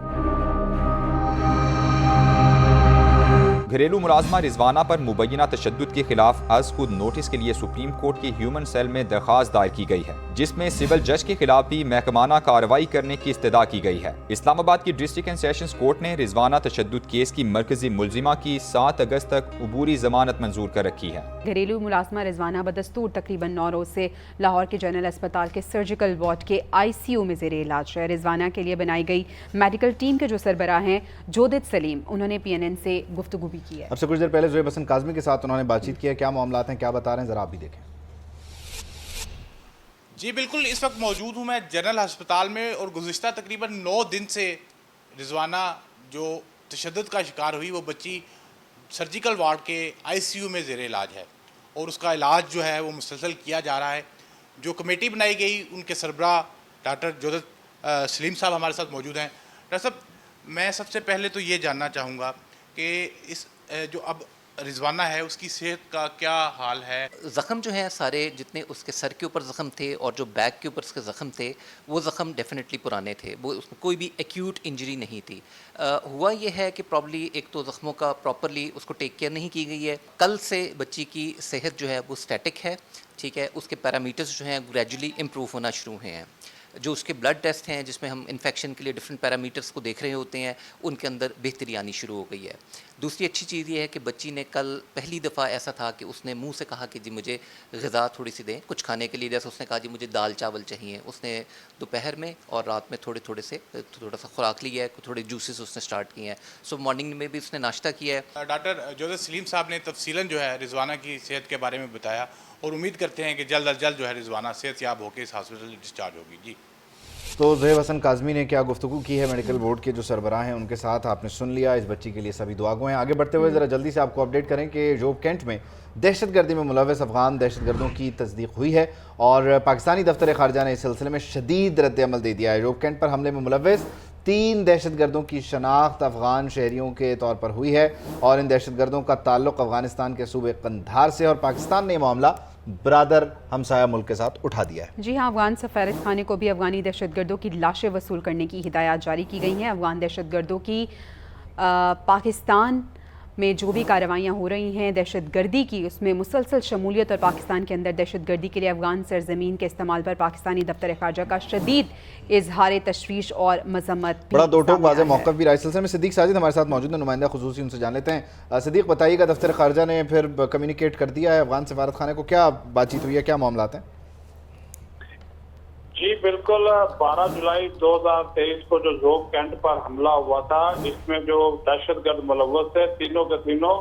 घरेलू मुलाजमा रिजवाना पर मुबैना तशद्दुद के खिलाफ आज खुद नोटिस के लिए सुप्रीम कोर्ट के ह्यूमन सेल में दरखास्त दायर की गई है, जिसमें सिविल जज के खिलाफ भी महकमाना कार्रवाई करने की इस्तदा की गई है। इस्लामाबाद की डिस्ट्रिक्ट एंड सेशंस कोर्ट ने रिजवाना तशद्दुद केस की मरकजी मुलजिमा की 7 अगस्त तक उबूरी जमानत मंजूर कर रखी है। घरेलू मुलाजमा रिजवाना बदस्तूर तकरीबन 9 रोज से लाहौर के जनरल अस्पताल के सर्जिकल वार्ड के ICU में ज़ेरे इलाज है। रिजवाना के लिए बनाई गई मेडिकल टीम के जो सरबराह हैं जोदित सलीम, उन्होंने PNN से गुफ्तगू भी की है। अब से कुछ देर पहले ज़ुहैब हसन काज़मी के साथ उन्होंने बातचीत की है। क्या मामलात हैं, क्या बता रहे हैं, ज़रा आप भी देखें। जी बिल्कुल, इस वक्त मौजूद हूँ मैं जनरल अस्पताल में और गुज़िश्ता तकरीबन 9 दिन से रिजवाना जो तशद्दुद का शिकार हुई वो बच्ची सर्जिकल वार्ड के ICU में ज़ेरे इलाज है और उसका इलाज जो है वो मुसलसल किया जा रहा है। जो कमेटी बनाई गई उनके सरबराह डॉक्टर जोदित सलीम साहब हमारे साथ मौजूद हैं। डॉक्टर साहब, मैं सबसे पहले तो ये जानना चाहूँगा कि इस जो अब रिजवाना है उसकी सेहत का क्या हाल है? ज़ख़म जो है सारे जितने उसके सर के ऊपर ज़ख़म थे और जो बैक के ऊपर उसके ज़ख़म थे वो ज़ख़म डेफिनेटली पुराने थे, वो उसको कोई भी एक्यूट इंजरी नहीं थी। हुआ ये है कि प्रॉब्ली एक तो ज़ख़मों का प्रॉपरली उसको टेक केयर नहीं की गई है। कल से बच्ची की सेहत जो है वो स्टैटिक है, ठीक है। उसके पैरामीटर्स जो हैं ग्रेजुअली इम्प्रूव होना शुरू हुए हैं। जो उसके ब्लड टेस्ट हैं जिसमें हम इन्फेक्शन के लिए डिफरेंट पैरामीटर्स को देख रहे होते हैं, उनके अंदर बेहतरी आनी शुरू हो गई है। दूसरी अच्छी चीज़ ये है कि बच्ची ने कल पहली दफ़ा ऐसा था कि उसने मुंह से कहा कि जी मुझे ग़िज़ा थोड़ी सी दें कुछ खाने के लिए। जैसे उसने कहा जी मुझे दाल चावल चाहिए। उसने दोपहर में और रात में थोड़ा सा खुराक लिया है, थोड़े जूसेस उसने स्टार्ट किए हैं। सो मॉर्निंग में भी उसने नाश्ता किया है। डॉक्टर जोदित सलीम साहब ने तफसीलन जो है रिजवाना की सेहत के बारे में बताया और उम्मीद करते हैं कि जल्द अज जल्द जो है रिजवाना सेहतयाब होकर इस हॉस्पिटल डिस्चार्ज होगी। जी तो ज़ुहैब हसन काज़मी ने क्या गुफ्तगू की है मेडिकल बोर्ड के जो सरबराह हैं उनके साथ, आपने सुन लिया। इस बच्ची के लिए सभी दुआ गो हैं। आगे बढ़ते हुए ज़रा जल्दी से आपको अपडेट करें कि जोब कैंट में दहशतगर्दी में मुलव्वस अफगान दहशतगर्दों की तस्दीक हुई है और पाकिस्तानी दफ्तर ख़ारजा ने इस सिलसिले में शदीद रद्द-ए-अमल दे दिया है। जोब कैंट पर हमले में मुलव्वस 3 दहशतगर्दों की शनाख्त अफगान शहरियों के तौर पर हुई है और इन दहशतगर्दों का ताल्लुक अफगानिस्तान के सूबे कंधार से, और पाकिस्तान ने मामला बरादर हमसाया मुल्क के साथ उठा दिया है। जी हाँ, अफगान सफारत खाने को भी अफगानी दहशतगर्दों की लाशें वसूल करने की हिदायत जारी की गई हैं। अफगान दहशतगर्दों की पाकिस्तान में जो भी कार्रवाइयाँ हो रही हैं दहशतगर्दी की, उसमें मुसलसल शमूलियत और पाकिस्तान के अंदर दहशतगर्दी के लिए अफगान सरजमीन के इस्तेमाल पर पाकिस्तानी दफ्तर ख़ारजा का शदीद इजहार तशवीश और मजम्मत। बड़ा दो टोक वाज़ेह मौक़िफ़ भी रहा। इस सिलसिले में सिद्दीक साजिद हमारे साथ मौजूद है, नुमाइंदा खुसूसी, उनसे जान लेते हैं। सिद्दीक, बताइएगा, दफ्तर ख़ारजा ने फिर कम्युनिकेट कर दिया है अफगान सफारत खाने को, क्या बातचीत हुई है, क्या मामलात हैं? जी बिल्कुल, 12 जुलाई 2023 को जो जोब कैंट पर हमला हुआ था, इसमें जो दहशतगर्द मुलव्वस थे तीनों के तीनों,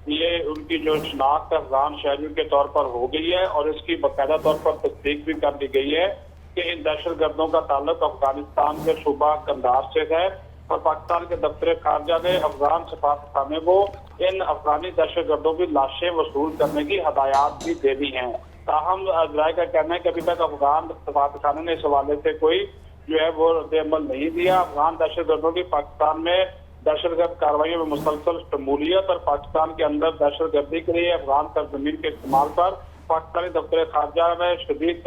ये उनकी जो शनाख्त अफगान शहरियों के तौर पर हो गई है और इसकी बाकायदा तौर पर तस्दीक भी कर दी गई है कि इन दहशतगर्दों का ताल्लुक अफगानिस्तान के सूबा कंधार से है और पाकिस्तान के दफ्तर खारजा ने अफगान सफारत खाने को इन अफगानी दहशतगर्दों की लाशें वसूल करने की हदायत भी दे दी हैं। ताहम अजराय का कहना है कि अभी तक अफगान सफारत खाने ने इस हवाले से कोई जो है वो रद्द-ए-अमल नहीं दिया। अफगान दहशतगर्दों की पाकिस्तान में दहशतगर्द कार्रवाइयों में मुसलसल शमूलियत और पाकिस्तान के अंदर दहशतगर्दी के लिए अफगान सरजमीन के इस्तेमाल पर पाकिस्तानी दफ्तर खारजा ने शदीद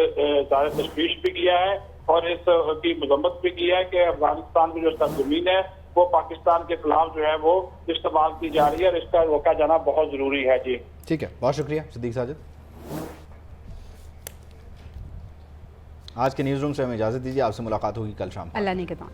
तशवीश भी किया है और इसकी मजम्मत भी की है कि अफगानिस्तान की जो सरजमीन है वो पाकिस्तान के खिलाफ जो है वो इस्तेमाल की जा रही है और इसका रोका जाना बहुत जरूरी है। जी ठीक है, बहुत शुक्रिया सिद्दीक साजिद। आज के न्यूज़ रूम से हमें इजाज़त दीजिए, आपसे मुलाकात होगी कल शाम। अल्लाह ने के बाद।